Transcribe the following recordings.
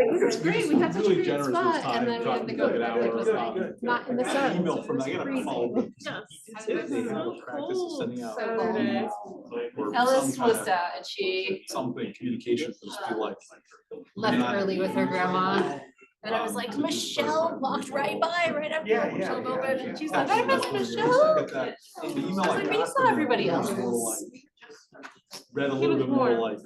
It's great. We had such a great spot, and then we had to go to not in the sun. Email from I gotta follow up. They have a practice of sending out Ellis was and she something communication for just be like left early with her grandma. And I was like, Michelle walked right by right after Michelle opened, and she's like, I miss Michelle. The email I was like, but you saw everybody else. Read a little bit more like,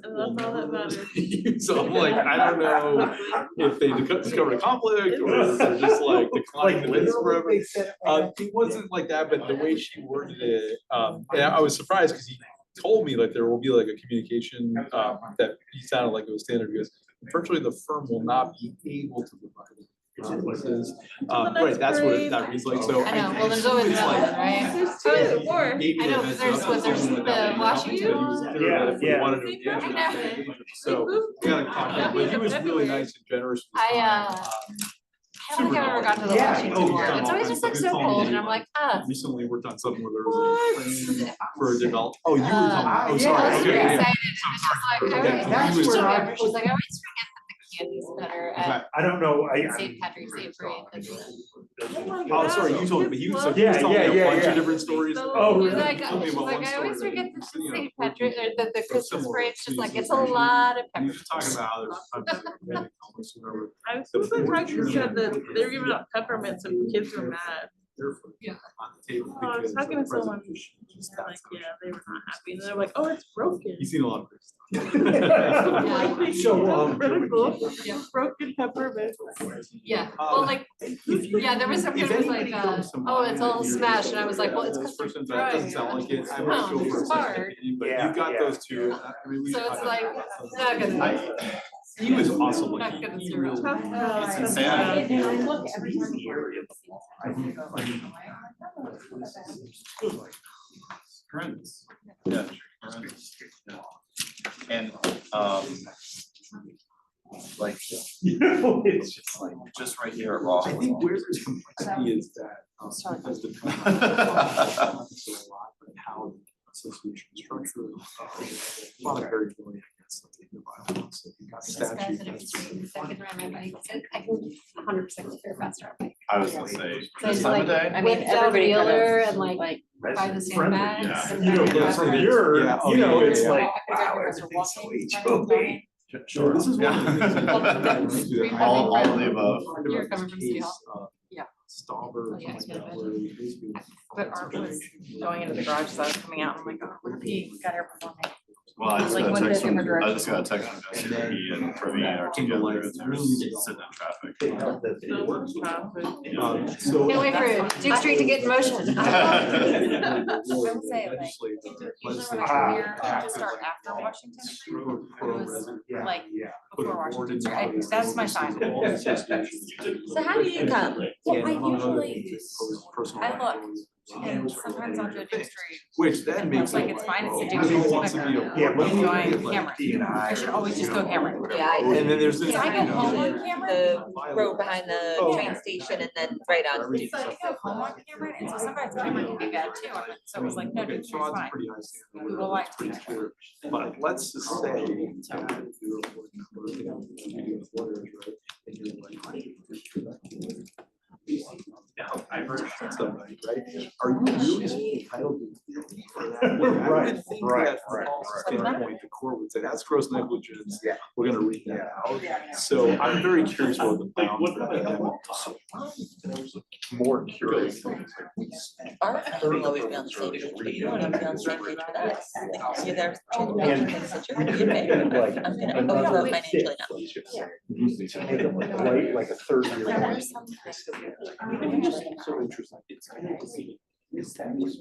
so I'm like, I don't know if they discovered a conflict or if they're just like declining the list forever. It wasn't like that, but the way she worded it, and I was surprised because he told me like there will be like a communication that he sounded like it was standard because unfortunately the firm will not be able to provide it. Right, that's what that reads like. So I know. Well, there's always another one, right? I know, but there's the Washington one. Yeah. So but he was really nice and generous. I don't think I've ever gotten to the Washington one. It's always just like so cold, and I'm like, Recently worked on something where there was a plane for an adult. Oh, you were talking. Oh, sorry. I was Okay, super yeah. excited. She's like, I always forget that the candy's better at I don't know. St. Patrick's Day parade. Oh, sorry, you told me, but he was telling me a bunch of different stories. Oh, She's really? like, I always forget that the St. Patrick, or that the Christmas parade's just like, it's a lot of He peppers. was talking about how I was so surprised you said that they were giving out peppermints and kids were mad. Yeah. On the table. Oh, I was talking to someone, Just like, yeah, they were not happy, and they're like, oh, it's broken. He's seen a lot of this. So, critical, Yeah. broken peppermints. Yeah, well, like, yeah, there was some kind of like, oh, it's all smashed, and I was like, well, it's because That they're doesn't sound like it. I No, might go for a it's second hard. opinion, but Yeah, you've got yeah. those two. I mean, we So should it's talk like, about not that. gonna. He was awesome. Not Like gonna he see really. Tough guy. It's insanity. And I look every time. Horrendous. Yeah, horrendous. Yeah. And like it's just like just right here at Raw. I think where there's complexity is that because the so a lot, but how the association structure, a lot of variability, I guess, in the bylaws. So you got This guy statute. said if it's raining the second round, I can 100% clear faster. I was gonna say So this it's time of like, day. I mean, everybody dealer and like buy the same bags. Yeah. and You know, then from grab your, Yeah, oh, you know, yeah, it's yeah. like, I wow, could drive everything's so across HOA. Sure, this is one of the things. that- All of the above. You're coming from City Hall? Yeah. Stauber. Oh, yeah, something like that, where he basically- But Art was going into the garage as I was coming out, I'm like, oh, what if he got here before me? Well, I just Like, got a what text did from, they have I just got a text from Jessica, he and Praveen are together, they're sitting in traffic. So. Can't wait for Duke Street to get in motion. I would say, like, usually when I come here, I just start after Washington Street, like, before Washington Street. That's my sign. So how do you come? Well, I usually, I look, and sometimes I'll do a Duke Street. Which then And makes. looks like it's fine, it's a Duke Everyone Street wants to be quicker. a- Yeah, but I'm going like, Cameron. I should always just go Cameron. Yeah, I And then there's this. Can I go home on Cameron? the road behind the Oh. train station and then right on. Everything. So I go home on Cameron, and so sometimes Cameron can be bad too, so it was like, no, Okay, Duke so Street's that's fine. pretty high standard. We will like That's pretty clear. But let's just say that you're working on, you know, waters, right? And you're like. I've heard somebody, right? Are you really entitled to? Right, right. Standpoint, the court would say that's gross negligence. Yeah. We're gonna read that out. So I'm very curious what the bounds. More curious. Art, I don't know if we'd be on the same page, but you don't have to be on the same page with us. Like, you're there, changing things that you're gonna pay. I'm gonna overall financially now. Like a third year. Like, there's some. So interesting. It's kind of to see. Established.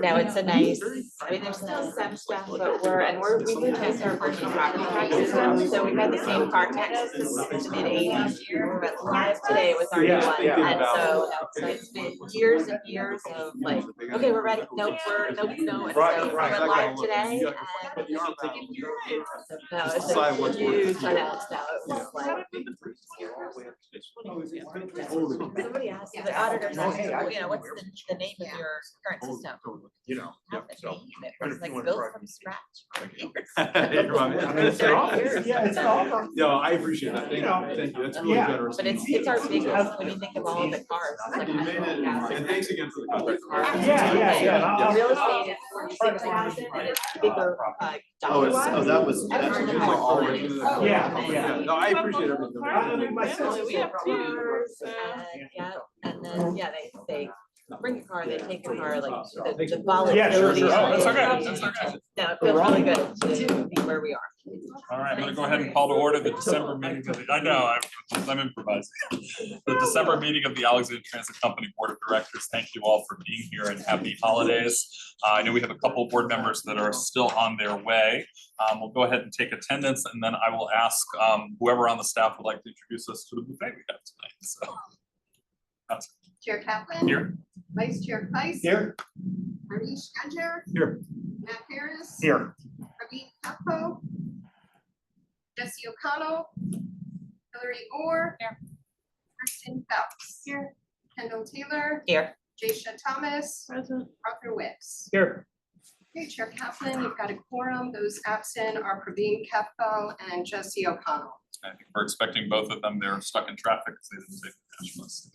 No, it's a nice, I mean, there's still some stuff, but we moved past our first property taxes, so we've had the same car taxes since the mid-80s. We're at 5 today with our new one, and so it's been years and years of like, okay, we're ready, nope, nope, no, and so we went live today, and no, it's a huge, I know, no, it was like. Somebody asked, the auditors asked, you know, what's the name of your current system? Have the name, it was like built from scratch. You're my man. It's 30 years. Yeah, it's all. Yeah, I appreciate that. Thank you. That's really generous. But it's our biggest, when you think of all of the cars, it's like. And thanks again for the contact. Yeah. Real estate is 46,000, but it's bigger, Oh, that was. Yeah. No, I appreciate everything. We have two. Yeah, and then, yeah, they bring a car, they take a car, like the volatility. Sure. Oh, that's okay, that's okay. No, it feels really good to be where we are. All right, I'm gonna go ahead and call to order the December meeting of the, I know, I'm improvising. The December meeting of the Alexandria Transit Company Board of Directors. Thank you all for being here and happy holidays. I know we have a couple of board members that are still on their way. We'll go ahead and take attendance, and then I will ask whoever on the staff would like to introduce us to the buffet we have tonight, so. That's Chair Kaplan. here. Vice Chair Price. Here. Ramesh Gajar. Here. Matt Harris. Here. Praveen Capo. Jesse O'Connell. Hillary Orr. Here. Kristen Phelps. Here. Kendall Taylor. Here. Jasha Thomas. Present. Arthur Wicks. Here. Okay, Chair Kaplan, you've got a quorum. Those absent are Praveen Capo and Jesse O'Connell. I think we're expecting both of them. They're stuck in traffic because they didn't take the cash list.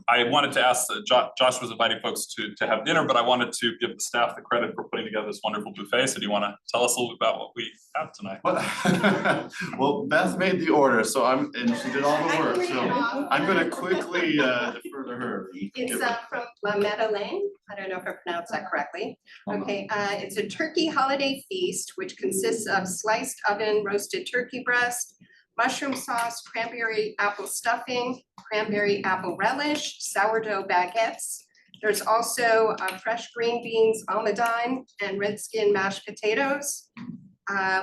I wanted to ask, Josh was inviting folks to have dinner, but I wanted to give the staff the credit for putting together this wonderful buffet. So do you want to tell us a little bit about what we have tonight? Well, Beth made the order, and she did all the work, so I'm gonna quickly defer to her. It's from La Madeleine. I don't know if I pronounced that correctly. Okay, it's a turkey holiday feast, which consists of sliced oven roasted turkey breast, mushroom sauce, cranberry apple stuffing, cranberry apple relish, sourdough baguettes. There's also fresh green beans, almondine, and red skin mashed potatoes.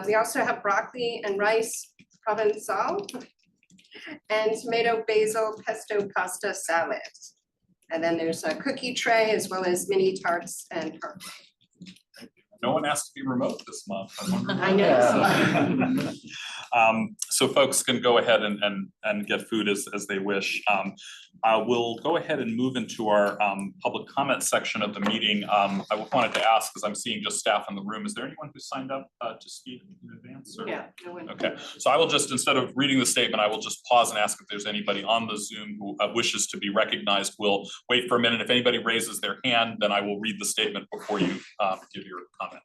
We also have broccoli and rice provençal and tomato basil pesto pasta salad. And then there's a cookie tray as well as mini tarts and parfait. No one asked to be remote this month. I know. So folks can go ahead and get food as they wish. We'll go ahead and move into our public comment section of the meeting. I wanted to ask, because I'm seeing just staff in the room, is there anyone who signed up to speak in advance? Or? Yeah, no one. Okay, so I will just, instead of reading the statement, I will just pause and ask if there's anybody on the Zoom who wishes to be recognized. We'll wait for a minute. If anybody raises their hand, then I will read the statement before you give your comment.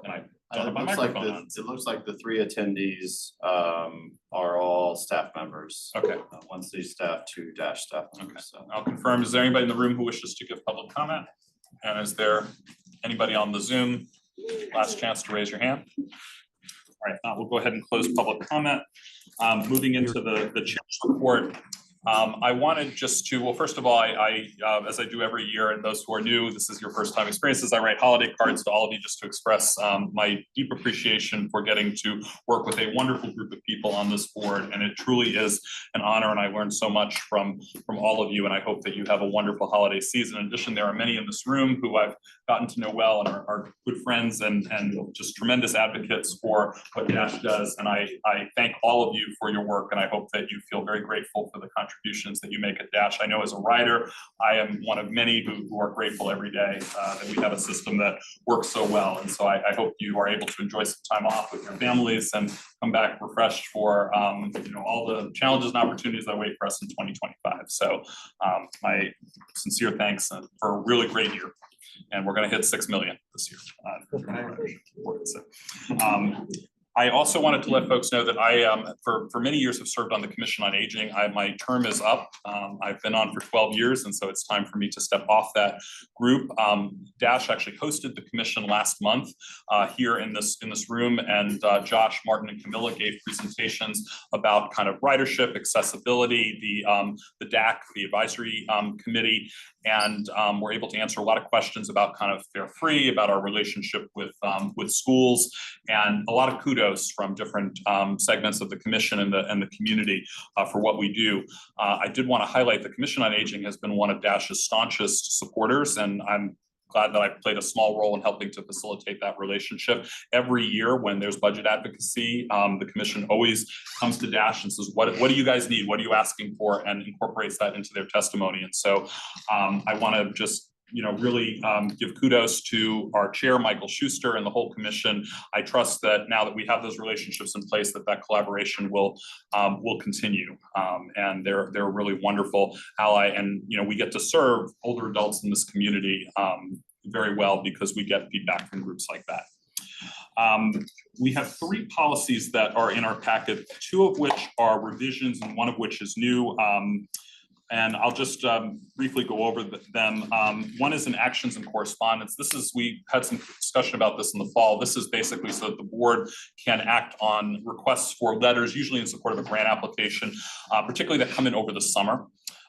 And I don't have my microphone on. It looks like the 3 attendees are all staff members. Okay. 1 city staff, 2 Dash staff members. Okay. So. I'll confirm, is there anybody in the room who wishes to give public comment? And is there anybody on the Zoom? Last chance to raise your hand. All right, we'll go ahead and close public comment. Moving into the chair's report. I wanted just to, well, first of all, I as I do every year, and those who are new, this is your first time experiences, I write holiday cards to all of you just to express my deep appreciation for getting to work with a wonderful group of people on this board. And it truly is an honor, and I learned so much from all of you, and I hope that you have a wonderful holiday season. In addition, there are many in this room who I've gotten to know well and are good friends and just tremendous advocates for what Dash does. And I thank all of you for your work, and I hope that you feel very grateful for the contributions that you make at Dash. I know as a rider, I am one of many who are grateful every day that we have a system that works so well. And so I hope you are able to enjoy some time off with your families and come back refreshed for all the challenges and opportunities that wait for us in 2025. So my sincere thanks for a really great year. And we're going to hit 6 million this year. I also wanted to let folks know that I, for many years have served on the Commission on Aging. My term is up. I've been on for 12 years, and so it's time for me to step off that group. Dash actually hosted the commission last month here in this room, and Josh, Martin, and Camilla gave presentations about kind of ridership, accessibility, the DAC, the advisory committee, and we're able to answer a lot of questions about kind of Fare Free, about our relationship with schools, and a lot of kudos from different segments of the commission and the community for what we do. I did want to highlight the Commission on Aging has been one of Dash's staunchest supporters, and I'm glad that I played a small role in helping to facilitate that relationship. Every year when there's budget advocacy, the commission always comes to Dash and says, what do you guys need? What are you asking for? And incorporates that into their testimony. And so I want to just really give kudos to our chair, Michael Schuster, and the whole commission. I trust that now that we have those relationships in place, that collaboration will continue. And they're a really wonderful ally. And we get to serve older adults in this community very well because we get feedback from groups like that. We have 3 policies that are in our packet, 2 of which are revisions and 1 of which is new. And I'll just briefly go over them. 1 is in actions and correspondence. We had some discussion about this in the fall. This is basically so that the board can act on requests for letters, usually in support of a grant application, particularly that come in over the summer.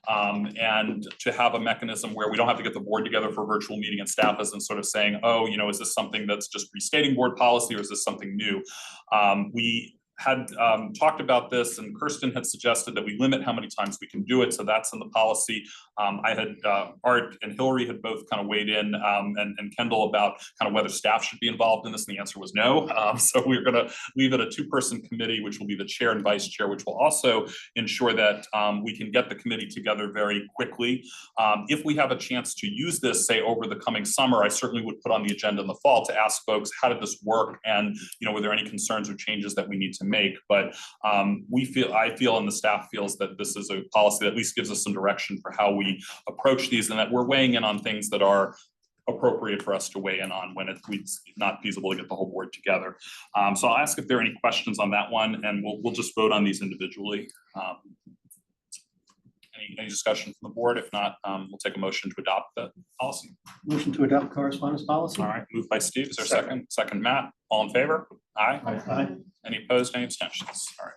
And to have a mechanism where we don't have to get the board together for a virtual meeting and staff isn't sort of saying, oh, is this something that's just restating board policy or is this something new? We had talked about this, and Kirsten had suggested that we limit how many times we can do it, so that's in the policy. I had Art and Hillary had both kind of weighed in, and Kendall about kind of whether staff should be involved in this, and the answer was no. So we're going to leave it a 2-person committee, which will be the chair and vice chair, which will also ensure that we can get the committee together very quickly. If we have a chance to use this, say over the coming summer, I certainly would put on the agenda in the fall to ask folks, how did this work, and were there any concerns or changes that we need to make? But I feel and the staff feels that this is a policy that at least gives us some direction for how we approach these, and that we're weighing in on things that are appropriate for us to weigh in on when it's not feasible to get the whole board together. So I'll ask if there are any questions on that one, and we'll just vote on these individually. Any discussion from the board? If not, we'll take a motion to adopt the policy. Motion to adopt correspondence policy. All right, moved by Steve. Is there a second? Second, Matt. All in favor? Aye. Aye. Any opposed? Any abstentions? All right.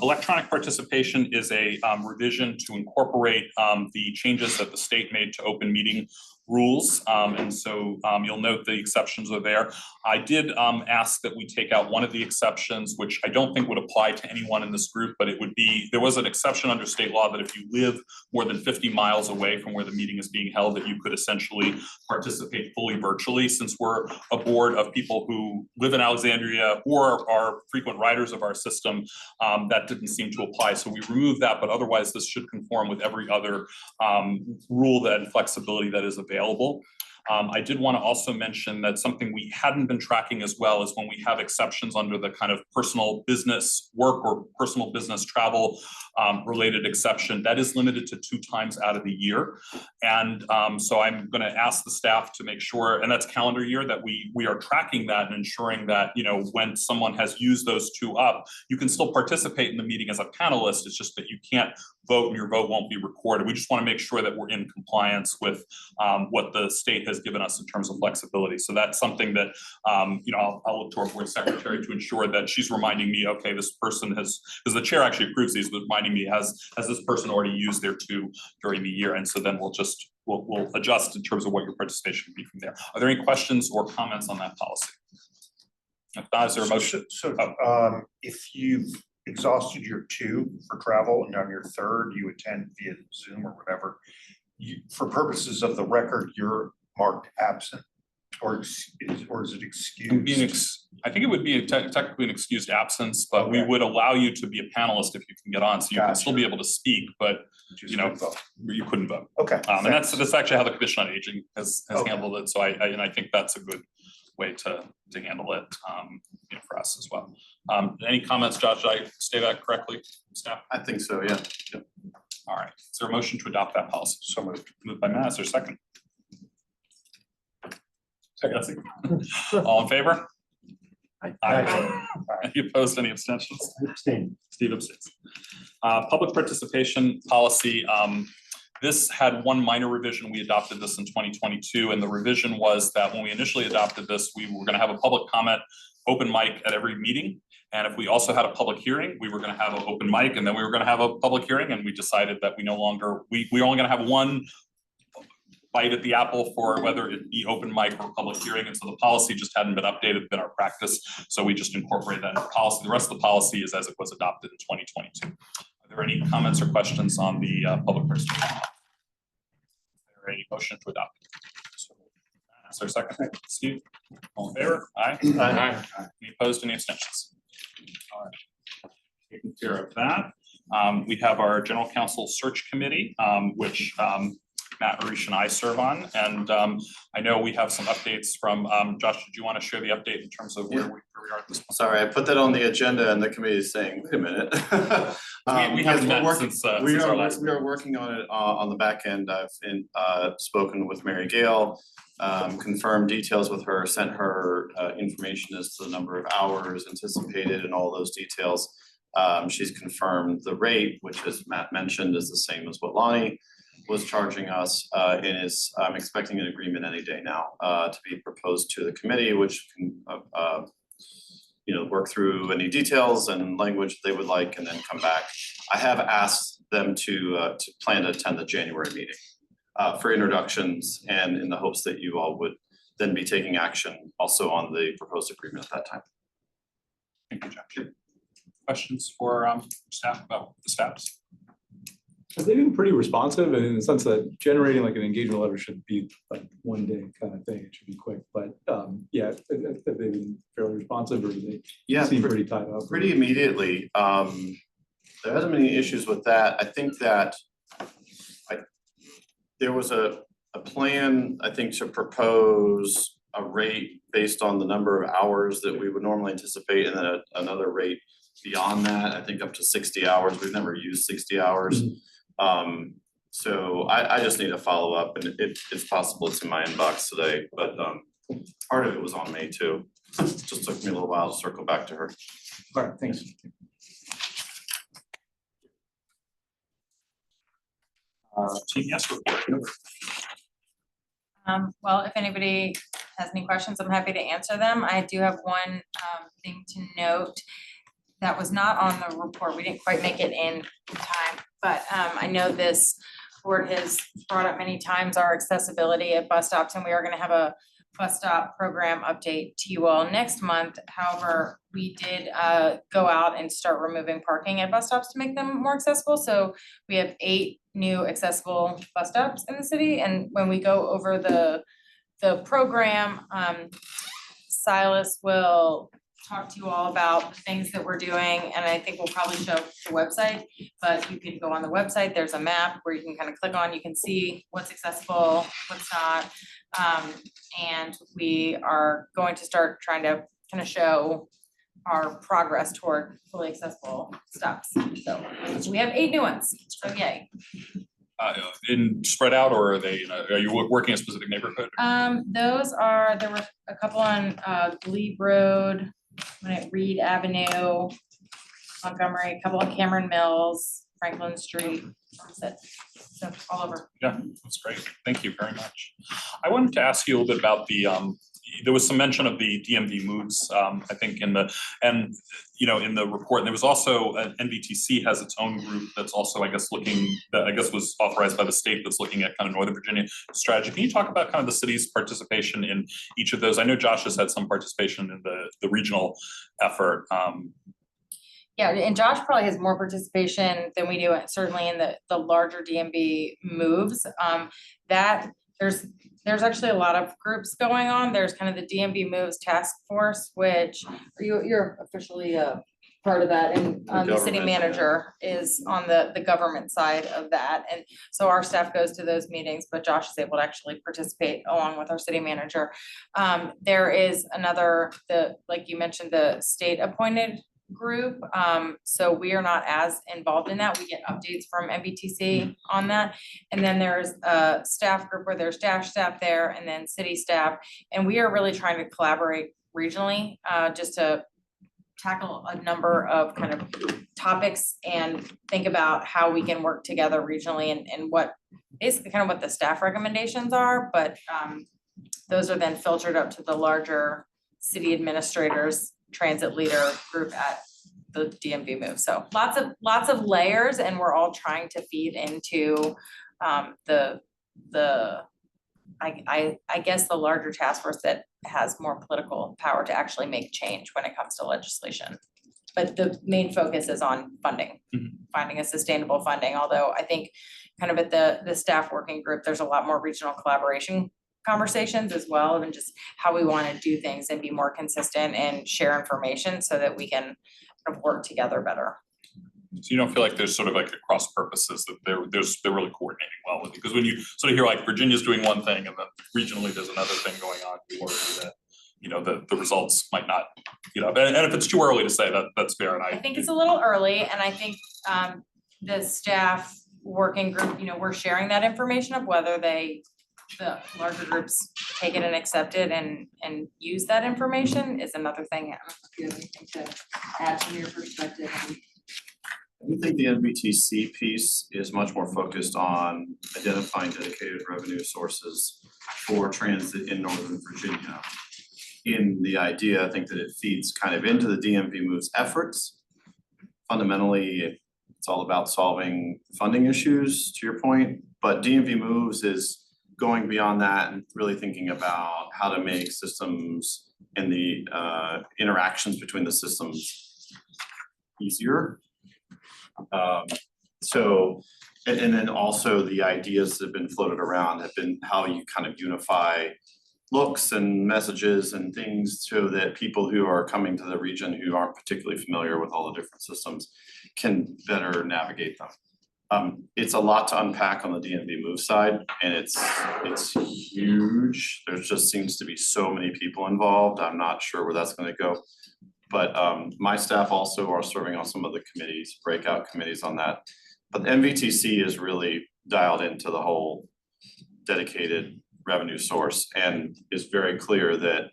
Electronic participation is a revision to incorporate the changes that the state made to open meeting rules. And so you'll note the exceptions are there. I did ask that we take out one of the exceptions, which I don't think would apply to anyone in this group, but it would be, there was an exception under state law that if you live more than 50 miles away from where the meeting is being held, that you could essentially participate fully virtually. Since we're a board of people who live in Alexandria or are frequent riders of our system, that didn't seem to apply. So we removed that, but otherwise this should conform with every other rule and flexibility that is available. I did want to also mention that something we hadn't been tracking as well is when we have exceptions under the kind of personal business work or personal business travel related exception, that is limited to 2 times out of the year. And so I'm going to ask the staff to make sure, and that's calendar year, that we are tracking that and ensuring that, when someone has used those 2 up, you can still participate in the meeting as a panelist. It's just that you can't vote and your vote won't be recorded. We just want to make sure that we're in compliance with what the state has given us in terms of flexibility. So that's something that, I'll look to our board secretary to ensure that she's reminding me, okay, this person has, because the chair actually approves these, but reminding me, has this person already used their 2 during the year? And so then we'll adjust in terms of what your participation will be from there. Are there any questions or comments on that policy? If not, is there a motion? If you've exhausted your 2 for travel and on your 3rd you attend via Zoom or whatever, for purposes of the record, you're marked absent, or is it excused? I think it would be technically an excused absence, but we would allow you to be a panelist if you can get on, so you can still be able to speak, but you couldn't vote. Okay. And that's actually how the Commission on Aging has handled it. So I think that's a good way to handle it for us as well. Any comments, Josh? Did I say that correctly, staff? I think so, yeah. Yep. All right. Is there a motion to adopt that policy? So moved. Moved by Matt. Is there a second? Second. All in favor? Aye. Any opposed, any abstentions? Abstain. Steve abstains. Public participation policy, this had one minor revision. We adopted this in 2022, and the revision was that when we initially adopted this, we were gonna have a public comment, open mic at every meeting. And if we also had a public hearing, we were gonna have an open mic, and then we were gonna have a public hearing, and we decided that we no longer, we're only gonna have one bite at the apple for whether it be open mic or public hearing, and so the policy just hadn't been updated, been our practice, so we just incorporated that into policy. The rest of the policy is as it was adopted in 2022. Are there any comments or questions on the public participation? Is there any motion to adopt? Is there a second? Steve, all in favor? Aye. Aye. Any opposed, any abstentions? All right. Taking care of that. We have our general counsel search committee, which Matt, Arish, and I serve on, and I know we have some updates from, Josh, did you want to share the update in terms of where we are at this point? Sorry, I put that on the agenda and the committee is saying, wait a minute. We haven't met since our last. We are working on it on the back end. I've spoken with Mary Gail, confirmed details with her, sent her information as to the number of hours anticipated and all those details. She's confirmed the rate, which, as Matt mentioned, is the same as what Lonnie was charging us, and is, I'm expecting an agreement any day now to be proposed to the committee, which can work through any details and language they would like and then come back. I have asked them to plan to attend the January meeting for introductions, and in the hopes that you all would then be taking action also on the proposed agreement at that time. Thank you, Josh. Questions for staff about the steps? They've been pretty responsive in the sense that generating like an engagement letter should be like one day kind of thing. It should be quick, but yeah, they've been fairly responsive, or they seem pretty tied up. Pretty immediately. There hasn't been any issues with that. I think that there was a plan, I think, to propose a rate based on the number of hours that we would normally anticipate, and then another rate beyond that, I think up to 60 hours. We've never used 60 hours. So I just need to follow up, and it's possible it's in my inbox today, but part of it was on May too. Just took me a little while to circle back to her. All right, thanks. Team yes report. Well, if anybody has any questions, I'm happy to answer them. I do have one thing to note that was not on the report. We didn't quite make it in time, but I know this board has brought up many times our accessibility at bus stops, and we are gonna have a bus stop program update to you all next month. However, we did go out and start removing parking at bus stops to make them more accessible. So we have 8 new accessible bus stops in the city, and when we go over the program, Silas will talk to you all about the things that we're doing, and I think we'll probably show the website, but you can go on the website, there's a map where you can kind of click on, you can see what's accessible, what's not. And we are going to start trying to kind of show our progress toward fully accessible stops. So we have 8 new ones, so yay. In spread out, or are they, are you working a specific neighborhood? Those are, there were a couple on Glebe Road, Reed Avenue, Montgomery, a couple on Cameron Mills, Franklin Street, so all over. Yeah, that's great. Thank you very much. I wanted to ask you a little bit about the, there was some mention of the DMV moves, I think in the, and in the report, and there was also, NVTC has its own group that's also, I guess, looking, that I guess was authorized by the state, that's looking at kind of Northern Virginia strategy. Can you talk about kind of the city's participation in each of those? I know Josh has had some participation in the regional effort. Yeah, and Josh probably has more participation than we do, certainly in the larger DMV moves. That there's actually a lot of groups going on. There's kind of the DMV Moves Task Force, which you're officially a part of that, and the city manager is on the government side of that. And so our staff goes to those meetings, but Josh is able to actually participate along with our city manager. There is another, like you mentioned, the state appointed group. So we are not as involved in that. We get updates from MVTC on that. And then there's a staff group where there's Dash staff there, and then city staff. And we are really trying to collaborate regionally, just to tackle a number of kind of topics and think about how we can work together regionally and what basically kind of what the staff recommendations are, but those are then filtered up to the larger city administrators, transit leader group at the DMV move. So lots of layers, and we're all trying to feed into I guess the larger task force that has more political power to actually make change when it comes to legislation. But the main focus is on funding, finding a sustainable funding, although I think kind of at the staff working group, there's a lot more regional collaboration conversations as well, and just how we want to do things and be more consistent and share information so that we can kind of work together better. So you don't feel like there's sort of like across purposes that they're really coordinating well with it? Because when you sort of hear like Virginia's doing one thing and then regionally there's another thing going on, you worry that, you know, the results might not, you know, and if it's too early to say that, that's fair. And I think it's a little early, and I think the staff working group, you know, we're sharing that information of whether the larger groups take it and accept it and use that information is another thing. I don't know if you have anything to add from your perspective. I think the NVTC piece is much more focused on identifying dedicated revenue sources for transit in Northern Virginia. In the idea, I think that it feeds kind of into the DMV moves efforts. Fundamentally, it's all about solving funding issues, to your point, but DMV moves is going beyond that and really thinking about how to make systems and the interactions between the systems easier. And then also the ideas that have been floated around have been how you kind of unify looks and messages and things so that people who are coming to the region who aren't particularly familiar with all the different systems can better navigate them. It's a lot to unpack on the DMV move side, and it's huge. There just seems to be so many people involved. I'm not sure where that's gonna go. But my staff also are serving on some of the committees, breakout committees on that. But the MVTC is really dialed into the whole dedicated revenue source and is very clear that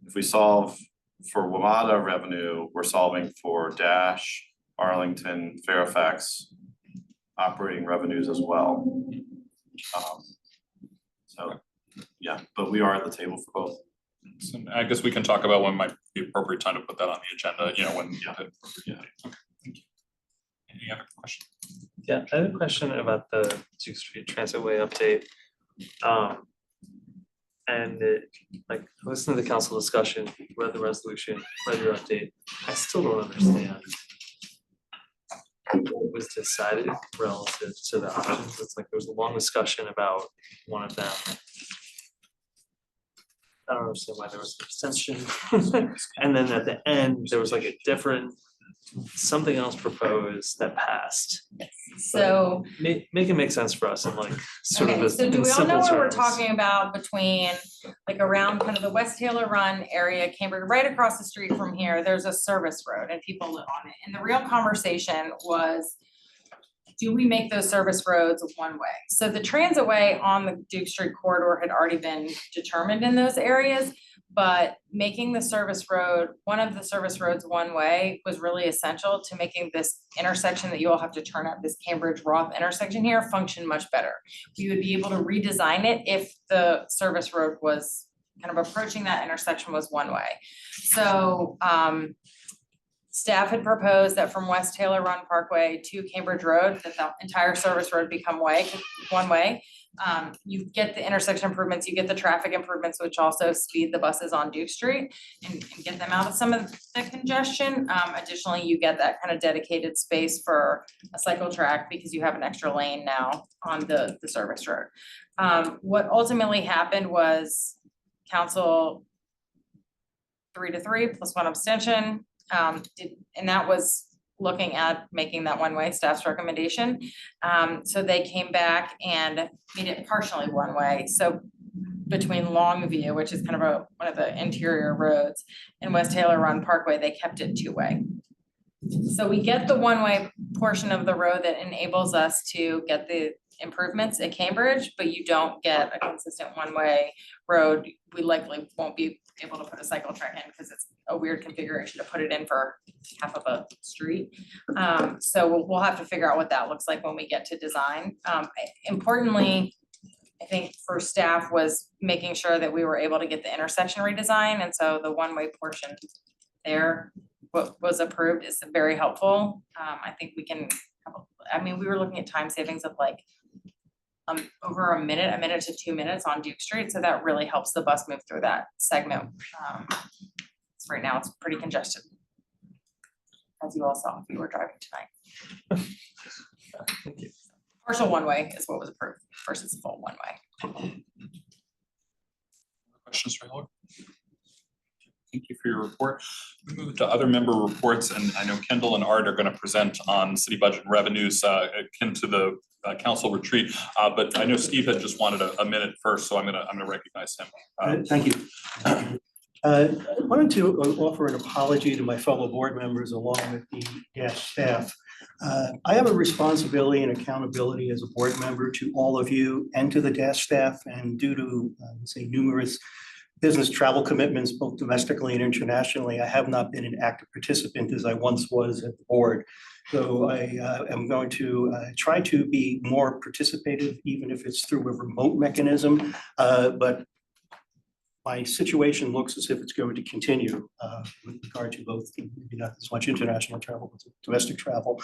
if we solve for WMATA revenue, we're solving for Dash, Arlington, Fairfax operating revenues as well. So yeah, but we are at the table for both. So I guess we can talk about when might be appropriate time to put that on the agenda, you know, when. Yeah. Okay, thank you. Any other questions? Yeah, I have a question about the Duke Street Transitway update. Like, listen to the council discussion, read the resolution, read your update. I still don't understand what was decided relative to the options. It's like there was a long discussion about one of them. I don't understand why there was an abstention. And then at the end, there was like a different, something else proposed that passed. So. Make it make sense for us and like sort Okay, of so do in we all simple know what we're terms. talking about between, like around kind of the West Taylor Run area, Cambridge, right across the street from here, there's a service road and people live on it. And the real conversation was, do we make those service roads one way? So the transitway on the Duke Street corridor had already been determined in those areas, but making the service road, one of the service roads one way was really essential to making this intersection that you all have to turn up, this Cambridge Roth intersection here, function much better. We would be able to redesign it if the service road was kind of approaching that intersection was one way. So staff had proposed that from West Taylor Run Parkway to Cambridge Road, that the entire service road become one way. You get the intersection improvements, you get the traffic improvements, which also speed the buses on Duke Street and get them out of some of the congestion. Additionally, you get that kind of dedicated space for a cycle track because you have an extra lane now on the service road. What ultimately happened was council 3-3 plus 1 abstention. And that was looking at making that one-way, staff's recommendation. So they came back and made it partially one-way. So between Longview, which is kind of one of the interior roads, and West Taylor Run Parkway, they kept it 2-way. So we get the one-way portion of the road that enables us to get the improvements at Cambridge, but you don't get a consistent one-way road. We likely won't be able to put a cycle track in because it's a weird configuration to put it in for half of a street. So we'll have to figure out what that looks like when we get to design. Importantly, I think for staff was making sure that we were able to get the intersection redesigned, and so the one-way portion there, what was approved is very helpful. I think we can, we were looking at time savings of like over a minute to 2 minutes on Duke Street, so that really helps the bus move through that segment. So right now it's pretty congested, as you all saw if you were driving tonight. Thank you. Partial one-way is what was approved versus full one-way. Questions for Hillary? Thank you for your report. We move to other member reports, and I know Kendall and Art are going to present on city budget and revenues akin to the council retreat. But I know Steve had just wanted a minute first, so I'm gonna recognize him. Thank you. I wanted to offer an apology to my fellow board members along with the DASH staff. I have a responsibility and accountability as a board member to all of you and to the DASH staff, and due to say numerous business travel commitments, both domestically and internationally, I have not been an active participant as I once was at the board. So I am going to try to be more participative, even if it's through a remote mechanism. But my situation looks as if it's going to continue with regard to both, maybe not as much international travel, but domestic travel,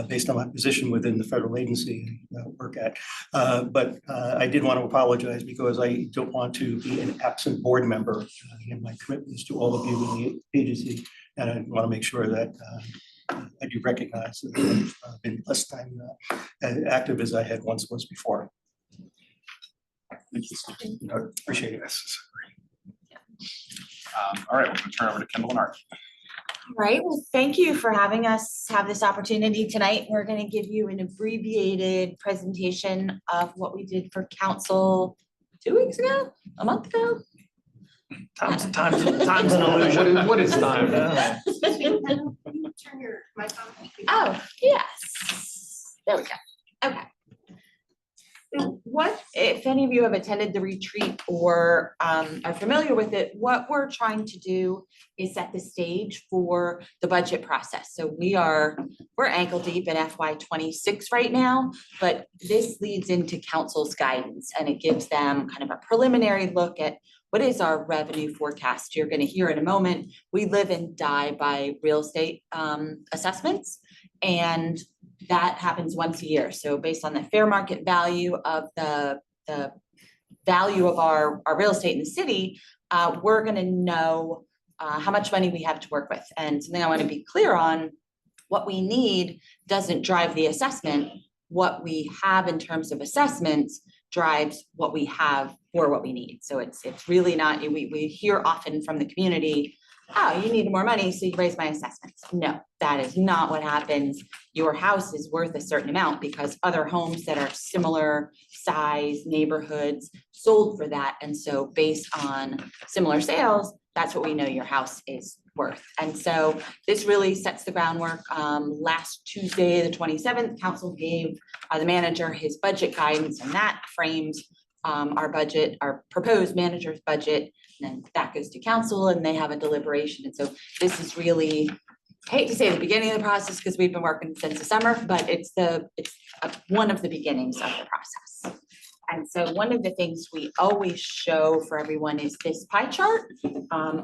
based on my position within the federal agency I work at. But I did want to apologize because I don't want to be an absent board member in my commitments to all of you in the agency. And I want to make sure that I do recognize that I've been less time active as I had once was before. Thank you, Steve. Appreciate it. All right, we're going to turn over to Kendall and Art. All right, well, thank you for having us have this opportunity tonight. We're going to give you an abbreviated presentation of what we did for council 2 weeks ago, a month ago. Time's an illusion. What is time? Turn your mic on. Oh, yes. There we go. Okay. So what, if any of you have attended the retreat or are familiar with it, what we're trying to do is set the stage for the budget process. So we're ankle deep in FY26 right now, but this leads into council's guidance and it gives them kind of a preliminary look at what is our revenue forecast. You're going to hear in a moment, we live and die by real estate assessments, and that happens once a year. So based on the fair market value of the value of our real estate in the city, we're gonna know how much money we have to work with. And something I wanna be clear on, what we need doesn't drive the assessment. What we have in terms of assessments drives what we have for what we need. So it's really not, we hear often from the community, oh, you need more money, so you raise my assessments. No, that is not what happens. Your house is worth a certain amount because other homes that are similar size neighborhoods sold for that. And so based on similar sales, that's what we know your house is worth. And so this really sets the groundwork. Last Tuesday, the 27th, council gave the manager his budget guidance, and that frames our budget, our proposed manager's budget. And then that goes to council and they have a deliberation. And so this is really, I hate to say the beginning of the process because we've been working since the summer, but it's one of the beginnings of the process. And so one of the things we always show for everyone is this pie chart.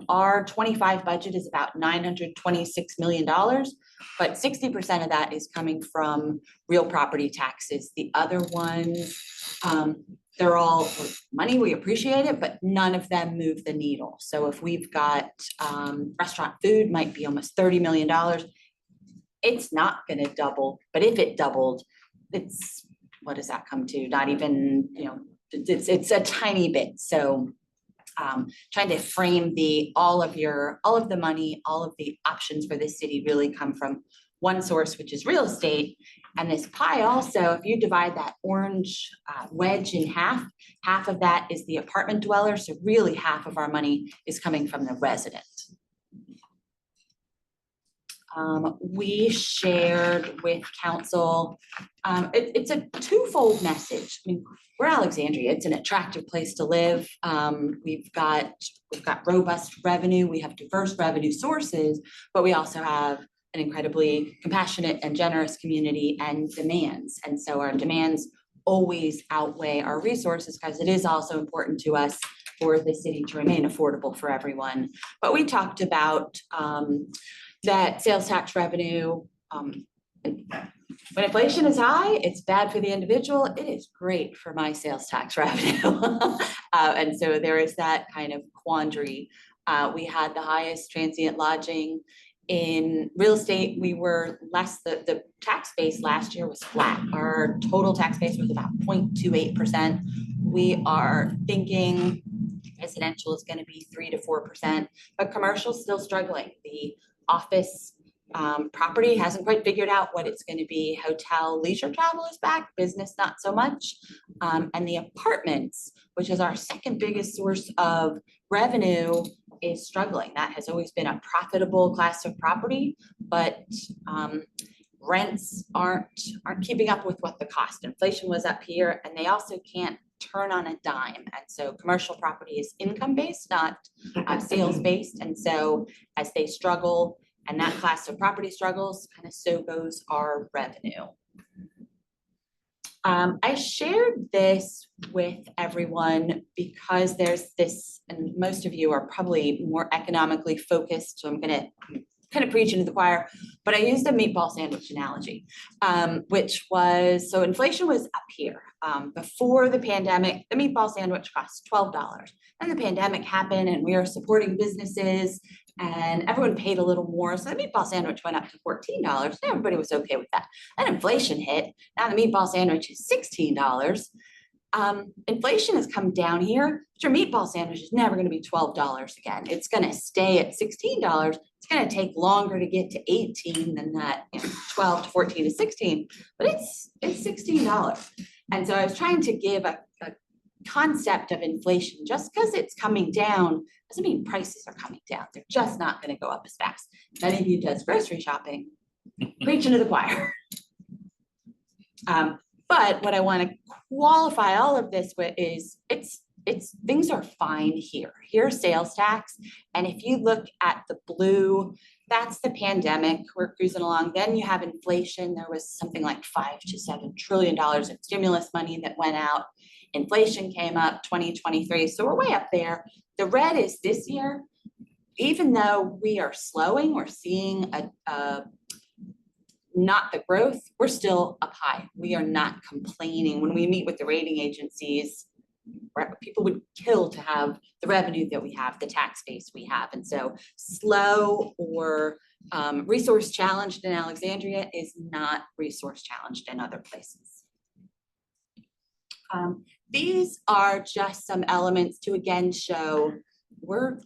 Our 25 budget is about $926 million, but 60% of that is coming from real property taxes. The other ones, they're all money, we appreciate it, but none of them move the needle. So if we've got restaurant food might be almost $30 million, it's not gonna double, but if it doubled, it's, what does that come to? Not even, it's a tiny bit. So trying to frame all of the money, all of the options for this city really come from one source, which is real estate. And this pie also, if you divide that orange wedge in half of that is the apartment dweller. So really half of our money is coming from the resident. We shared with council, it's a twofold message. I mean, we're Alexandria, it's an attractive place to live. We've got robust revenue, we have diverse revenue sources, but we also have an incredibly compassionate and generous community and demands. And so our demands always outweigh our resources because it is also important to us for the city to remain affordable for everyone. But we talked about that sales tax revenue, when inflation is high, it's bad for the individual. It is great for my sales tax revenue. And so there is that kind of quandary. We had the highest transient lodging in real estate. We were the tax base last year was flat. Our total tax base was about 0.28%. We are thinking residential is going to be 3 to 4%, but commercial is still struggling. The office property hasn't quite figured out what it's going to be. Hotel leisure travel is back, business not so much. And the apartments, which is our second biggest source of revenue, is struggling. That has always been a profitable class of property, but rents aren't keeping up with what the cost. Inflation was up here, and they also can't turn on a dime. And so commercial property is income-based, not sales-based. And so as they struggle and that class of property struggles, kind of so goes our revenue. I shared this with everyone because there's this, and most of you are probably more economically focused, so I'm gonna kind of preach into the choir, but I used a meatball sandwich analogy, which was, so inflation was up here. Before the pandemic, the meatball sandwich cost $12. And the pandemic happened and we were supporting businesses and everyone paid a little more. So the meatball sandwich went up to $14 and everybody was okay with that. Then inflation hit, now the meatball sandwich is $16. Inflation has come down here, but your meatball sandwich is never gonna be $12 again. It's gonna stay at $16. It's gonna take longer to get to 18 than that, 12 to 14 to 16, but it's $16. And so I was trying to give a concept of inflation. Just because it's coming down doesn't mean prices are coming down. They're just not going to go up as fast. Many of you does grocery shopping, preaching to the choir. But what I want to qualify all of this with is it's things are fine here. Here's sales tax. And if you look at the blue, that's the pandemic. We're cruising along. Then you have inflation. There was something like $5 to $7 trillion of stimulus money that went out. Inflation came up 2023. So we're way up there. The red is this year. Even though we are slowing, we're seeing not the growth, we're still up high. We are not complaining. When we meet with the rating agencies, people would kill to have the revenue that we have, the tax base we have. And so slow or resource challenged in Alexandria is not resource challenged in other places. These are just some elements to again show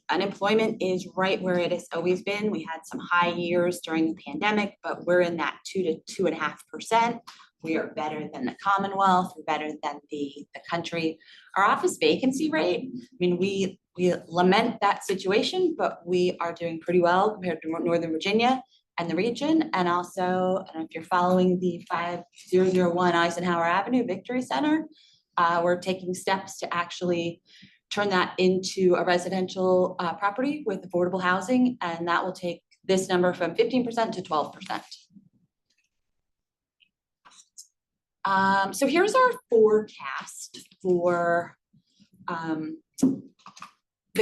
unemployment is right where it has always been. We had some high years during the pandemic, but we're in that 2 to 2.5%. We are better than the Commonwealth, we're better than the country. Our office vacancy rate, I mean, we lament that situation, but we are doing pretty well compared to Northern Virginia and the region. And also, I don't know if you're following the 5001 Eisenhower Avenue Victory Center, we're taking steps to actually turn that into a residential property with affordable housing, and that will take this number from 15% to 12%. So here's our forecast for the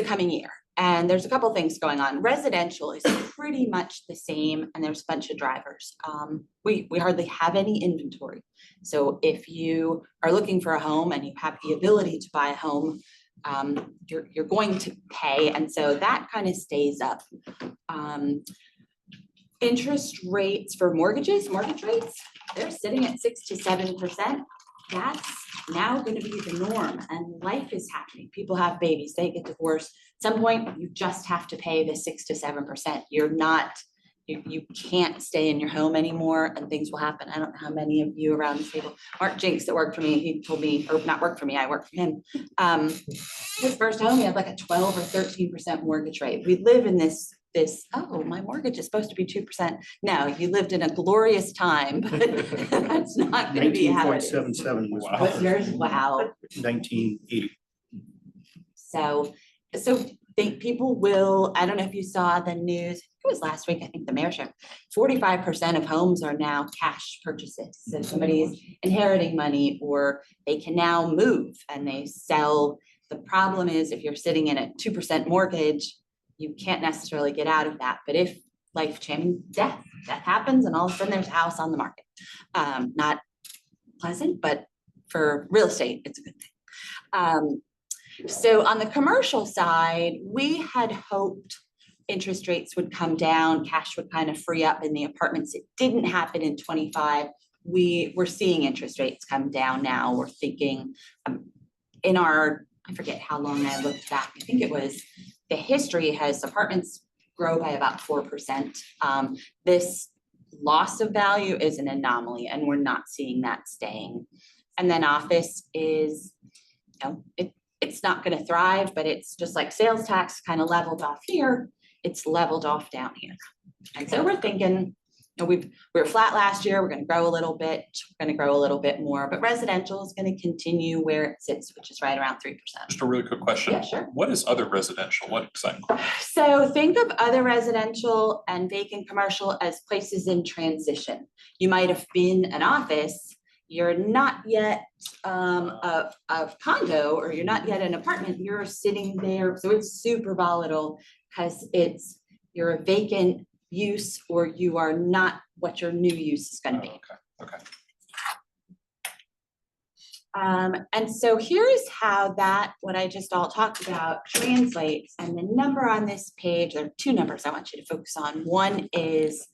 coming year. And there's a couple things going on. Residential is pretty much the same, and there's a bunch of drivers. We hardly have any inventory. So if you are looking for a home and you have the ability to buy a home, you're going to pay, and so that kind of stays up. Interest rates for mortgage rates, they're sitting at 6 to 7%. That's now going to be the norm, and life is happening. People have babies, they get divorced. At some point, you just have to pay the 6 to 7%. You can't stay in your home anymore, and things will happen. I don't know how many of you around the table. Mark Jinks that worked for me, he told me, or not worked for me, I worked for him. His first home, he had like a 12 or 13% mortgage rate. We live in this this, oh, my mortgage is supposed to be 2%. No, you lived in a glorious time, but that's not gonna be how it is. 19.77 was But yours, wow. 1980. So think people will, I don't know if you saw the news, it was last week, I think the mayor showed, 45% of homes are now cash purchases. So somebody's inheriting money or they can now move and they sell. The problem is if you're sitting in a 2% mortgage, you can't necessarily get out of that. But if life-changing death happens and all of a sudden there's a house on the market. Not pleasant, but for real estate, it's a good thing. So on the commercial side, we had hoped interest rates would come down, cash would kind of free up in the apartments. It didn't happen in 25. We're seeing interest rates come down now. We're thinking in our, I forget how long I looked back. I think it was, the history has apartments grow by about 4%. This loss of value is an anomaly and we're not seeing that staying. And then office is, you know, it's not going to thrive, but it's just like sales tax kind of leveled off here. It's leveled off down here. And so we're thinking, you know, we were flat last year. We're going to grow a little bit. We're going to grow a little bit more, but residential is going to continue where it sits, which is right around 3%. Just a really quick question. Yeah, sure. What is other residential? What exactly? So think of other residential and vacant commercial as places in transition. You might have been an office. You're not yet a condo or you're not yet an apartment, you're sitting there. So it's super volatile because you're a vacant use or you are not what your new use is going to be. Okay. And so here's how what I just all talked about translates. And the number on this page, there are two numbers I want you to focus on. One is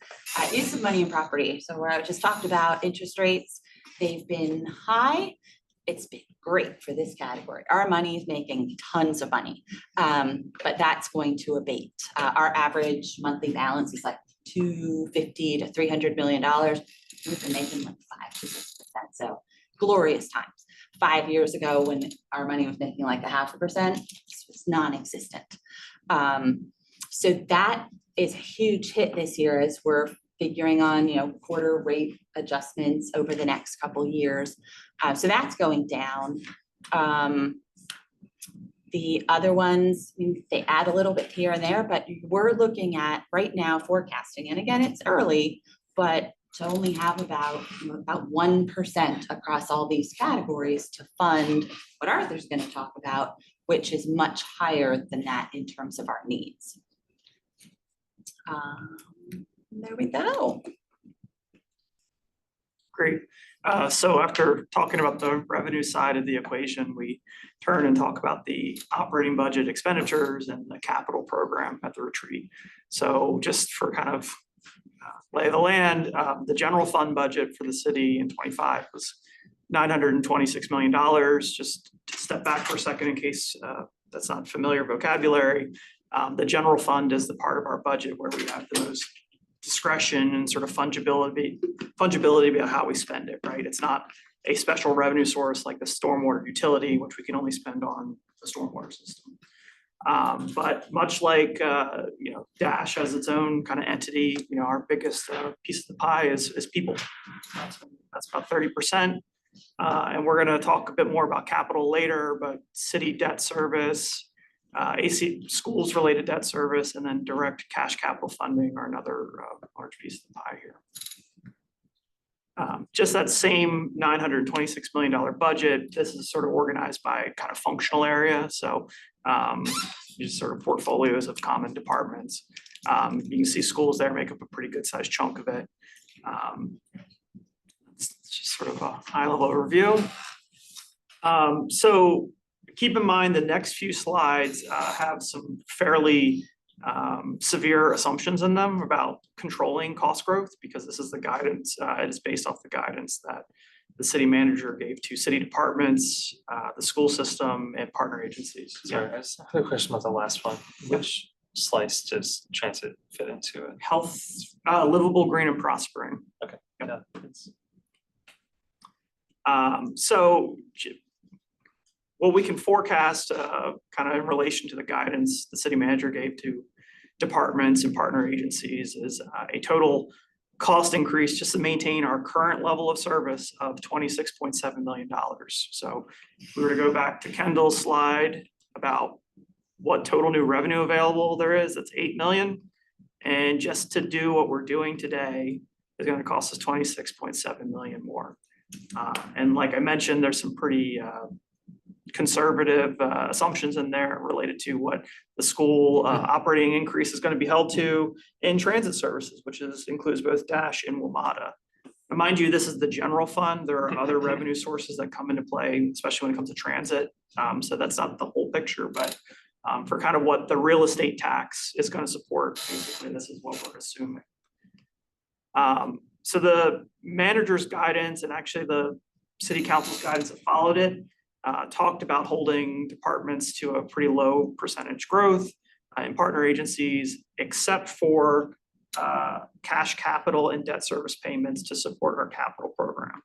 use of money and property. So where I just talked about interest rates, they've been high. It's been great for this category. Our money is making tons of money, but that's going to abate. Our average monthly balance is like $250 to $300 million. We've been making like 5 to 6%. So glorious times. 5 years ago, when our money was making like 0.5%, this was non-existent. So that is a huge hit this year as we're figuring on, quarter rate adjustments over the next couple years. So that's going down. The other ones, they add a little bit here and there, but we're looking at right now forecasting, and again, it's early, but to only have about 1% across all these categories to fund what Arthur's going to talk about, which is much higher than that in terms of our needs. There we go. Great. So after talking about the revenue side of the equation, we turn and talk about the operating budget expenditures and the capital program at the retreat. So just for kind of lay of the land, the general fund budget for the city in 25 was $926 million. Just to step back for a second in case that's not familiar vocabulary. The general fund is the part of our budget where we have the most discretion and sort of fungibility about how we spend it, right? It's not a special revenue source like the stormwater utility, which we can only spend on the stormwater system. But much like, Dash has its own kind of entity, our biggest piece of the pie is people. That's about 30%. And we're going to talk a bit more about capital later, but city debt service, AC schools related debt service, and then direct cash capital funding are another large piece of the pie here. Just that same $926 million budget, this is sort of organized by kind of functional area. So just sort of portfolios of common departments. You can see schools there make up a pretty good sized chunk of it. It's just sort of a high level overview. So keep in mind the next few slides have some fairly severe assumptions in them about controlling cost growth, because this is the guidance, it is based off the guidance that the city manager gave to city departments, the school system, and partner agencies. Sorry, I just have a question about the last one. Which slice does transit fit into it? Health, livable, green, and prospering. Okay. Yeah. So what we can forecast kind of in relation to the guidance the city manager gave to departments and partner agencies is a total cost increase just to maintain our current level of service of $26.7 million. So if we were to go back to Kendall's slide about what total new revenue available there is, that's 8 million. And just to do what we're doing today is going to cost us 26.7 million more. And like I mentioned, there's some pretty conservative assumptions in there related to what the school operating increase is going to be held to in transit services, which includes both Dash and WMATA. And mind you, this is the general fund. There are other revenue sources that come into play, especially when it comes to transit. So that's not the whole picture, but for kind of what the real estate tax is going to support, basically, this is what we're assuming. So the manager's guidance and actually the city council's guidance that followed it talked about holding departments to a pretty low percentage growth in partner agencies, except for cash capital and debt service payments to support our capital program.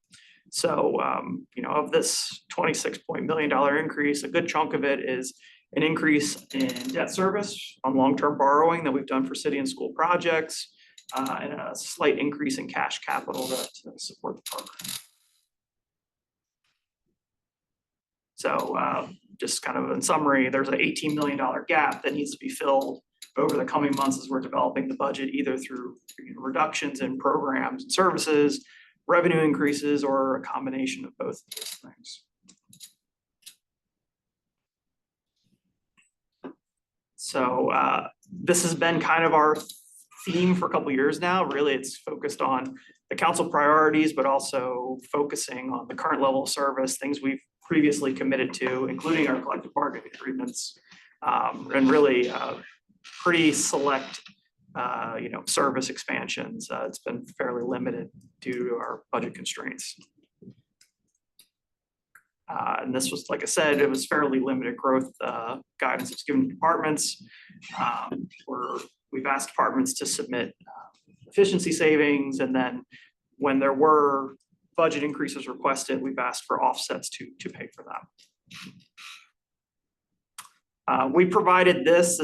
So, of this $26 million increase, a good chunk of it is an increase in debt service on long-term borrowing that we've done for city and school projects, and a slight increase in cash capital to support the program. So just kind of in summary, there's an $18 million gap that needs to be filled over the coming months as we're developing the budget, either through reductions in programs and services, revenue increases, or a combination of both of those things. So this has been kind of our theme for a couple of years now. Really, it's focused on the council priorities, but also focusing on the current level of service, things we've previously committed to, including our collective bargaining agreements, and really pretty select, service expansions. It's been fairly limited due to our budget constraints. And this was, like I said, it was fairly limited growth guidance that's given to departments. We've asked departments to submit efficiency savings, and then when there were budget increases requested, we've asked for offsets to pay for that. We provided this.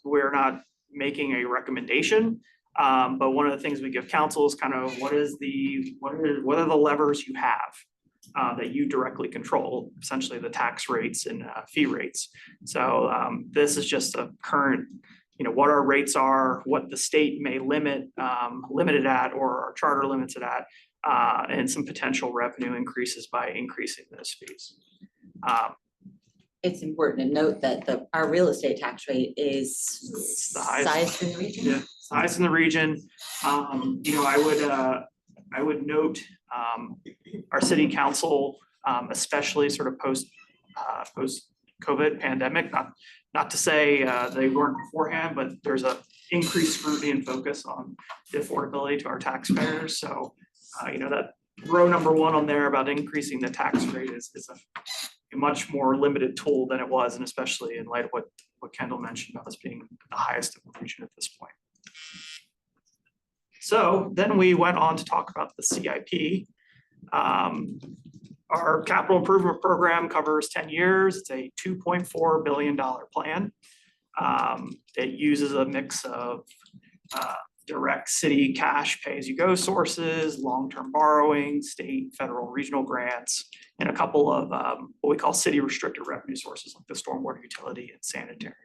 We're not making a recommendation, but one of the things we give council is kind of what are the levers you have that you directly control, essentially the tax rates and fee rates. So this is just a current, what our rates are, what the state may limit it at, or our charter limits it at, and some potential revenue increases by increasing those fees. It's important to note that our real estate tax rate is the highest in the region. Yeah, it's the highest in the region. I would note our city council, especially sort of post COVID pandemic, not to say they weren't beforehand, but there's a increased scrutiny and focus on the affordability to our taxpayers. So, that row number one on there about increasing the tax rate is a much more limited tool than it was, and especially in light of what Kendall mentioned about us being the highest in the region at this point. So then we went on to talk about the CIP. Our capital improvement program covers 10 years. It's a $2.4 billion plan. It uses a mix of direct city cash pay-as-you-go sources, long-term borrowing, state, federal, regional grants, and a couple of what we call city restricted revenue sources like the stormwater utility and sanitary.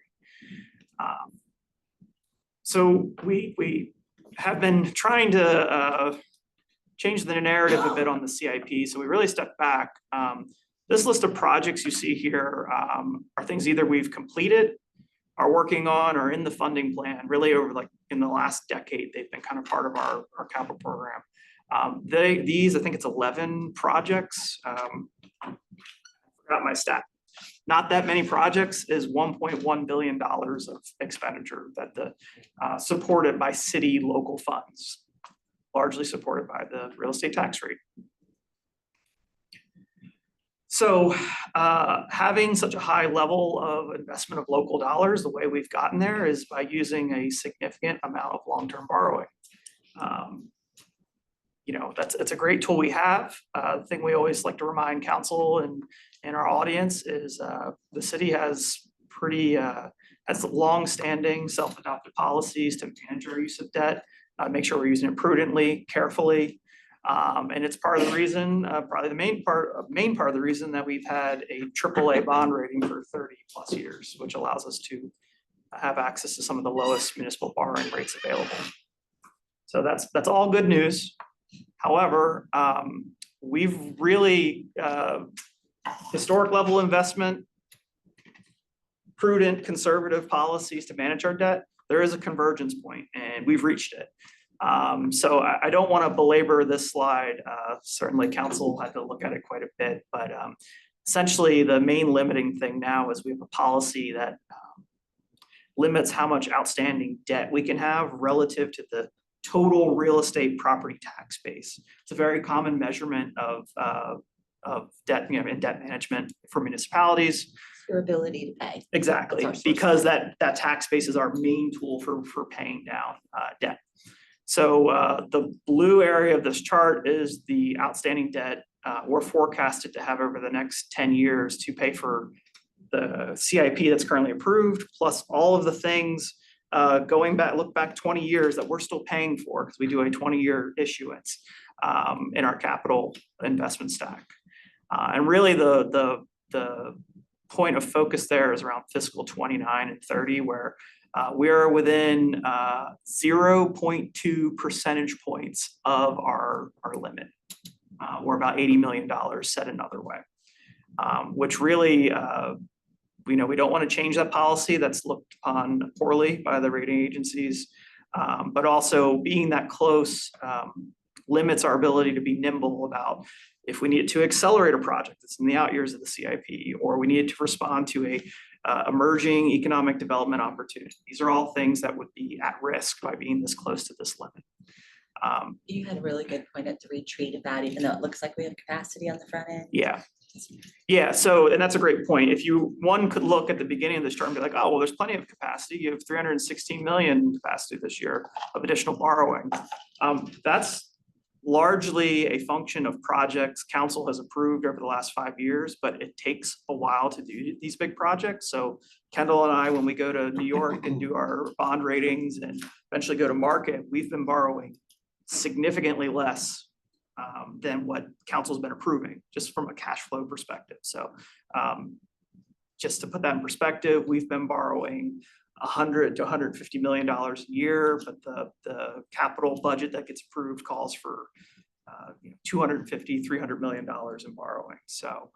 So we have been trying to change the narrative a bit on the CIP. So we really stepped back. This list of projects you see here are things either we've completed, are working on, or in the funding plan. Really over in the last decade, they've been kind of part of our capital program. These, I think it's 11 projects. I forgot my stat. Not that many projects is $1.1 billion of expenditure that supported by city local funds, largely supported by the real estate tax rate. So having such a high level of investment of local dollars, the way we've gotten there is by using a significant amount of long-term borrowing. It's a great tool we have. The thing we always like to remind council and our audience is the city has pretty, has long-standing self-adopted policies to manage our use of debt, make sure we're using it prudently, carefully. And it's part of the reason, probably the main part of the reason that we've had a AAA bond rating for 30+ years, which allows us to have access to some of the lowest municipal borrowing rates available. So that's all good news. However, we've really, historic level investment, prudent, conservative policies to manage our debt, there is a convergence point and we've reached it. So I don't want to belabor this slide. Certainly council had to look at it quite a bit, but essentially the main limiting thing now is we have a policy that limits how much outstanding debt we can have relative to the total real estate property tax base. It's a very common measurement of debt, in debt management for municipalities. Your ability to pay. Exactly, That's our source. because that tax base is our main tool for paying down debt. So the blue area of this chart is the outstanding debt we're forecasted to have over the next 10 years to pay for the CIP that's currently approved, plus all of the things look back 20 years that we're still paying for because we do a 20-year issuance in our capital investment stack. And really the point of focus there is around fiscal 29 and 30, where we're within 0.2 percentage points of our limit. We're about $80 million said another way, which really, we don't want to change that policy. That's looked upon poorly by the rating agencies, but also being that close limits our ability to be nimble about if we need to accelerate a project that's in the out years of the CIP, or we need to respond to a emerging economic development opportunity. These are all things that would be at risk by being this close to this limit. You had a really good point at the retreat about, even though it looks like we have capacity on the front end. Yeah, so, and that's a great point. If one could look at the beginning of this chart and be like, oh, well, there's plenty of capacity. You have 316 million capacity this year of additional borrowing. That's largely a function of projects council has approved over the last 5 years, but it takes a while to do these big projects. So Kendall and I, when we go to New York and do our bond ratings and eventually go to market, we've been borrowing significantly less than what council's been approving, just from a cash flow perspective. So just to put that in perspective, we've been borrowing $100 to $150 million a year, but the capital budget that gets approved calls for $250, $300 million in borrowing. So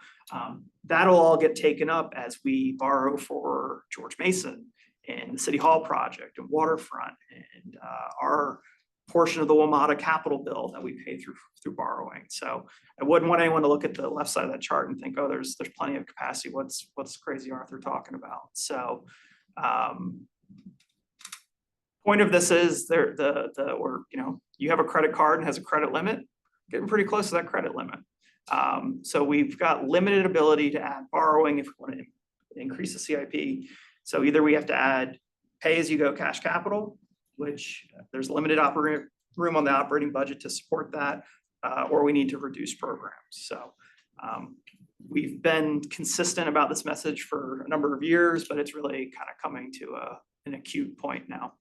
that'll all get taken up as we borrow for George Mason and the City Hall project and Waterfront and our portion of the WMATA capital bill that we pay through borrowing. So I wouldn't want anyone to look at the left side of that chart and think, oh, there's plenty of capacity. What's crazy Arthur talking about? So point of this is you have a credit card and has a credit limit, getting pretty close to that credit limit. So we've got limited ability to add borrowing if we want to increase the CIP. So either we have to add pay-as-you-go cash capital, which there's limited operating room on the operating budget to support that, or we need to reduce programs. So we've been consistent about this message for a number of years, but it's really kind of coming to an acute point now.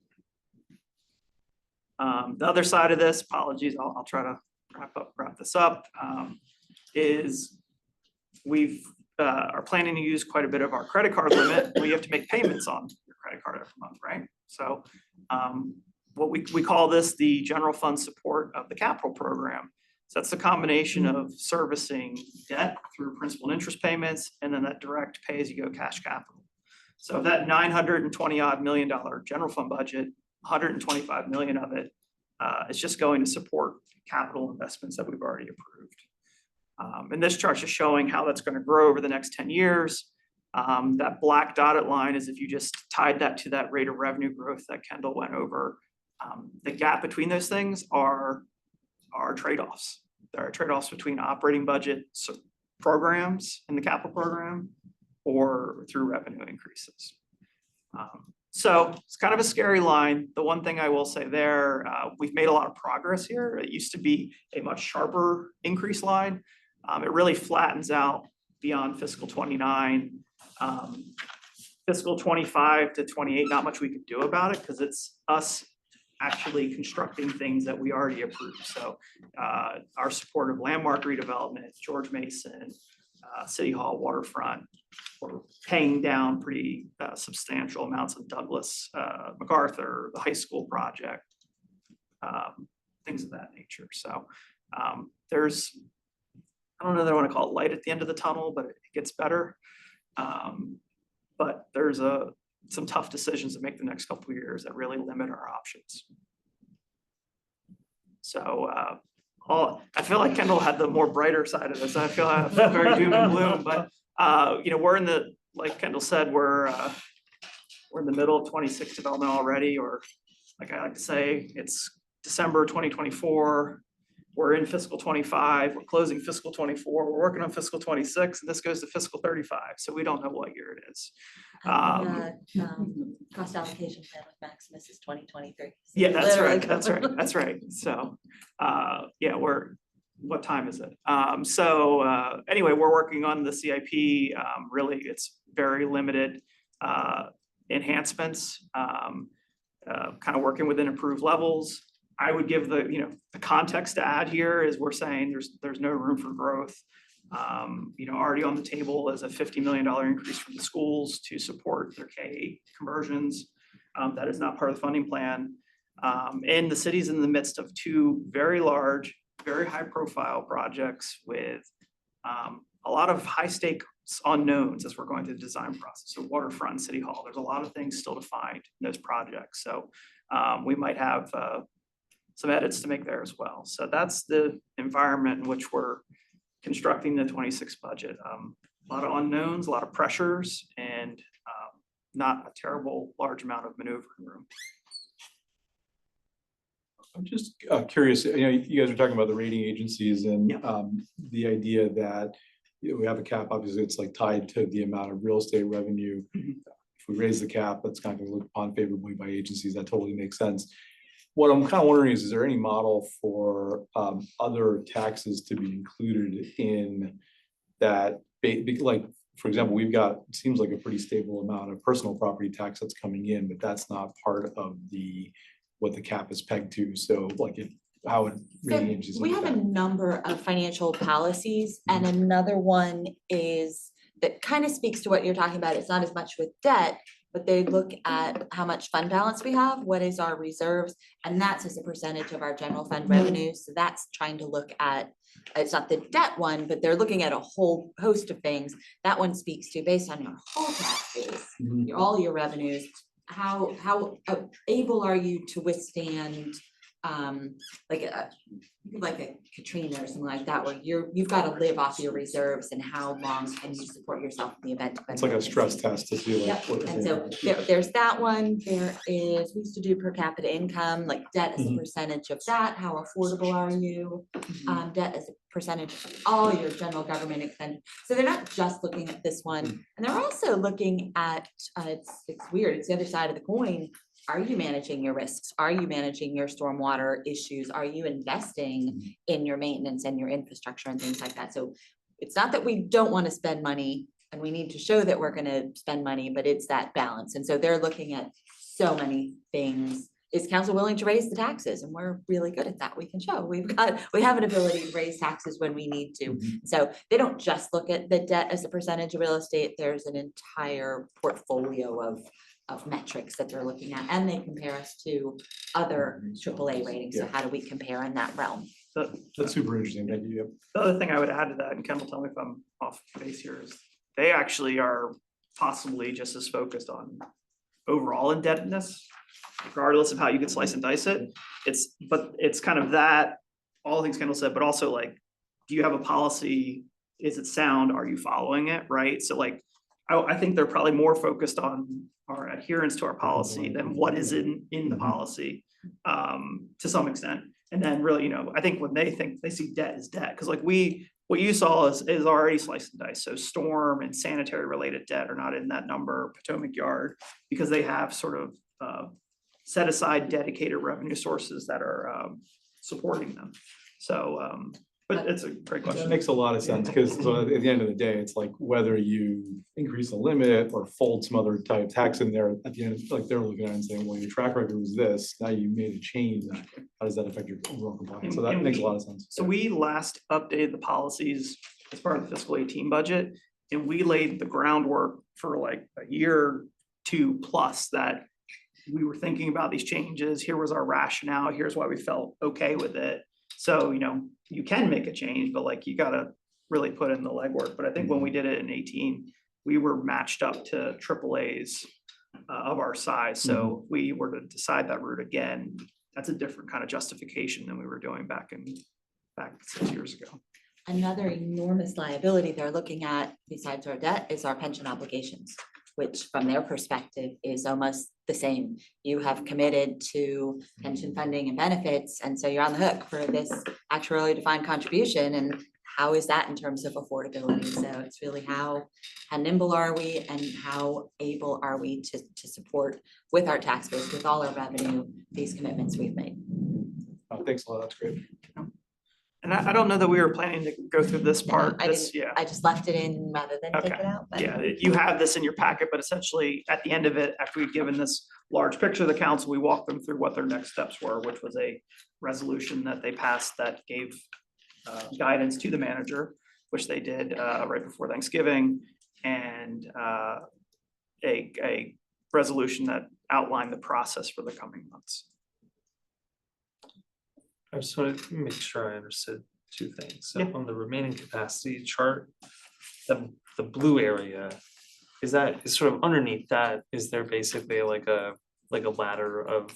The other side of this, apologies, I'll try to wrap this up, is we are planning to use quite a bit of our credit card limit. We have to make payments on your credit card every month, right? So what we call this the general fund support of the capital program. So that's the combination of servicing debt through principal and interest payments, and then that direct pay-as-you-go cash capital. So that $920 million general fund budget, 125 million of it is just going to support capital investments that we've already approved. And this chart's just showing how that's going to grow over the next 10 years. That black dotted line is if you just tied that to that rate of revenue growth that Kendall went over. The gap between those things are trade-offs. There are trade-offs between operating budget programs in the capital program or through revenue increases. So it's kind of a scary line. The one thing I will say there, we've made a lot of progress here. It used to be a much sharper increase line. It really flattens out beyond fiscal 29. fiscal 25 to 28, not much we can do about it because it's us actually constructing things that we already approved. So our support of landmark redevelopment, George Mason, City Hall waterfront, we're paying down pretty substantial amounts of Douglas, MacArthur, the high school project, things of that nature. So there's, I don't know that I want to call it light at the end of the tunnel, but it gets better. But there's some tough decisions to make the next couple of years that really limit our options. So I feel like Kendall had the more brighter side of this. I feel very doom and gloom, but you know, we're in the, like Kendall said, we're in the middle of 26 development already, or like I like to say, it's December 2024. We're in fiscal 25, we're closing fiscal 24, we're working on fiscal 26, and this goes to fiscal 35. So we don't know what year it is. Cost allocation plan with Maximus is 2023. Yeah, that's right. So, yeah, what time is it? Anyway, we're working on the CIP. Really, it's very limited enhancements, kind of working within approved levels. I would give the context to add here is we're saying there's no room for growth. Already on the table is a $50 million increase from the schools to support their K-8 conversions. That is not part of the funding plan. And the city's in the midst of two very large, very high profile projects with a lot of high stakes unknowns as we're going through the design process. So waterfront, City Hall, there's a lot of things still to find in those projects. So we might have some edits to make there as well. So that's the environment in which we're constructing the 26 budget. A lot of unknowns, a lot of pressures, and not a terrible large amount of maneuvering room. I'm just curious, you guys are talking about the rating agencies and the idea that we have a cap, obviously it's like tied to the amount of real estate revenue. If we raise the cap, that's kind of looked upon favorably by agencies. That totally makes sense. What I'm kind of wondering is there any model for other taxes to be included in that? Like, for example, we've got, it seems like a pretty stable amount of personal property tax that's coming in, but that's not part of what the cap is pegged to. So like how would rating agencies? We have a number of financial policies, and another one is that kind of speaks to what you're talking about. It's not as much with debt, but they look at how much fund balance we have, what is our reserves, and that's as a percentage of our general fund revenue. So that's trying to look at, it's not the debt one, but they're looking at a whole host of things. That one speaks to, based on your whole tax base, all your revenues, how able are you to withstand like a Katrina or something like that, where you've got to live off your reserves, and how long can you support yourself in the event of it's like a stress test to see like. Yep. And so there's that one. There is, we used to do per capita income, like debt as a percentage of that. How affordable are you? Debt as a percentage of all your general government expense. So they're not just looking at this one, and they're also looking at it's weird. It's the other side of the coin. Are you managing your risks? Are you managing your stormwater issues? Are you investing in your maintenance and your infrastructure and things like that? So it's not that we don't want to spend money and we need to show that we're going to spend money, but it's that balance. And so they're looking at so many things. Is council willing to raise the taxes? And we're really good at that. We can show we have an ability to raise taxes when we need to. So they don't just look at the debt as a percentage of real estate. There's an entire portfolio of metrics that they're looking at, and they compare us to other AAA ratings. So how do we compare in that realm? That's super interesting. Thank you. The other thing I would add to that, and Ken will tell me if I'm off base here, is they actually are possibly just as focused on overall indebtedness, regardless of how you can slice and dice it. It's kind of that, all the things Kendall said, but also like, do you have a policy? Is it sound? Are you following it? Right? So like, I think they're probably more focused on our adherence to our policy than what is in the policy, to some extent. And then really, I think when they think they see debt as debt, because like what you saw is already sliced and diced. So storm and sanitary related debt are not in that number, Potomac Yard, because they have sort of set aside dedicated revenue sources that are supporting them. So But it's a great That question. makes a lot of sense, because at the end of the day, it's like whether you increase the limit or fold some other type of tax in there, at the end, like they're looking at it and saying, well, your track record was this, now you made a change, how does that affect your overall compliance? So that And makes a lot of sense. So we last updated the policies as part of the fiscal 18 budget, and we laid the groundwork for like a year, 2 plus, that we were thinking about these changes. Here was our rationale. Here's why we felt okay with it. So, you can make a change, but like you gotta really put in the legwork. But I think when we did it in 18, we were matched up to AAA's of our size. So if we were to decide that route again, that's a different kind of justification than we were doing back 6 years ago. Another enormous liability they're looking at besides our debt is our pension obligations, which from their perspective is almost the same. You have committed to pension funding and benefits, and so you're on the hook for this actuarially defined contribution. And how is that in terms of affordability? So it's really how nimble are we and how able are we to support with our tax base, with all our revenue, these commitments we've made. Thanks a lot, that's great. And I don't know that we were planning to go through this part. I This, didn't, yeah. I just left it in rather than take Okay. it out. but- Yeah, you have this in your packet, but essentially at the end of it, after we've given this large picture of the council, we walked them through what their next steps were, which was a resolution that they passed that gave guidance to the manager, which they did right before Thanksgiving, and a resolution that outlined the process for the coming months. I just want to make sure I understood 2 things. So Yeah. on the remaining capacity chart, the blue area, is sort of underneath that, is there basically like a ladder of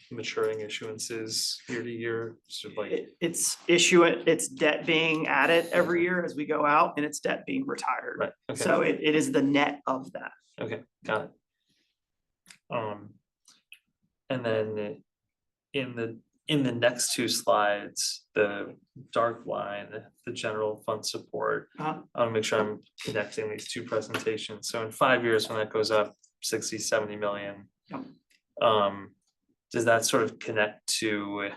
maturing issuances year to year? Sort of like, It's debt being added every year as we go out, and it's debt being retired. right, okay, So it is the net of that. okay, got it. And then in the next 2 slides, the dark line, the general fund support. Uh-huh. I wanna make sure I'm connecting these 2 presentations. So in 5 years, when that goes up 60, 70 million. Yep. Does that sort of connect to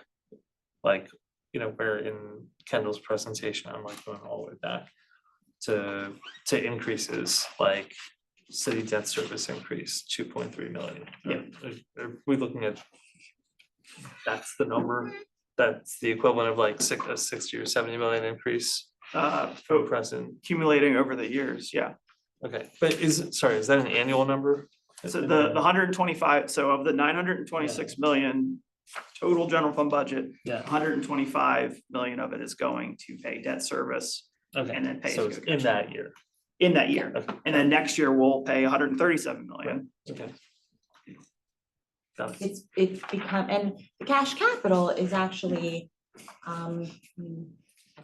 like, where in Kendall's presentation, I'm like going all the way back to increases like city debt service increase 2.3 million. Yeah. Are we looking at, that's the number, that's the equivalent of like a 60 or 70 million increase from present? Accumulating over the years, yeah. Okay, but is that an annual number? So the 125, so of the 926 million total general fund budget, Yeah. 125 million of it is going to pay debt service Okay, and then pay. so it's in that year. In that year. Okay. And then next year we'll pay 137 million. Okay. Got it. It's become, and the cash capital is actually, I've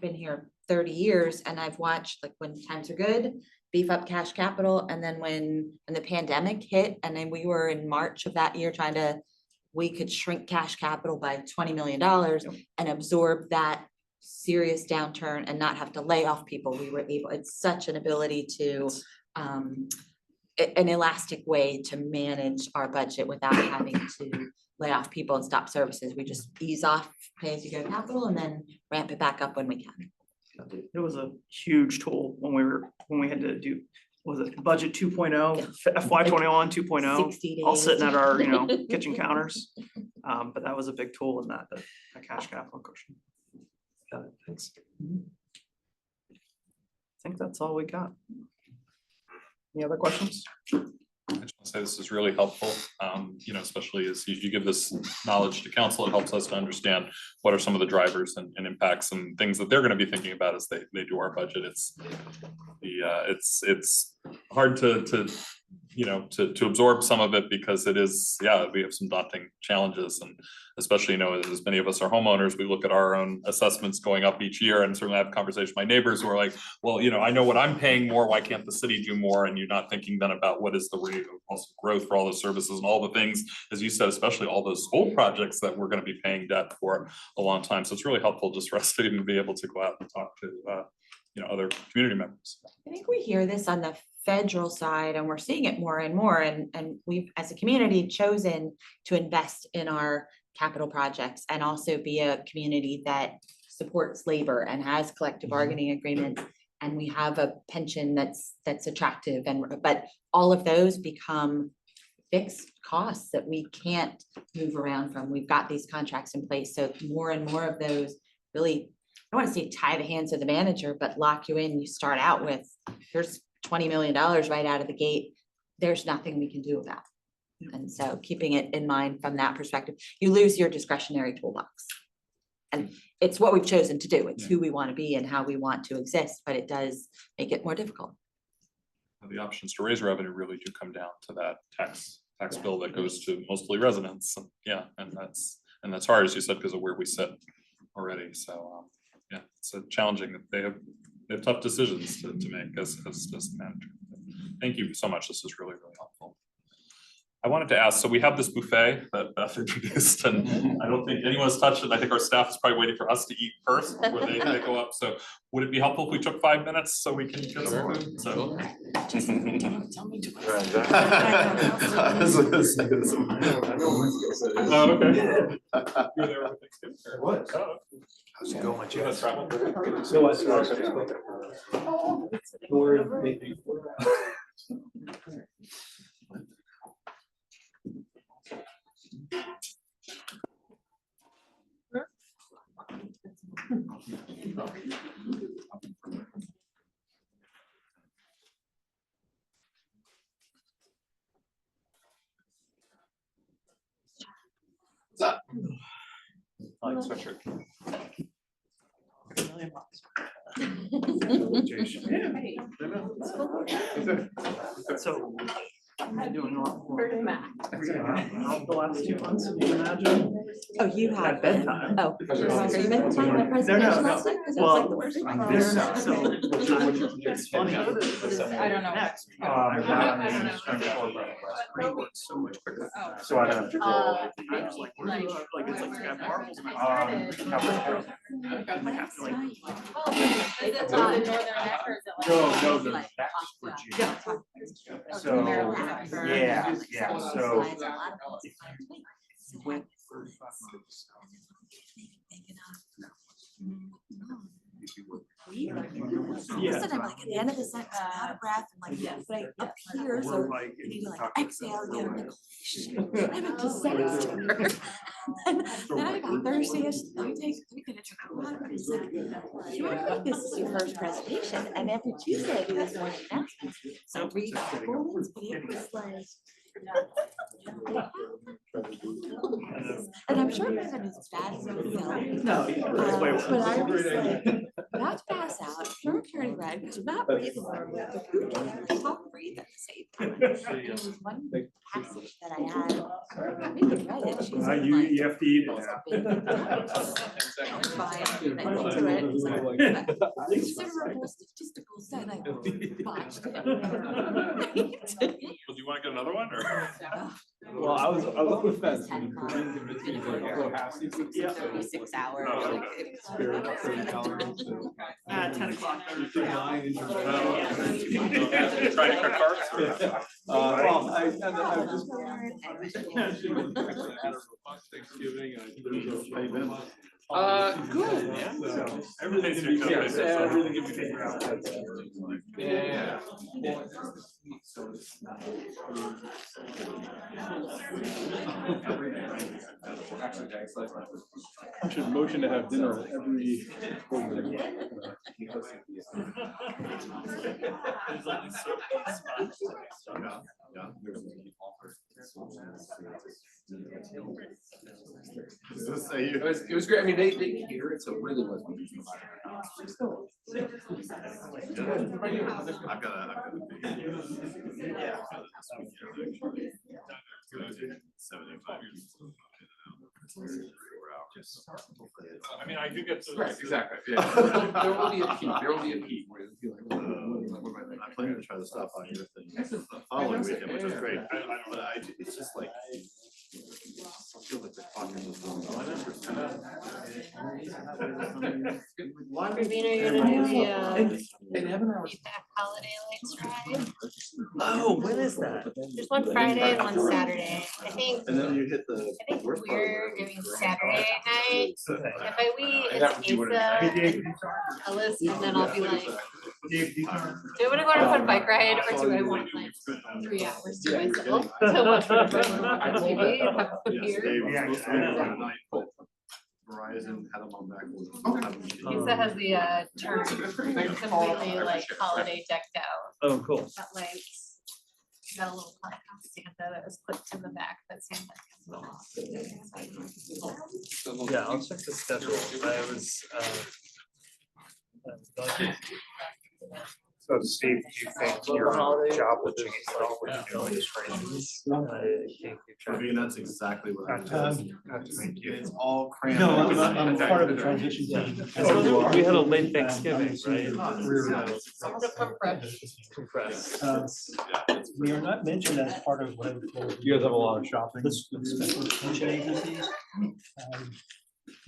been here 30 years and I've watched, like, when times are good, beef up cash capital, and then when the pandemic hit, and then we were in March of that year we could shrink cash capital by $20 million and absorb that serious downturn and not have to lay off people. We were able, it's such an ability to an elastic way to manage our budget without having to lay off people and stop services. We just ease off pay as you go capital and then ramp it back up when we can. It was a huge tool when we had to do, was it budget 2.0, FY 21 2.0, 60 days. all sitting at our, kitchen counters. But that was a big tool in that cash capital cushion. Got it, thanks. I think that's all we got. Any other questions? I just want to say this is really helpful, especially as you give this knowledge to council, it helps us to understand what are some of the drivers and impacts and things that they're gonna be thinking about as they do our budget. It's hard to absorb some of it because it is, we have some daunting challenges, and especially, as many of us are homeowners, we look at our own assessments going up each year, and certainly have conversations with my neighbors who are like, well, I know what I'm paying more, why can't the city do more? And you're not thinking then about what is the rate of also growth for all the services and all the things, as you said, especially all those school projects that we're gonna be paying debt for a long time. So it's really helpful just for us to even be able to go out and talk to other community members. I think we hear this on the federal side and we're seeing it more and more, and we've as a community chosen to invest in our capital projects and also be a community that supports labor and has collective bargaining agreements. And we have a pension that's attractive but all of those become fixed costs that we can't move around from. We've got these contracts in place, so more and more of those really, I don't want to say tie the hands of the manager, but lock you in. You start out with, here's $20 million right out of the gate. There's nothing we can do about it. And so keeping it in mind from that perspective, you lose your discretionary toolbox. And it's what we've chosen to do. It's who we want to be and how we want to exist, but it does make it more difficult. The options to raise revenue really do come down to that tax bill that goes to mostly residents. Yeah, and that's hard, as you said, because of where we sit already. So yeah, it's a challenging. They have tough decisions to make as the manager. Thank you so much. This is really helpful. I wanted to ask, so we have this buffet that Beth introduced, and I don't think anyone's touched it. I think our staff is probably waiting for us to eat first before they go up. So would it be helpful if we took 5 minutes so we can get some food? So. Oh, okay. You're there with Thanksgiving? What? Oh. How's it going, You guys travel? So what's Like sweatshirt. So I'm doing a lot more. The last 2 months, can you imagine? Oh, you have At bedtime. Oh, are you making time for presentation last night? Because it was like the worst. It's funny. I don't know. Next. So much quicker. So I don't have to go. I was like, where do you, like, it's like you got marbles in my car. I have to like. Is it the northern neck or is it like? No, the like that's off the- Virginia. Oh, So, Maryland. yeah, so. You went Yeah. Listen, I'm like at the end of the sentence, I'm out of breath, I'm like, but I up here, so you need to like exhale again. I'm like, shit, I'm a disaster. And then I got thirsty, I said, let me take 3 minutes of water. It's like, you want to make this your first presentation, and every Tuesday I do this morning announcements. So read forwards, but it was like. And I'm sure it wasn't as bad as it felt. No, yeah, it's way worse. But I was like, not to pass out, sure turning red, because I'm not breathing normally, the food, I can't breathe at the same time. And there was one passage that I had, maybe read it, she's like. You have to eat it Fine, I looked to it, it's like, considerable statistical set, I botched it. Well, do you want to get another one or? Well, I was on the fence. 10 o'clock. Yeah. 36 hours. Oh, like, okay. it's- 10 o'clock. Trying to cut cards? Well, I was just. Thanksgiving. How you been? Good. So, Everything's everything's gonna be, good. everything can be figured out. Yeah. I should motion to have dinner every. It was great. I mean, they cater it, so it really was. I've got a. Yeah. 75 years. I mean, I do get to. Right, exactly. Yeah. There will be a peak. There will be a peak. Where you'll be like, I plan to try to stop on your thing the following weekend, which is great, but it's just like. Rubina, you're gonna do the feedback holiday lights ride. Oh, when is that? There's one Friday and one Saturday. I think And then you hit the. we're doing Saturday night. If we, And that it's would be what it Asa and Ellis, and then I'll be like, do I wanna go on a fun bike ride or do I want like 3 hours to myself? To watch whatever I wanna watch on TV and have a beer. Verizon had them on back. Asa has the turn completely like holiday decked out. Oh, cool. Got lights. Got a little plaque on Santa that was clipped in the back that Santa can Yeah, I'll check the schedule. I was, So Steve, do you think your job will change at all with the new administration? I mean, that's exactly what I'm Not doing. to make you. It's all crammed. No, I'm part of the transition team. We had a late Thanksgiving, right? Compressed. We are not mentioned as part of what I would call. You guys have a lot of shopping. The special attention agencies.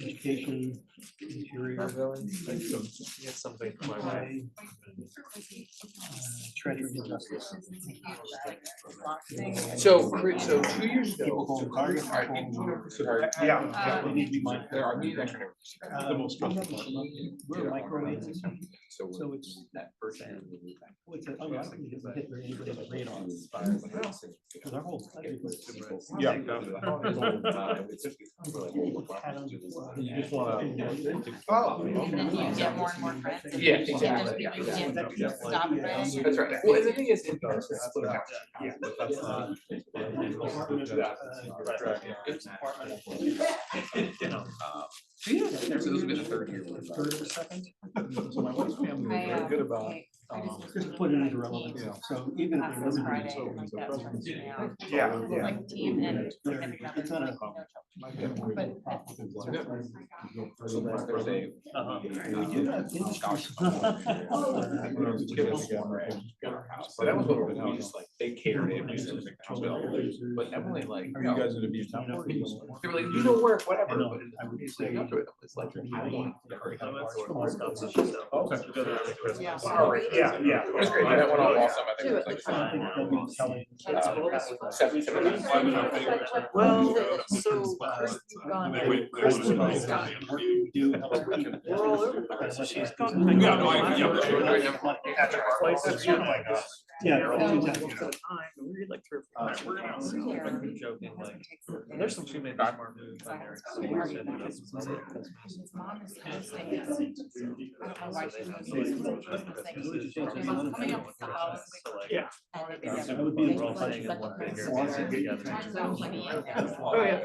Education, interior, Get something for my wife. highway, treasury and justice. So 2 years People ago. go Target. Yeah. They need to be mindful. There are these extra. The most trusted one. We're a microwave system, So so it's. that person. It's an unlikely to hit anybody but radar. Because our whole country was. Yeah. You just wanna. And then you get more and more friends. and Yeah, you can just be like, you can't stop it. That's right. Well, and the thing is. So this will be the third year. Third or second. So my wife's family was very good about. Just put it into relevance, so even if they're limited. Yeah. Like team and. It's not a. Thursday. We do have industry. So that was what we just like, they catered it, we just like, but Emily like. Are you guys gonna be in town? They were like, you don't work, whatever. But I would it's say. like, up to it. It's like, I don't want. Yeah. Yeah. It's great, that went on awesome, I think it was like. Well, so. We're all over the place. So she's gone. Yeah, no, Yeah. We read like 3 or 4 times. We're gonna joking like, there's some female smart moves on there. So we're gonna do this. His mom is hosting it. I don't know why she was coming up with the house. Yeah. And it That was would be the role playing in one figure. Oh, yeah.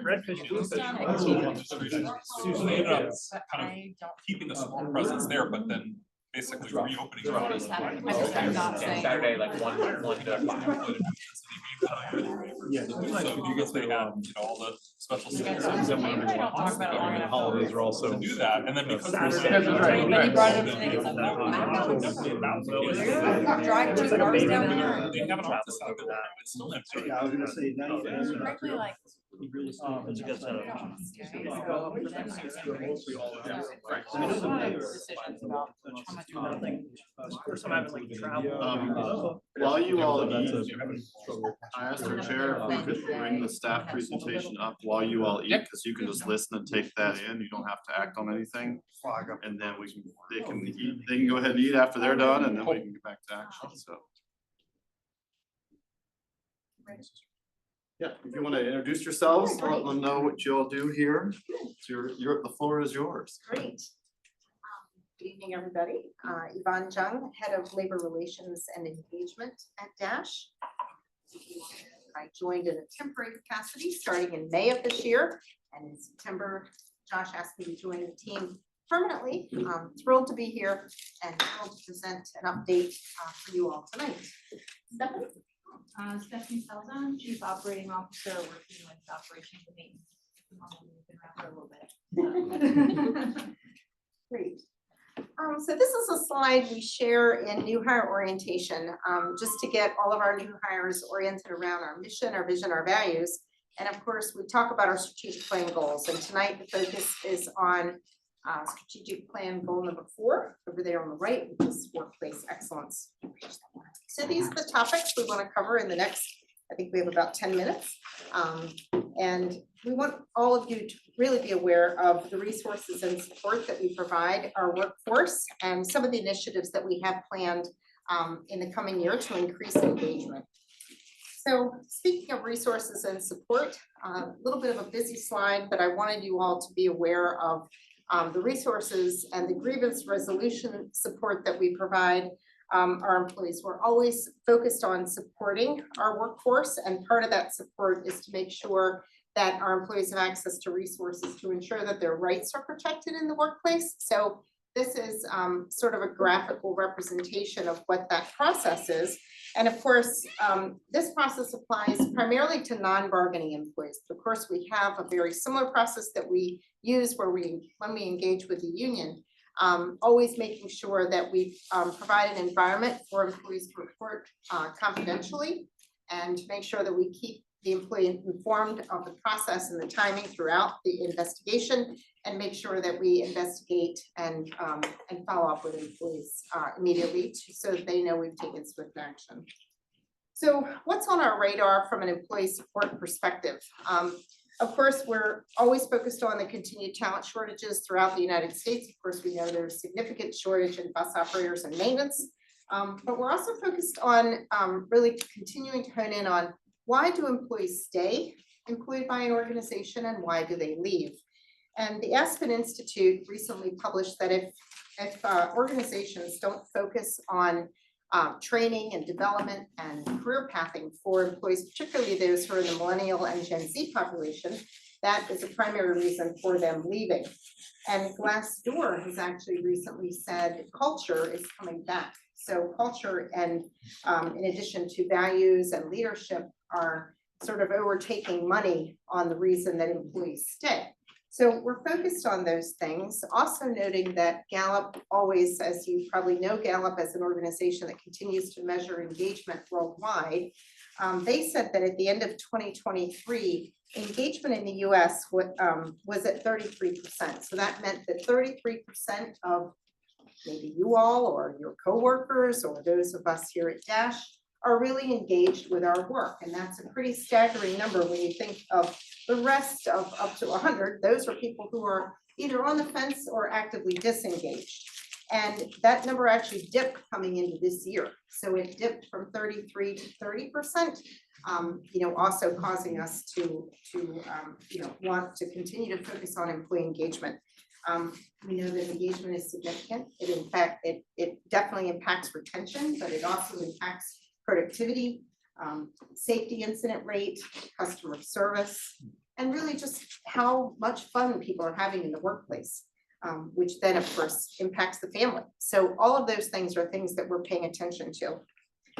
Redfish. So they ended up kind of keeping a small presence there, but then basically reopening. Saturday, like one to 5. Yeah. So because they had, all the special. Holidays are also. To do that, and then because. But he brought it up to niggas like, drive 2 cars down there. They have an office out there, it's still empty. Yeah, I was gonna say that. Frankly, like. He really. It's a good setup. Decisions about how much. First time I've like traveled. While you all eat, I asked our chair if we could bring the staff presentation up while you all eat, because you can just listen and take that in. You don't have to act on anything. And then they can eat, they can go ahead and eat after they're done, and then we can get back to action, so. Yeah, if you want to introduce yourselves, let them know what you all do here. It's the floor is yours. Great. Good evening, everybody. Yvonne Jung, Head of Labor Relations and Engagement at Dash. I joined in a temporary capacity starting in May of this year, and in September, Josh asked me to join the team permanently. I'm thrilled to be here and thrilled to present an update for you all tonight. Stephanie? Stephanie Salzon, Chief Operating Officer, working with operations and maintenance. We've been around for a little bit. Great. So this is a slide we share in new hire orientation, just to get all of our new hires oriented around our mission, our vision, our values. And of course, we talk about our strategic plan goals. And tonight the focus is on strategic plan goal number 4 over there on the right, which is workplace excellence. So these are the topics we want to cover in the next, I think we have about 10 minutes. And we want all of you to really be aware of the resources and support that we provide our workforce and some of the initiatives that we have planned in the coming year to increase engagement. So speaking of resources and support, a little bit of a busy slide, but I wanted you all to be aware of the resources and the grievance resolution support that we provide our employees. We're always focused on supporting our workforce, and part of that support is to make sure that our employees have access to resources to ensure that their rights are protected in the workplace. So this is sort of a graphical representation of what that process is. And of course, this process applies primarily to non-bargaining employees. Of course, we have a very similar process that we use when we engage with the union, always making sure that we provide an environment for employees to report confidentially and to make sure that we keep the employee informed of the process and the timing throughout the investigation, and make sure that we investigate and follow up with employees immediately so that they know we've taken swift action. So what's on our radar from an employee support perspective? Of course, we're always focused on the continued talent shortages throughout the United States. Of course, we know there's significant shortage in bus operators and maintenance, but we're also focused on really continuing to hone in on why do employees stay employed by an organization and why do they leave? And the Aspen Institute recently published that if organizations don't focus on training and development and career pathing for employees, particularly those who are in the millennial and Gen Z population, that is a primary reason for them leaving. And Glassdoor has actually recently said culture is coming back. So culture and in addition to values and leadership are sort of overtaking money on the reason that employees stay. So we're focused on those things, also noting that Gallup always, as you probably know, Gallup as an organization that continues to measure engagement worldwide, they said that at the end of 2023, engagement in the US was at 33%. So that meant that 33% of maybe you all or your coworkers or those of us here at Dash are really engaged with our work. And that's a pretty staggering number when you think of the rest of up to 100. Those are people who are either on the fence or actively disengaged. And that number actually dipped coming into this year. So it dipped from 33 to 30%, also causing us to want to continue to focus on employee engagement. We know that engagement is significant. It definitely impacts retention, but it also impacts productivity, safety incident rate, customer service, and really just how much fun people are having in the workplace, which then of course impacts the family. So all of those things are things that we're paying attention to.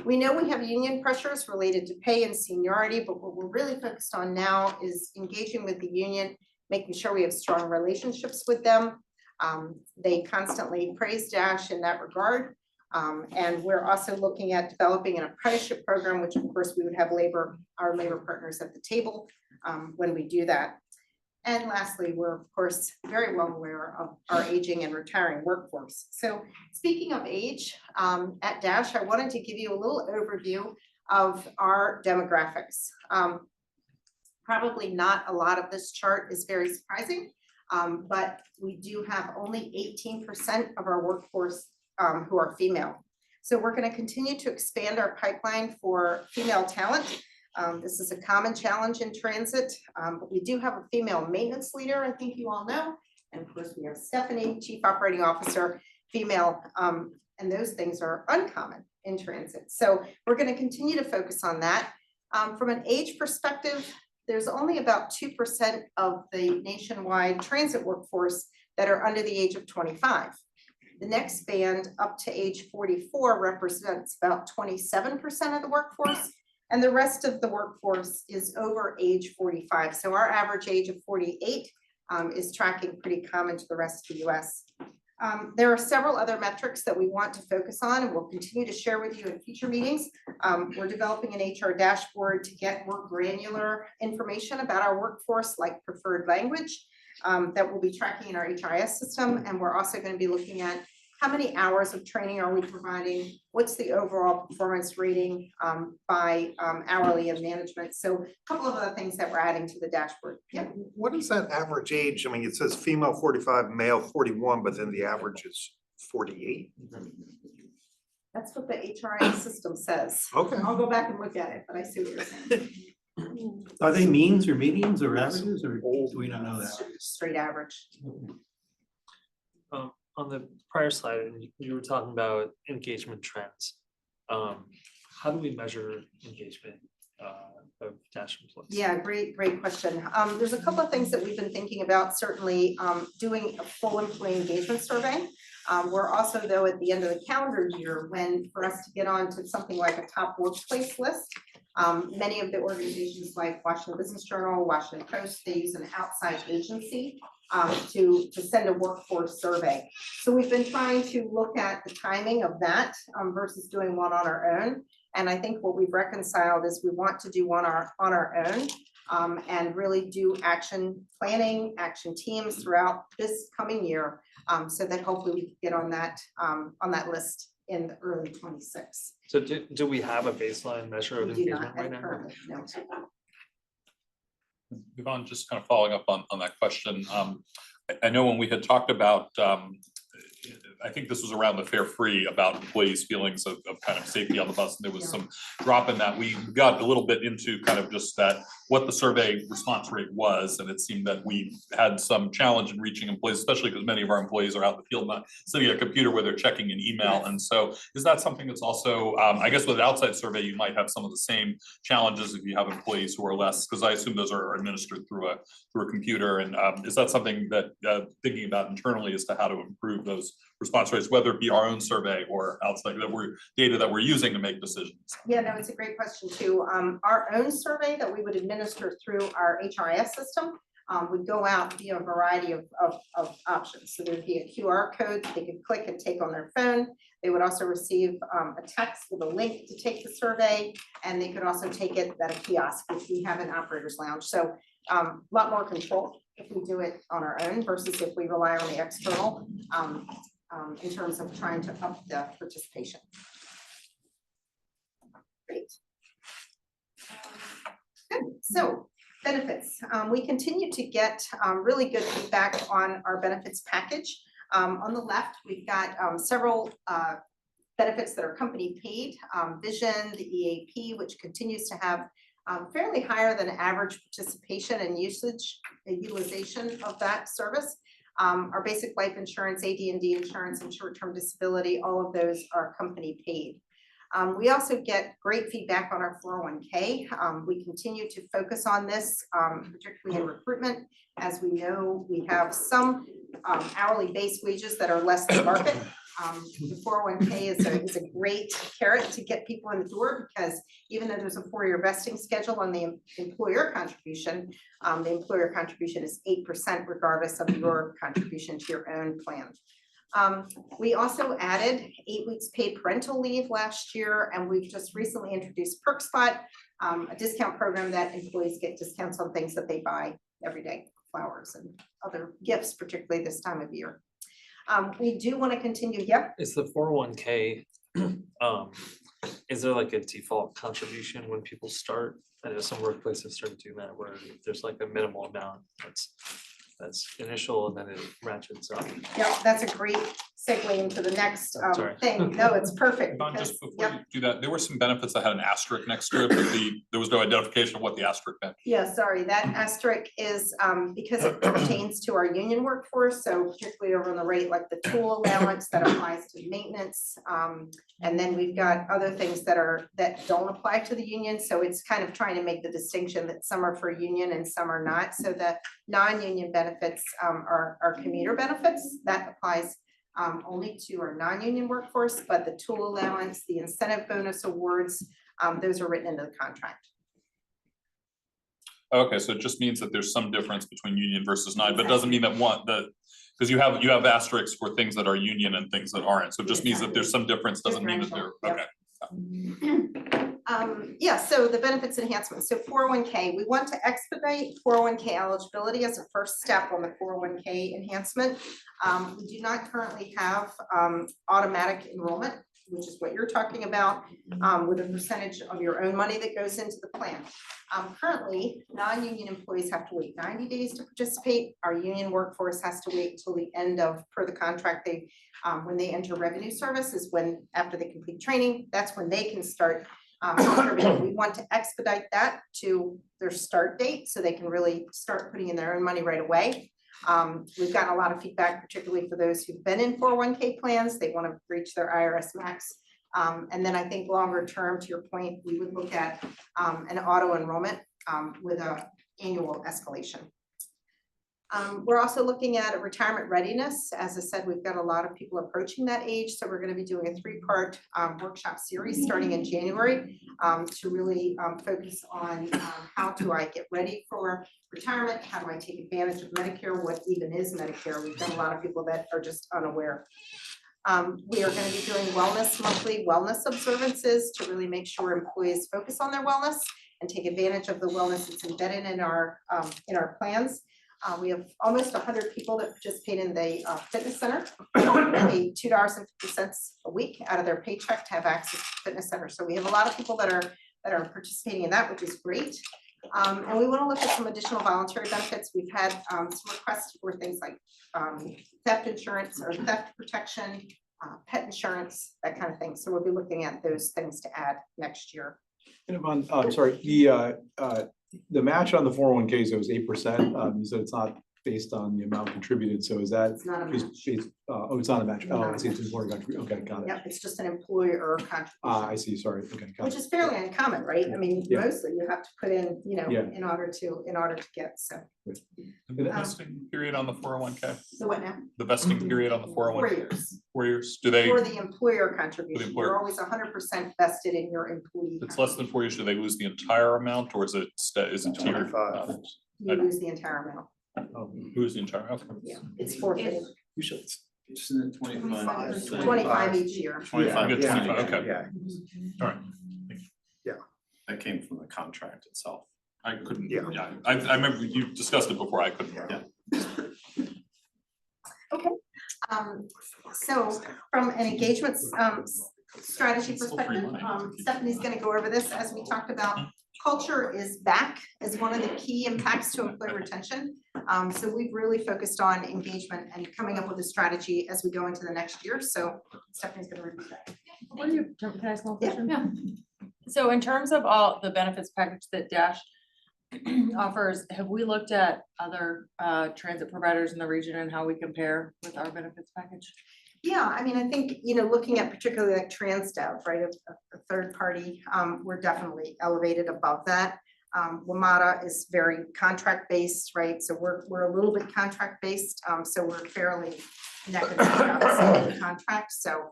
We know we have union pressures related to pay and seniority, but what we're really focused on now is engaging with the union, making sure we have strong relationships with them. They constantly praise Dash in that regard. And we're also looking at developing an apprenticeship program, which of course we would have our labor partners at the table when we do that. And lastly, we're of course very well aware of our aging and retiring workforce. So speaking of age, at Dash, I wanted to give you a little overview of our demographics. Probably not a lot of this chart is very surprising, but we do have only 18% of our workforce who are female. So we're going to continue to expand our pipeline for female talent. This is a common challenge in transit, but we do have a female maintenance leader, I think you all know. And of course we have Stephanie, Chief Operating Officer, female, and those things are uncommon in transit. So we're going to continue to focus on that. From an age perspective, there's only about 2% of the nationwide transit workforce that are under the age of 25. The next band up to age 44 represents about 27% of the workforce, and the rest of the workforce is over age 45. So our average age of 48 is tracking pretty common to the rest of the US. There are several other metrics that we want to focus on and we'll continue to share with you in future meetings. We're developing an HR dashboard to get more granular information about our workforce, like preferred language, that we'll be tracking in our HRIS system. And we're also going to be looking at how many hours of training are we providing? What's the overall performance rating by hourly and management? So a couple of other things that we're adding to the dashboard. Yep. What is that average age? I mean, it says female 45, male 41, but then the average is 48. That's what the HRIS system says. Okay. I'll go back and look at it, but I see what you're saying. Are they means or medians or averages or do we not know that? Straight average. On the prior slide, you were talking about engagement trends. How do we measure engagement of Dash employees? Yeah, great question. There's a couple of things that we've been thinking about, certainly doing a full employee engagement survey. We're also, though, at the end of the calendar year, when for us to get on to something like a top workplace list, many of the organizations like Washington Business Journal, Washington Post, they use an outside agency to send a workforce survey. So we've been trying to look at the timing of that versus doing one on our own. And I think what we've reconciled is we want to do one on our own and really do action planning, action teams throughout this coming year, so that hopefully we can get on that list in the early 26. So do we have a baseline measure of We do engagement not right now? currently, no. Yvonne, just kind of following up on that question. I know when we had talked about, I think this was around the Fare Free, about employees' feelings of kind of safety on the bus, and there was some drop in that. We got a little bit into kind of just that, what the survey response rate was, and it seemed that we had some challenge in reaching employees, especially because many of our employees are out in the field, not sitting at a computer where they're checking an email. And so is that something that's also, I guess with an outside survey, you might have some of the same challenges if you have employees who are less, because I assume those are administered through a computer. And is that something that thinking about internally as to how to improve those response rates, whether it be our own survey or outside data that we're using to make decisions? Yeah, no, it's a great question too. Our own survey that we would administer through our HRIS system would go out via a variety of options. So there'd be a QR code that they could click and take on their phone. They would also receive a text with a link to take the survey, and they could also take it at a kiosk, which we have in Operators Lounge. So a lot more control if we do it on our own versus if we rely on the external in terms of trying to up the participation. Great. Good. So benefits. We continue to get really good feedback on our benefits package. On the left, we've got several benefits that are company paid, vision, the EAP, which continues to have fairly higher than average participation and utilization of that service. Our basic life insurance, AD&D insurance, and short-term disability, all of those are company paid. We also get great feedback on our 401k. We continue to focus on this, particularly in recruitment. As we know, we have some hourly based wages that are less than market. The 401k is a great carrot to get people in the door, because even though there's a 4-year vesting schedule on the employer contribution is 8% regardless of your contribution to your own plan. We also added 8 weeks paid parental leave last year, and we've just recently introduced Perk Spot, a discount program that employees get discounts on things that they buy every day, flowers and other gifts, particularly this time of year. We do want to continue. Yep. Is the 401k, is there like a default contribution when people start? I know some workplaces start doing that where there's like a minimal amount that's initial and then it ratchets up. Yep, that's a great segue into the next Sorry. thing. No, it's perfect. Yvonne, because- just before you do that, there were some benefits that had an asterisk next to it, but there was no identification of what the asterisk meant. Yeah, sorry, that asterisk is because it pertains to our union workforce, so particularly over on the right, like the tool allowance that applies to maintenance. And then we've got other things that don't apply to the union, so it's kind of trying to make the distinction that some are for union and some are not. So the non-union benefits are commuter benefits. That applies only to our non-union workforce, but the tool allowance, the incentive bonus awards, those are written into the contract. Okay, so it just means that there's some difference between union versus non, but it doesn't mean that Because you have asterisks for things that are union and things that aren't, so it just means that there's some difference, doesn't mean that they're, okay. Yeah, so the benefits enhancement, so 401k, we want to expedite 401k eligibility as a first step on the 401k enhancement. We do not currently have automatic enrollment, which is what you're talking about, with a percentage of your own money that goes into the plan. Currently, non-union employees have to wait 90 days to participate. Our union workforce has to wait until the end of, per the contract, when they enter revenue service is when, after they complete training, that's when they can start contributing. We want to expedite that to their start date so they can really start putting in their own money right away. We've gotten a lot of feedback, particularly for those who've been in 401k plans. They want to reach their IRS max. And then I think longer term, to your point, we would look at an auto enrollment with an annual escalation. We're also looking at a retirement readiness. As I said, we've got a lot of people approaching that age, so we're going to be doing a 3-part workshop series starting in January to really focus on how do I get ready for retirement, how do I take advantage of Medicare, what even is Medicare. We've got a lot of people that are just unaware. We are going to be doing monthly wellness observances to really make sure employees focus on their wellness and take advantage of the wellness that's embedded in our plans. We have almost 100 people that participate in the fitness center. Pay $2.50 a week out of their paycheck to have access to the fitness center. So we have a lot of people that are participating in that, which is great. And we want to look at some additional voluntary benefits. We've had some requests for things like theft insurance or theft protection, pet insurance, that kind of thing. So we'll be looking at those things to add next year. And Yvonne, I'm sorry, the match on the 401ks, it was 8%. You said it's not based on the amount contributed. So is that? It's not a match. Oh, it's not a match. Oh, Not a I see. It's match. employer contribution. Okay, got it. Yep, it's just an employer contribution. I see. Sorry. Okay, got Which it. is fairly uncommon, right? I mean, Yeah. mostly you have to put in, Yeah. in order to get, so. The vesting period on the 401k, So what now? the vesting period on the 401k, 4 years. 4 years, do they, For the employer contribution, employer. you're always 100% vested in your employee. it's less than 4 years, do they lose the entire amount, or is it tiered? 25. You lose the entire amount. Who's the entire, okay. Yeah, it's forfeited. Usually It's in the 25. 25 each year. 25. You get 25, okay. Yeah. All right, That came from the contract itself. I couldn't, Yeah. yeah, I remember you discussed it before, I couldn't. Yeah. Okay, so from an engagement strategy perspective, Stephanie's gonna go over this as we talked about. Culture is back as one of the key impacts to employee retention. So we've really focused on engagement and coming up with a strategy as we go into the next year. So Stephanie's gonna review that. Can I ask one question? Yeah. So in terms of all the benefits package that Dash offers, have we looked at other transit providers in the region and how we compare with our benefits package? Yeah, I mean, I think, looking at particularly like TransDev, right, a third party, we're definitely elevated above that. WMATA is very contract-based, right? So we're a little bit contract-based, so we're fairly neck and neck, obviously, in contract. So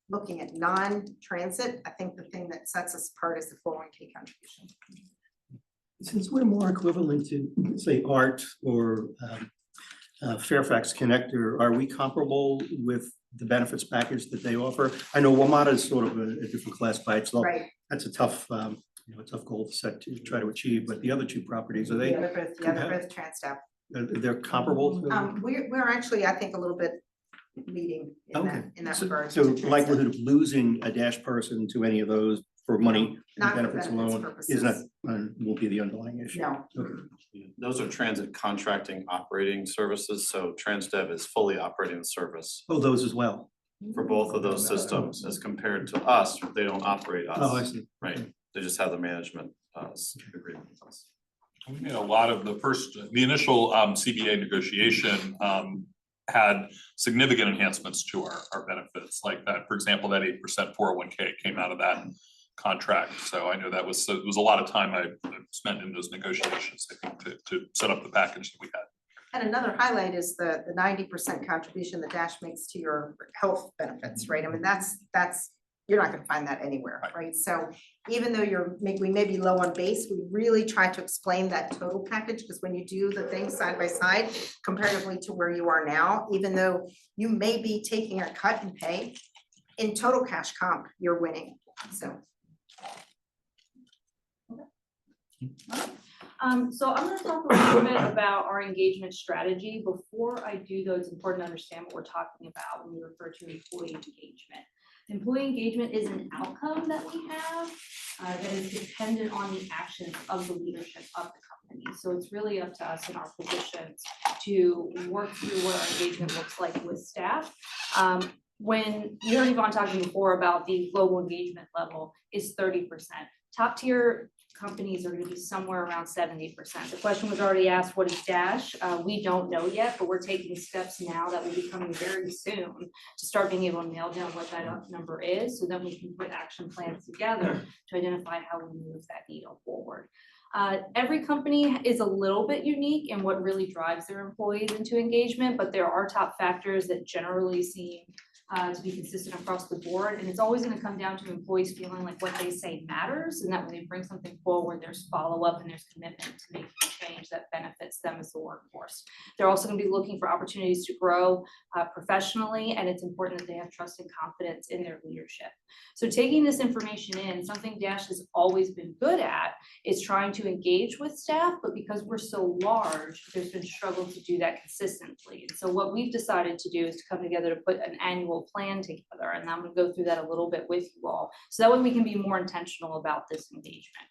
looking at non-transit, I think the thing that sets us apart is the 401k contribution. Since we're more equivalent to, say, ART or Fairfax Connector, are we comparable with the benefits package that they offer? I know WMATA is sort of a different class by itself. Right. That's a tough, a tough goal to set to try to achieve, but the other two properties, are they, The other both TransDev. they're comparable? We're actually, I think, a little bit leading Okay. in that So- regard. So to TransDev. likelihood of losing a Dash person to any of those for money Not and for benefits benefits alone purposes. is not, will be the underlying issue. No. Okay. Those are transit contracting operating services, so TransDev is fully operating the service Oh, those as well. for both of those systems as compared to us, they don't operate us. Oh, I see. Right, they just have the management agreement with us. We made a lot of the initial CBA negotiation had significant enhancements to our benefits, like that, for example, that 8% 401k came out of that contract. So I know that was a lot of time I spent in those negotiations, I think, to set up the package that we had. And another highlight is the 90% contribution that Dash makes to your health benefits, right? I mean, that's you're not gonna find that anywhere, right? So even though we may be low on base, we really try to explain that total package, because when you do the things side by side comparatively to where you are now, even though you may be taking a cut in pay, in total cash comp, you're winning, so. So I'm gonna talk a little bit about our engagement strategy. Before I do though, it's important to understand what we're talking about when we refer to employee engagement. Employee engagement is an outcome that we have that is dependent on the actions of the leadership of the company. So it's really up to us in our positions to work through what our engagement looks like with staff. When you heard Yvonne talking before about the global engagement level is 30%. Top tier companies are going to be somewhere around 70%. The question was already asked, what is Dash? We don't know yet, but we're taking steps now that will be coming very soon to start being able to nail down what that number is, so that we can put action plans together to identify how we move that needle forward. Every company is a little bit unique in what really drives their employees into engagement, but there are top factors that generally seem to be consistent across the board. And it's always going to come down to employees feeling like what they say matters, and that when they bring something forward, there's follow-up and there's commitment to making change that benefits them as the workforce. They're also going to be looking for opportunities to grow professionally, and it's important that they have trust and confidence in their leadership. So taking this information in, something Dash has always been good at is trying to engage with staff, but because we're so large, there's been struggle to do that consistently. And so what we've decided to do is to come together to put an annual plan together, and I'm going to go through that a little bit with you all, so that way we can be more intentional about this engagement.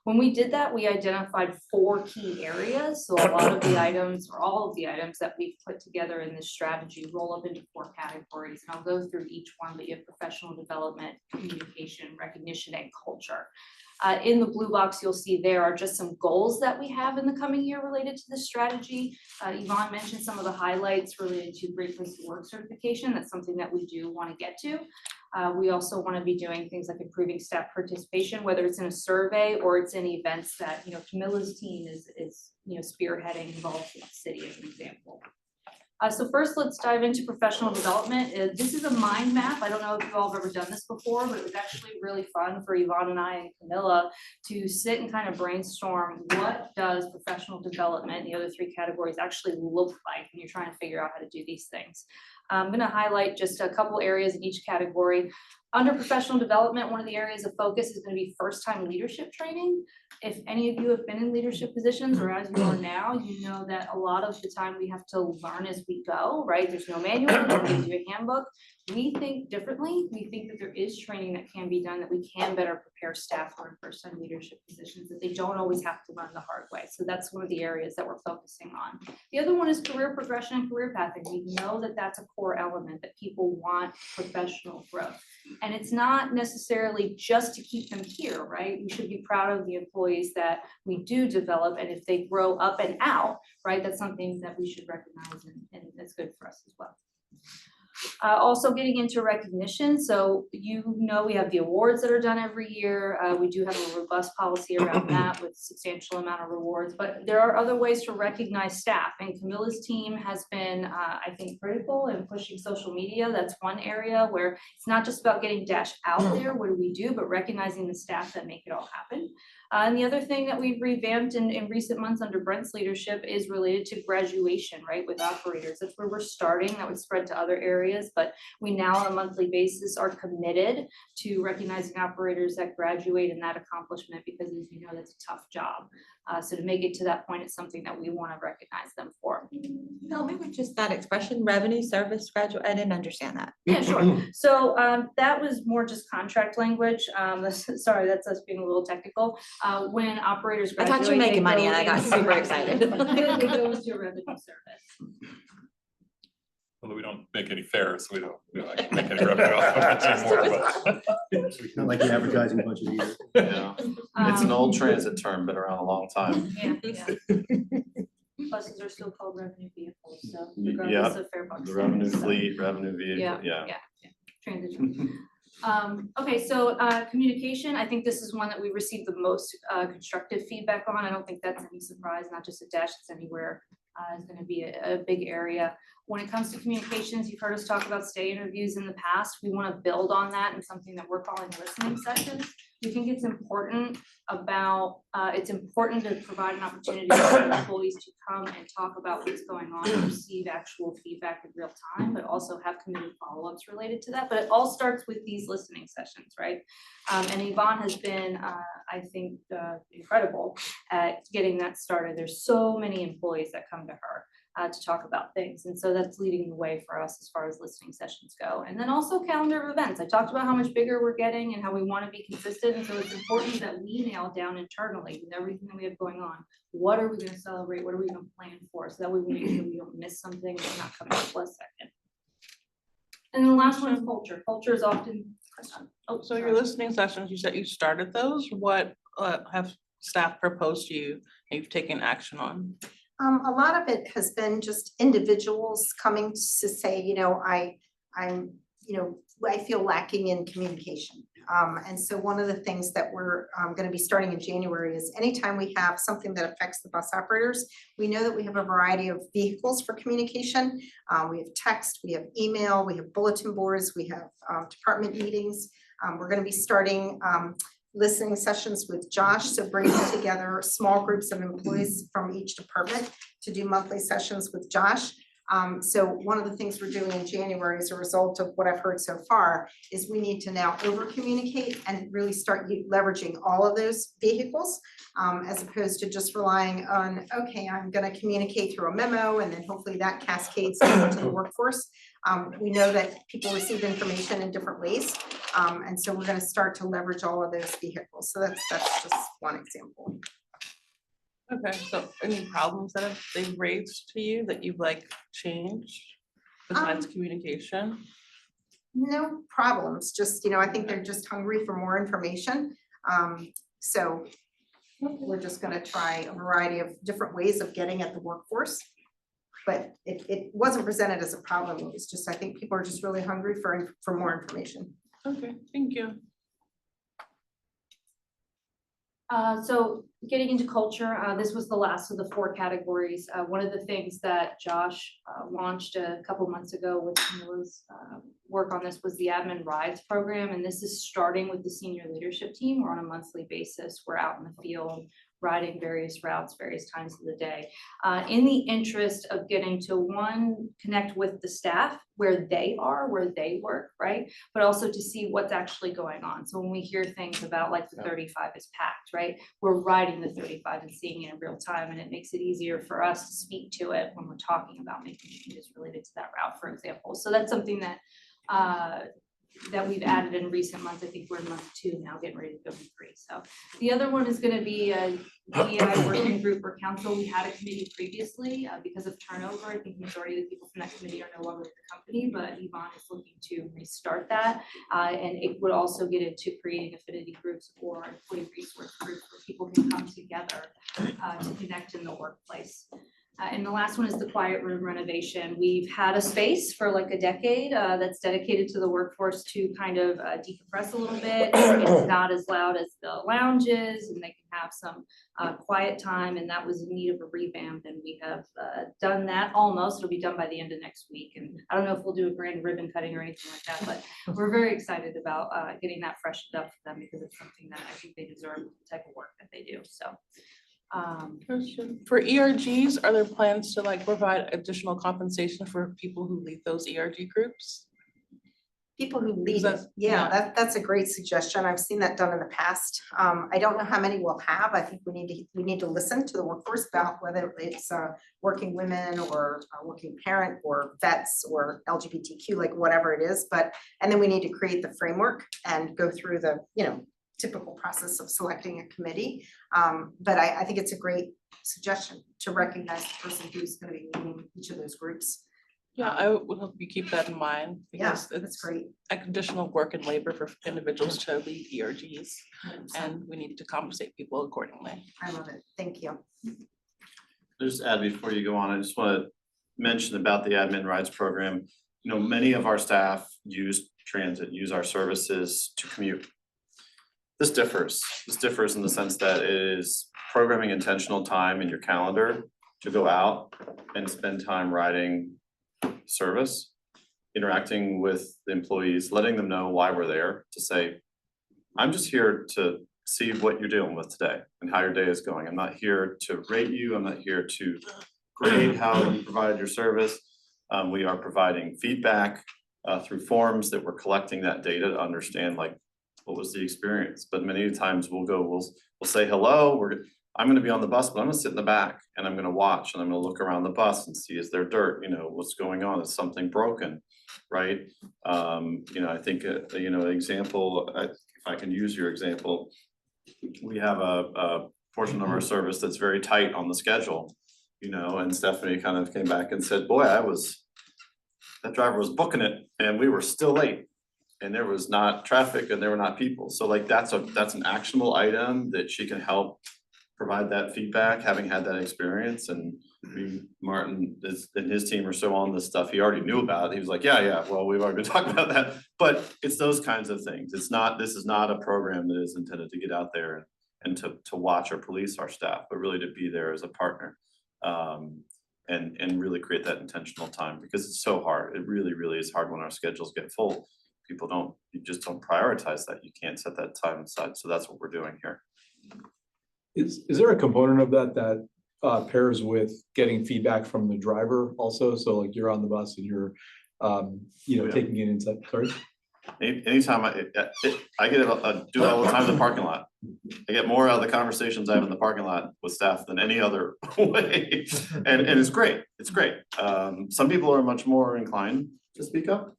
When we did that, we identified 4 key areas. So a lot of the items, or all of the items that we've put together in this strategy roll up into 4 categories. And I'll go through each one, but you have professional development, communication, recognition, and culture. In the blue box, you'll see there are just some goals that we have in the coming year related to this strategy. Yvonne mentioned some of the highlights related to Great Place to Work certification. That's something that we do want to get to. We also want to be doing things like improving staff participation, whether it's in a survey or it's in events that, Camilla's team is spearheading involved with the city as an example. So first, let's dive into professional development. This is a mind map. I don't know if you all have ever done this before, but it was actually really fun for Yvonne and I and Camilla to sit and kind of brainstorm what does professional development, the other 3 categories, actually look like when you're trying to figure out how to do these things. I'm going to highlight just a couple areas in each category. Under professional development, one of the areas of focus is going to be first-time leadership training. If any of you have been in leadership positions, or as you are now, you know that a lot of the time we have to learn as we go, right? There's no manual, nobody gives you a handbook. We think differently. We think that there is training that can be done, that we can better prepare staff for first-time leadership positions, that they don't always have to learn the hard way. So that's one of the areas that we're focusing on. The other one is career progression and career pathing. We know that that's a core element, that people want professional growth. And it's not necessarily just to keep them here, right? We should be proud of the employees that we do develop, and if they grow up and out, right, that's something that we should recognize, and that's good for us as well. Also getting into recognition. So we have the awards that are done every year. We do have a robust policy around that with substantial amount of rewards, but there are other ways to recognize staff. And Camilla's team has been, I think, critical in pushing social media. That's one area where it's not just about getting Dash out there, what do we do, but recognizing the staff that make it all happen. And the other thing that we've revamped in recent months under Brent's leadership is related to graduation, right, with operators. That's where we're starting. That would spread to other areas, but we now on a monthly basis are committed to recognizing operators that graduate and that accomplishment, because as you know, that's a tough job. So to make it to that point, it's something that we want to recognize them for. Help me with just that expression, revenue service graduate. I didn't understand that. Yeah, sure. So that was more just contract language. Sorry, that's us being a little technical. When operators graduate, I thought you were making money and I got super excited. It goes to a revenue service. Although we don't make any fares, so we don't make any revenue off of it anymore. Not like the advertising budget either. Yeah, it's an old transit term, been around a long time. Yeah. Buses are still called revenue vehicles, so Yeah, regardless of fare box. the revenue fleet, revenue vehicle, yeah. Transit. Okay, so communication, I think this is one that we received the most constructive feedback on. I don't think that's any surprise, not just at Dash, it's anywhere, is going to be a big area. When it comes to communications, you've heard us talk about stay interviews in the past. We want to build on that in something that we're calling listening sessions. We think it's important to provide an opportunity for employees to come and talk about what's going on, and receive actual feedback in real time, but also have committee follow-ups related to that. But it all starts with these listening sessions, right? And Yvonne has been, I think, incredible at getting that started. There's so many employees that come to her to talk about things. And so that's leading the way for us as far as listening sessions go. And then also calendar of events. I talked about how much bigger we're getting and how we want to be consistent. And so it's important that we nail down internally with everything that we have going on. What are we going to celebrate? What are we going to plan for? So that way we make sure we don't miss something and we're not coming up last second. And the last one is culture. Culture is often, So your listening sessions, you said you started those. What have staff proposed to you and you've taken action on? A lot of it has been just individuals coming to say, I feel lacking in communication. And so one of the things that we're going to be starting in January is anytime we have something that affects the bus operators, we know that we have a variety of vehicles for communication. We have text, we have email, we have bulletin boards, we have department meetings. We're going to be starting listening sessions with Josh, so bringing together small groups of employees from each department to do monthly sessions with Josh. So one of the things we're doing in January as a result of what I've heard so far is we need to now over communicate and really start leveraging all of those vehicles as opposed to just relying on, okay, I'm going to communicate through a memo and then hopefully that cascades to the workforce. We know that people receive information in different ways. And so we're going to start to leverage all of those vehicles. So that's just one example. Okay, so any problems that they've raised to you that you've changed besides communication? No problems, just, I think they're just hungry for more information. So we're just gonna try a variety of different ways of getting at the workforce. But it wasn't presented as a problem, it was just, I think people are just really hungry for more information. Okay, thank you. So getting into culture, this was the last of the 4 categories. One of the things that Josh launched a couple months ago with Camilla's work on this was the Admin Rides program. And this is starting with the senior leadership team. We're on a monthly basis. We're out in the field riding various routes, various times of the day, in the interest of getting to connect with the staff where they are, where they work, right? But also to see what's actually going on. So when we hear things about the 35 is packed, right? We're riding the 35 and seeing it in real time, and it makes it easier for us to speak to it when we're talking about making changes related to that route, for example. So that's something that that we've added in recent months. I think we're in month 2 now, getting ready to go to 3. So the other one is going to be a DEI working group or council. We had a committee previously because of turnover. I think the majority of the people from that committee are no longer with the company, but Yvonne is looking to restart that. And it would also get into creating affinity groups or employee resource groups where people can come together to connect in the workplace. And the last one is the quiet room renovation. We've had a space for a decade that's dedicated to the workforce to kind of decompress a little bit. It's not as loud as the lounges, and they can have some quiet time, and that was in need of a revamp, and we have done that almost. It'll be done by the end of next week, and I don't know if we'll do a grand ribbon cutting or anything like that, but we're very excited about getting that freshened up for them because it's something that I think they deserve the type of work that they do. So. Question. For ERGs, are there plans to provide additional compensation for people who lead those ERG groups? People who lead it, that's a great suggestion. I've seen that done in the past. I don't know how many we'll have. I think we need to listen to the workforce about whether it's working women or a working parent or vets or LGBTQ, whatever it is. And then we need to create the framework and go through the typical process of selecting a committee. But I think it's a great suggestion to recognize the person who's going to be leading each of those groups. Yeah, I would hope you keep that in mind because that's great. Additional work and labor for individuals to lead ERGs, and we need to compensate people accordingly. I love it. Thank you. Just add before you go on, I just want to mention about the Admin Rides program. Many of our staff use transit, use our services to commute. This differs in the sense that it is programming intentional time in your calendar to go out and spend time riding service, interacting with the employees, letting them know why we're there, to say, I'm just here to see what you're dealing with today and how your day is going. I'm not here to rate you. I'm not here to grade how you provide your service. We are providing feedback through forms that we're collecting that data to understand like what was the experience. But many times we'll say hello. I'm going to be on the bus, but I'm going to sit in the back and I'm going to watch and I'm going to look around the bus and see, is there dirt? What's going on? Is something broken? Right? I think an example. If I can use your example, we have a portion of our service that's very tight on the schedule. And Stephanie kind of came back and said, boy, that driver was booking it and we were still late and there was not traffic and there were not people. So like that's an actionable item that she can help provide that feedback, having had that experience. And Martin and his team are so on this stuff. He already knew about it. He was like, yeah, well, we've already been talking about that. But it's those kinds of things. This is not a program that is intended to get out there and to watch or police our staff, but really to be there as a partner. And really create that intentional time, because it's so hard. It really, really is hard when our schedules get full. You just don't prioritize that. You can't set that time aside. So that's what we're doing here. Is there a component of that pairs with getting feedback from the driver also? So like you're on the bus and you're, taking it inside, sorry? Anytime I get do it all the time in the parking lot. I get more out of the conversations I have in the parking lot with staff than any other way. And it's great. It's great. Some people are much more inclined to speak up.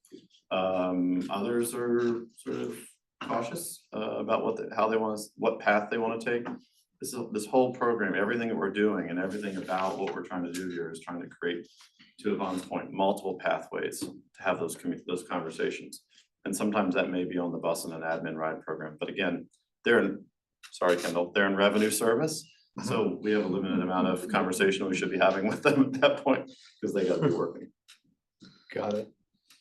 Others are sort of cautious about what path they want to take. This whole program, everything that we're doing and everything about what we're trying to do here is trying to create, to Yvonne's point, multiple pathways to have those conversations. And sometimes that may be on the bus in an admin ride program. But again, they're in revenue service. So we have a limited amount of conversation we should be having with them at that point because they got to be working. Got it.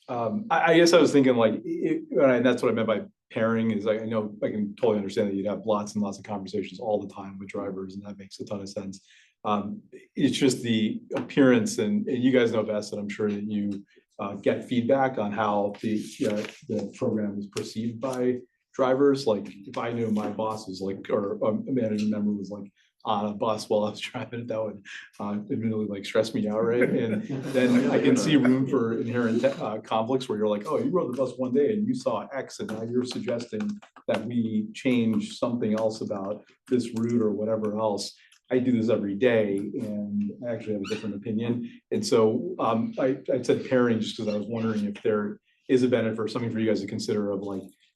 I guess I was thinking and that's what I meant by pairing is I know I can totally understand that you'd have lots and lots of conversations all the time with drivers, and that makes a ton of sense. It's just the appearance, and you guys know best, and I'm sure that you get feedback on how the program is perceived by drivers. Like if I knew my boss was or a management member was on a bus while I was driving, that would admittedly stress me out, right? And then I can see room for inherent conflicts where you're like, oh, you rode the bus one day and you saw X, and now you're suggesting that we change something else about this route or whatever else. I do this every day and I actually have a different opinion. And so I said pairing just because I was wondering if there is a benefit or something for you guys to consider of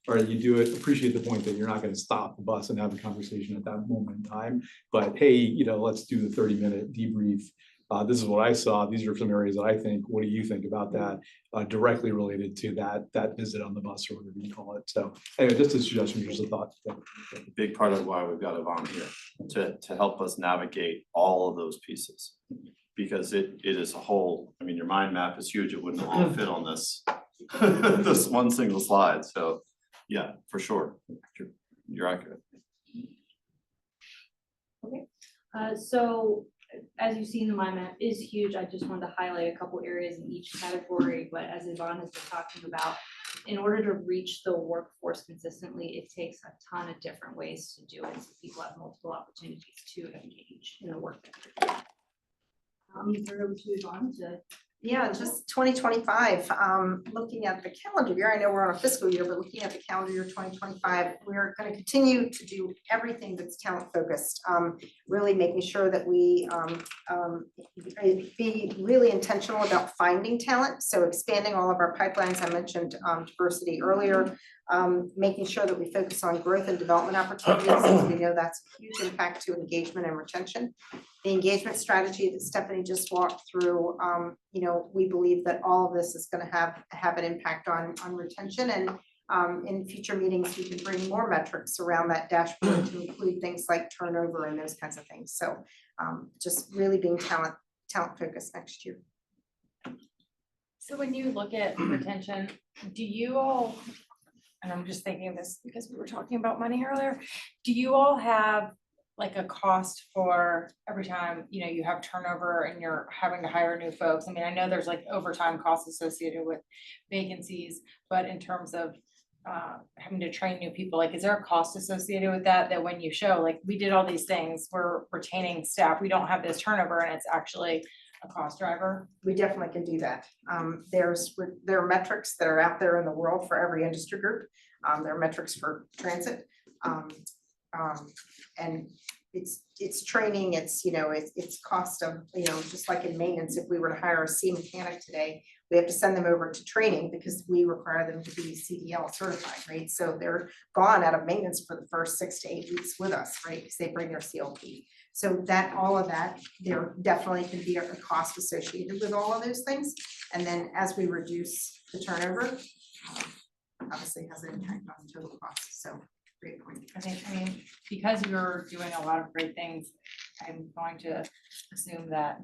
all right, you do it, appreciate the point that you're not going to stop the bus and have a conversation at that moment in time, but hey, let's do the 30-minute debrief. This is what I saw. These are some areas that I think, what do you think about that? Directly related to that visit on the bus or whatever you call it. So anyway, just a suggestion, just a thought. A big part of why we've got Yvonne here to help us navigate all of those pieces, because it is a whole, your mind map is huge. It wouldn't all fit on this one single slide. So yeah, for sure. You're accurate. Okay, so as you've seen, the mind map is huge. I just wanted to highlight a couple areas in each category, but as Yvonne has been talking about, in order to reach the workforce consistently, it takes a ton of different ways to do it. So people have multiple opportunities to engage in the work. Turn it over to Yvonne to. Yeah, just 2025, looking at the calendar year, I know we're on a fiscal year, but looking at the calendar year 2025, we're going to continue to do everything that's talent focused, really making sure that we be really intentional about finding talent. So expanding all of our pipelines, I mentioned diversity earlier, making sure that we focus on growth and development opportunities, because we know that's a huge impact to engagement and retention. The engagement strategy that Stephanie just walked through, we believe that all of this is going to have an impact on retention, and in future meetings, we can bring more metrics around that dashboard to include things like turnover and those kinds of things. So just really being talent focused next year. So when you look at retention, do you all, and I'm just thinking this because we were talking about money earlier, do you all have like a cost for every time, you have turnover and you're having to hire new folks? I mean, I know there's like overtime costs associated with vacancies, but in terms of having to train new people, like, is there a cost associated with that, that when you show, like, we did all these things, we're retaining staff, we don't have this turnover, and it's actually a cost driver? We definitely can do that. There are metrics that are out there in the world for every industry group. There are metrics for transit. And it's training, it's cost of, just like in maintenance, if we were to hire a C mechanic today, we have to send them over to training because we require them to be CDL certified, right? So they're gone out of maintenance for the first 6 to 8 weeks with us, right? Because they bring their CLP. So all of that, there definitely can be a cost associated with all of those things. And then as we reduce the turnover, obviously has an impact on the total cost. So great point. I mean, because you're doing a lot of great things, I'm going to assume that,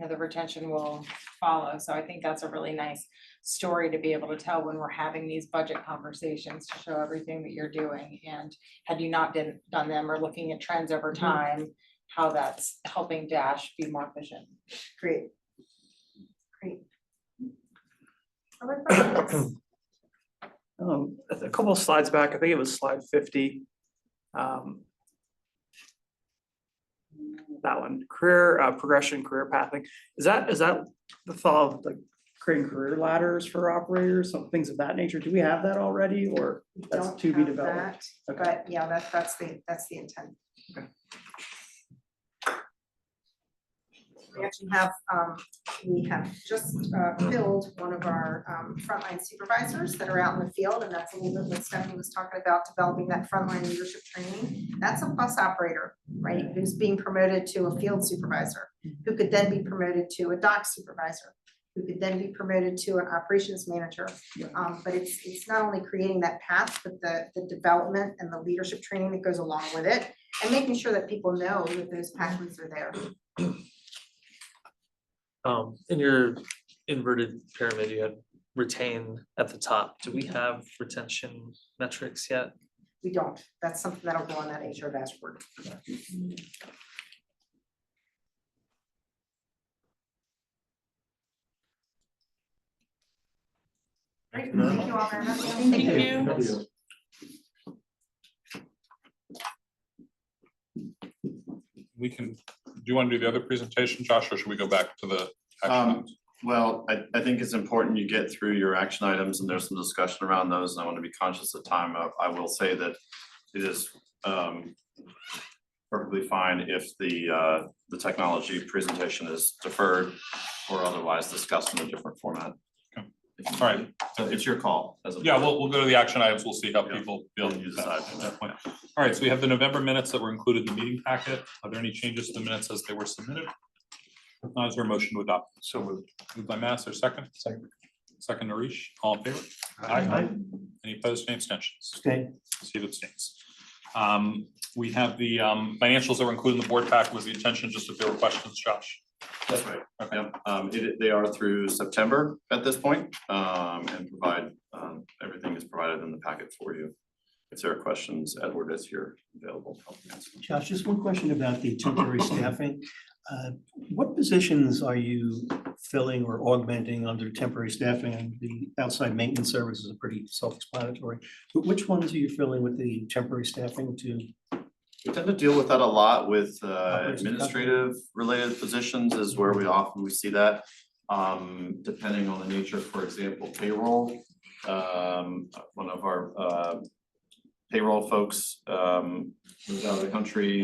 the retention will follow. So I think that's a really nice story to be able to tell when we're having these budget conversations, to show everything that you're doing. And had you not done them, or looking at trends over time, how that's helping Dash be more efficient. Great. Other questions? A couple of slides back, I think it was slide 50. That one, career progression, career pathing. Is that the thought of like creating career ladders for operators, some things of that nature? Do we have that already, or that's Don't to be have developed? that, Okay. But yeah, that's the intent. Okay. We actually have, we have just filled one of our frontline supervisors that are out in the field, and that's a little bit what Stephanie was talking about, developing that frontline leadership training. That's a bus operator, right, who's being promoted to a field supervisor, who could then be promoted to a dock supervisor, who could then be promoted to an operations manager. But it's not only creating that path, but the development and the leadership training that goes along with it, and making sure that people know that those pathways are there. In your inverted pyramid, you had retain at the top. Do we have retention metrics yet? We don't. That's something that'll go on that HR dashboard. Great, thank you all very much. Thank you. We can, do you want to do the other presentation, Josh, or should we go back to the action items? Well, I think it's important you get through your action items, and there's some discussion around those, and I want to be conscious of time. I will say that it is perfectly fine if the technology presentation is deferred or otherwise discussed in a different format. Okay. All right. So it's your call. Yeah, we'll go to the action items. We'll see how people feel. You decide from that point. All right, so we have the November minutes that were included in the meeting packet. Are there any changes to the minutes as they were submitted? If not, is there a motion to adopt? So moved. Moved by Mass, or second? Second, Harish. All in favor? Aye. Any opposed, any abstentions? Okay. Steve abstains. We have the financials that were included in the board pack. Was the intention just if there were questions, Josh? That's right. Okay. Yep. They are through September at this point, and provide, everything is provided in the packet for you. If there are questions, Edward is here available to help answer. Josh, just one question about the temporary staffing. What positions are you filling or augmenting under temporary staffing? And the outside maintenance services are pretty self-explanatory, but which ones are you filling with the temporary staffing to? We tend to deal with that a lot with administrative related positions is where we often see that. Depending on the nature, for example, payroll. One of our payroll folks moved out of the country.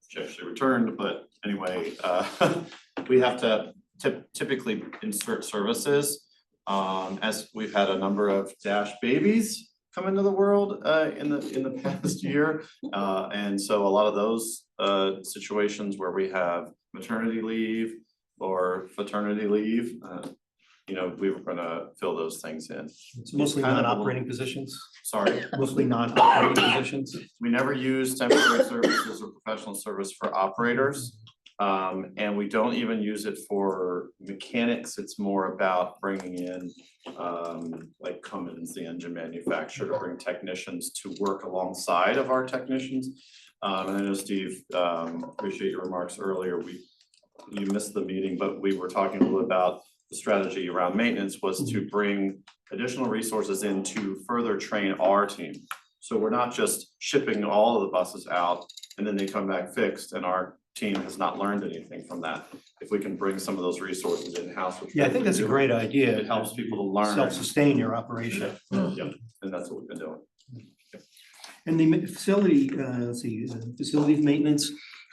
She actually returned, but anyway, we have to typically insert services. As we've had a number of Dash babies come into the world in the past year. And so a lot of those situations where we have maternity leave or paternity leave, we were gonna fill those things in. It's mostly non-operating positions. Sorry. Mostly non-operating positions. We never use temporary services or professional service for operators. And we don't even use it for mechanics, it's more about bringing in like Cummins, the engine manufacturer, to bring technicians to work alongside of our technicians. And I know Steve, appreciate your remarks earlier, you missed the meeting, but we were talking a little about the strategy around maintenance was to bring additional resources in to further train our team. So we're not just shipping all of the buses out and then they come back fixed and our team has not learned anything from that. If we can bring some of those resources in-house. Yeah, I think that's a great idea. It helps people to learn. Self-sustain your operation. Yeah, and that's what we've been doing. And the facility, let's see, facilities maintenance,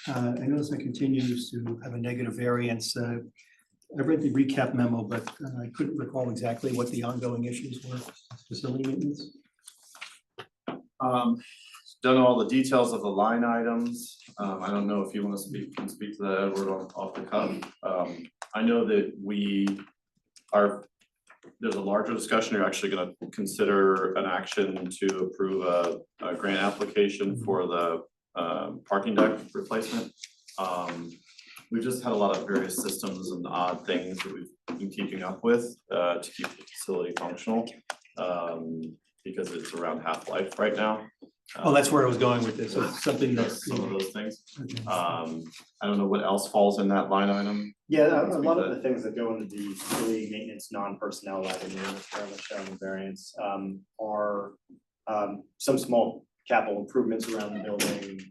I notice that continues to have a negative variance. I read the recap memo, but I couldn't recall exactly what the ongoing issues were, facility maintenance. Done all the details of the line items. I don't know if you want to can speak to that, Edward, off the cuff. I know that there's a larger discussion. You're actually going to consider an action to approve a grant application for the parking deck replacement. We've just had a lot of various systems and odd things that we've been keeping up with to keep the facility functional because it's around half-life right now. Oh, that's where I was going with this. So it's something that's some of those things. I don't know what else falls in that line item. Yeah, a lot of the things that go into the facility maintenance non-personnel revenue, which currently shown in variance, are some small capital improvements around the building,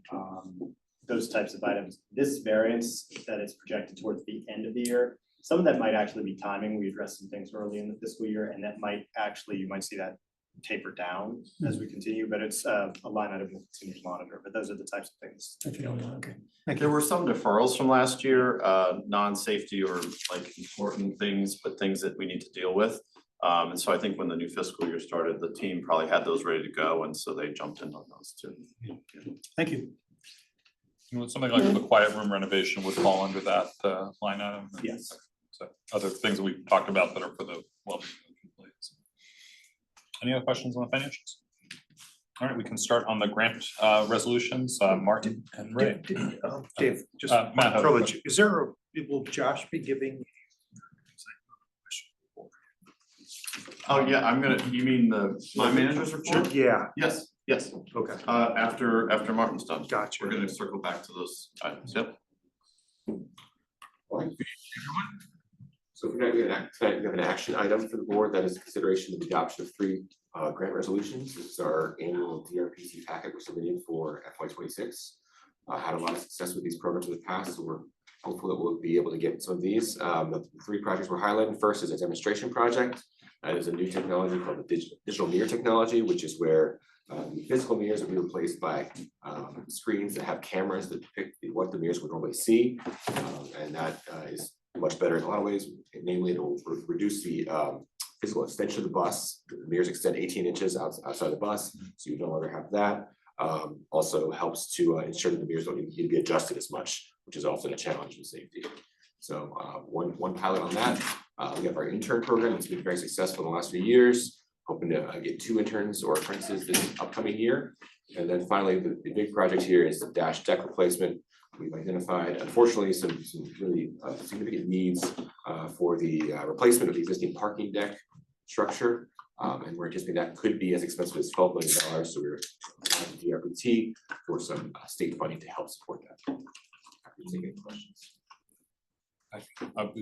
those types of items. This variance that is projected towards the end of the year, some of that might actually be timing. We addressed some things early in the fiscal year, and that might actually, you might see that taper down as we continue, but it's a line item we'll continue to monitor, but those are the types of things. Okay. There were some deferrals from last year, non-safety or like important things, but things that we need to deal with. And so I think when the new fiscal year started, the team probably had those ready to go, and so they jumped in on those too. Thank you. Something like the quiet room renovation would fall under that line item. Yes. So other things that we've talked about that are for the well-being of employees. Any other questions on the financials? All right, we can start on the grant resolutions. Martin and Ray. Dave, just Matt, privilege. Will Josh be giving? Oh, yeah, you mean my manager's report? Yeah. Yes, Okay. After Martin's done. Gotcha. We're gonna circle back to those items, yep. So tonight we have an action item for the board that is consideration of the adoption of 3 grant resolutions. This is our annual DRPC packet we're submitting for FY26. Had a lot of success with these programs in the past, so we're hopeful that we'll be able to get some of these. The 3 projects we're highlighting first is a demonstration project. That is a new technology called the digital mirror technology, which is where physical mirrors will be replaced by screens that have cameras that depict what the mirrors would normally see, and that is much better in a lot of ways. Namely, it will reduce the physical extension of the bus. The mirrors extend 18 inches outside the bus, so you no longer have that. Also helps to ensure that the mirrors don't need to be adjusted as much, which is often a challenge in safety. So one pilot on that. We have our intern program. It's been very successful in the last few years. Hoping to get 2 interns or apprentices this upcoming year. And then finally, the big project here is the dash deck replacement. We've identified, unfortunately, some really significant needs for the replacement of the existing parking deck structure. And we're anticipating that could be as expensive as $12 million. So we're applying to DRPT for some state funding to help support that. Happy to take any questions.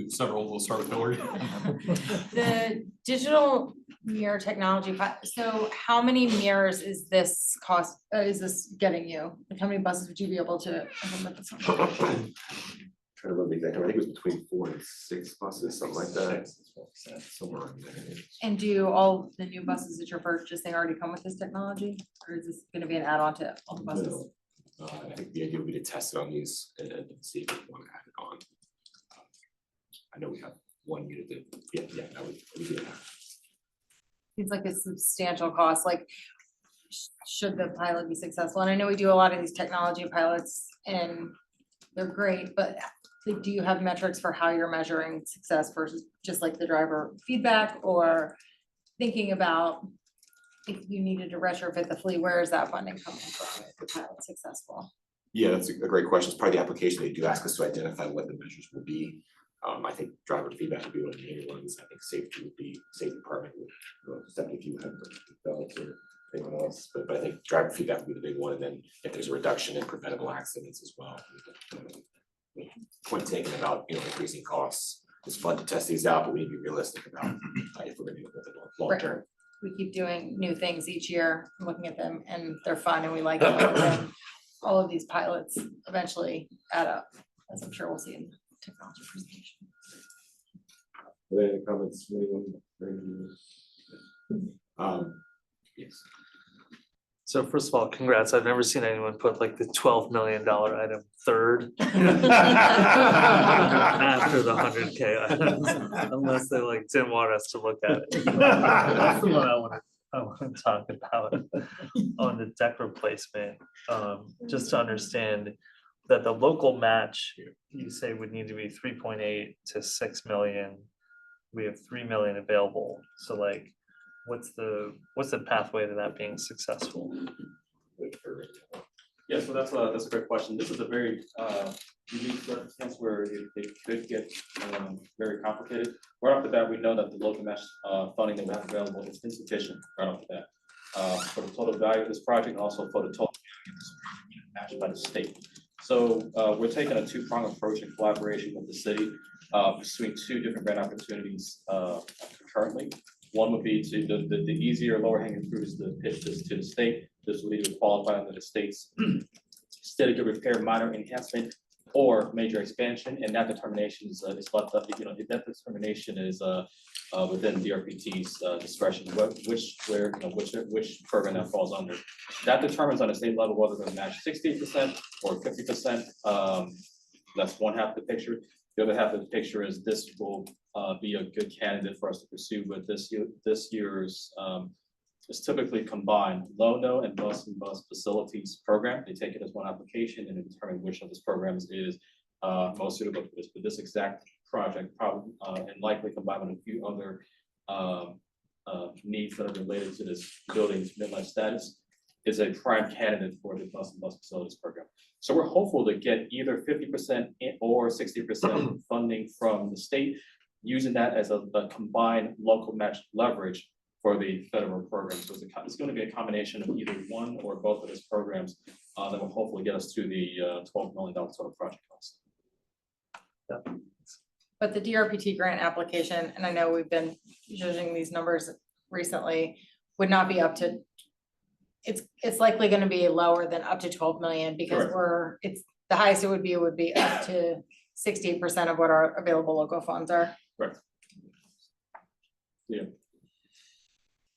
Several, we'll start with Hillary. The digital mirror technology, so how many mirrors is this getting you? Like how many buses would you be able to implement this on? Trying to remember the exact number. I think it was between 4 and 6 buses, something like that. Somewhere around there. And do all the new buses that you're purchasing already come with this technology? Or is this gonna be an add-on to all the buses? No. I think the idea would be to test it on these and see if we want to add it on. I know we have 1 unit that, that would be good. Seems like a substantial cost, like should the pilot be successful? And I know we do a lot of these technology pilots and they're great, but do you have metrics for how you're measuring success versus just like the driver feedback, or thinking about if you needed to retrofit the fleet, where is that funding coming from if the pilot's successful? Yeah, that's a great question. It's part of the application. They do ask us to identify what the measures will be. I think driver feedback would be one of the main ones. I think safety would be safety department would, definitely if you have belts or anyone else, but I think driver feedback would be the big one. And then if there's a reduction in preventable accidents as well. Point taken about, increasing costs. It's fun to test these out, but we need to be realistic about if we're gonna do it with it long term. We keep doing new things each year, looking at them, and they're fun and we like them. And then all of these pilots eventually add up, as I'm sure we'll see in the technology presentation. Are there any comments? Yes. So first of all, congrats. I've never seen anyone put like the $12 million item third after the 100K items, unless they like didn't want us to look at it. That's the one I want to talk about on the deck replacement. Just to understand that the local match, you say would need to be 3.8 to 6 million. We have 3 million available. So like, what's the pathway to that being successful? Yeah, so that's a great question. This is a very unique circumstance where it could get very complicated. Right off the bat, we know that the local match funding that we have available is insufficient right off the bat for the total value of this project and also for the total matched by the state. So we're taking a two-pronged approach in collaboration with the city, pursuing two different grant opportunities currently. One would be to the easier lower hanging fruit is to pitch this to the state. This will either qualify under the state's steady good repair, minor enhancement, or major expansion, and that determination is left up. That determination is within DRPT's discretion, which program that falls under. That determines on a state level whether they're match 60% or 50%. That's one half of the picture. The other half of the picture is this will be a good candidate for us to pursue with this year's is typically combined low-no and bus facilities program. They take it as one application and determine which of these programs is most suitable for this. But this exact project probably and likely combined with a few other needs that are related to this building's midlife status is a prime candidate for the bus facilities program. So we're hopeful to get either 50% or 60% funding from the state, using that as a combined local match leverage for the federal program. So it's going to be a combination of either one or both of these programs that will hopefully get us to the $12 million total project cost. But the DRPT grant application, and I know we've been judging these numbers recently, would not be up to, it's likely going to be lower than up to 12 million because it's the highest it would be up to 68% of what our available local funds are. Right. Yeah.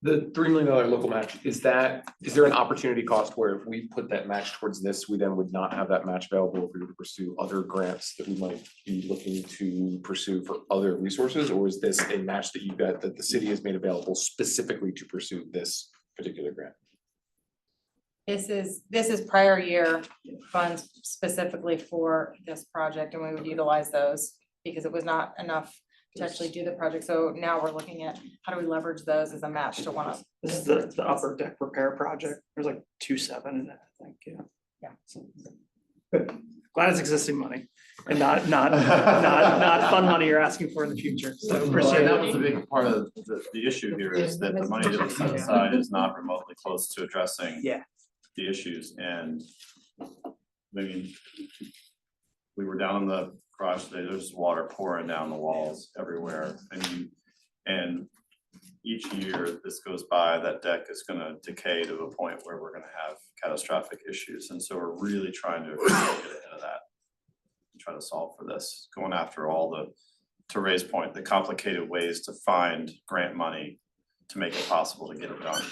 The $3 million local match, is there an opportunity cost where if we put that match towards this, we then would not have that match available if we were to pursue other grants that we might be looking to pursue for other resources? Or is this a match that that the city has made available specifically to pursue this particular grant? This is prior year funds specifically for this project, and we would utilize those because it was not enough to actually do the project. So now we're looking at how do we leverage those as a match to one of. This is the upper deck repair project. There's like 2.7 in that, I think, yeah. Yeah. So, good. Glad it's existing money and not fun money you're asking for in the future. So appreciate That it. was a big part of the issue here is that the money that was set aside is not remotely close to addressing the issues. And I mean, we were down in the garage today, there's water pouring down the walls everywhere. And each year this goes by, that deck is gonna decay to a point where we're gonna have catastrophic issues. And so we're really trying to get ahead of that. Try to solve for this, going after all to Ray's point, the complicated ways to find grant money to make it possible to get it done.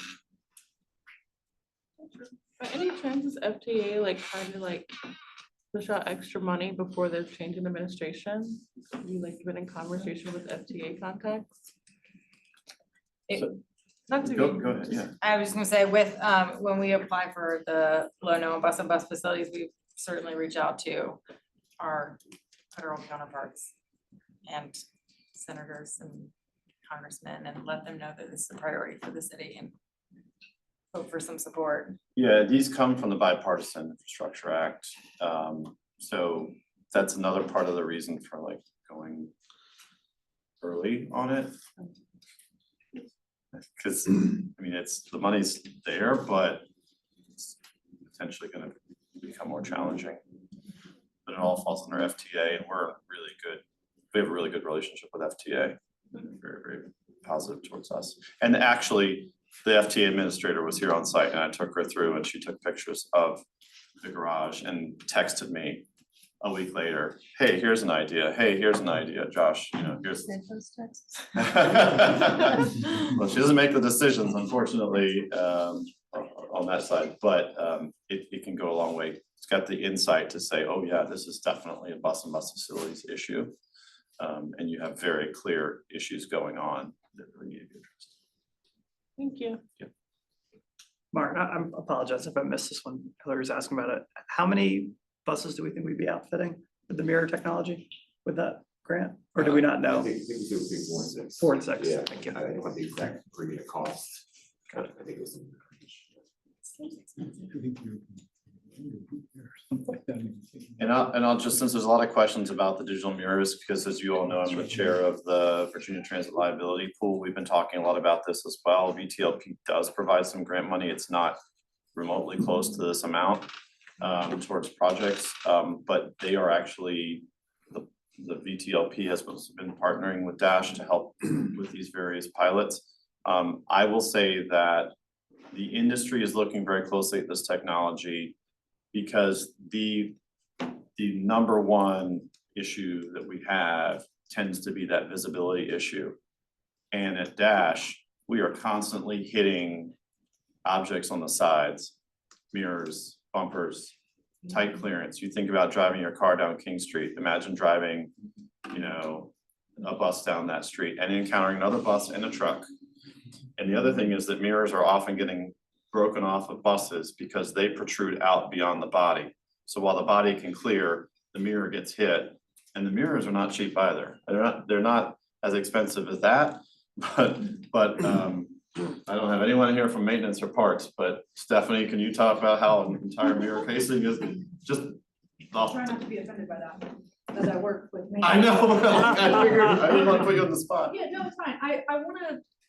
By any chances FTA like trying to like push out extra money before there's change in administration? Have you like been in conversation with FTA contacts? Not to Go be. ahead, yeah. I was gonna say with, when we apply for the low-no and bus facilities, we certainly reach out to our federal counterparts and senators and congressmen and let them know that this is a priority for the city and hope for some support. Yeah, these come from the Bipartisan Infrastructure Act. So that's another part of the reason for like going early on it. Because, I mean, the money's there, but it's potentially gonna become more challenging. But it all falls under FTA, and we have a really good relationship with FTA. Very, very positive towards us. And actually, the FTA administrator was here on site, and I took her through, and she took pictures of the garage and texted me a week later, hey, here's an idea, hey, here's an idea, Josh, you know, here's. Well, she doesn't make the decisions, unfortunately, on that side, but it can go a long way. It's got the insight to say, oh yeah, this is definitely a bus and bus facilities issue. And you have very clear issues going on that really need to be addressed. Thank you. Yep. Mark, I apologize if I missed this one. Hillary was asking about it. How many buses do we think we'd be outfitting with the mirror technology with that grant? Or do we not know? I think we do between 4 and 6. 4 and 6. Yeah, Thank you. I don't know the exact per unit cost. I think it was. And I'll just, since there's a lot of questions about the digital mirrors, because as you all know, I'm the chair of the Virginia Transit Liability Pool. We've been talking a lot about this as well. VTLP does provide some grant money. It's not remotely close to this amount towards projects, but they are actually, the VTLP has been partnering with Dash to help with these various pilots. I will say that the industry is looking very closely at this technology because the number one issue that we have tends to be that visibility issue. And at Dash, we are constantly hitting objects on the sides, mirrors, bumpers, tight clearance. You think about driving your car down King Street. Imagine driving, you know, a bus down that street and encountering another bus and a truck. And the other thing is that mirrors are often getting broken off of buses because they protrude out beyond the body. So while the body can clear, the mirror gets hit, and the mirrors are not cheap either. They're not as expensive as that, but I don't have anyone here from maintenance or parts, but Stephanie, can you talk about how an entire mirror casing is just I'll try not to be offended by that, as I work with me. I know, I figured, I didn't want to put you on the spot. Yeah, no, it's fine.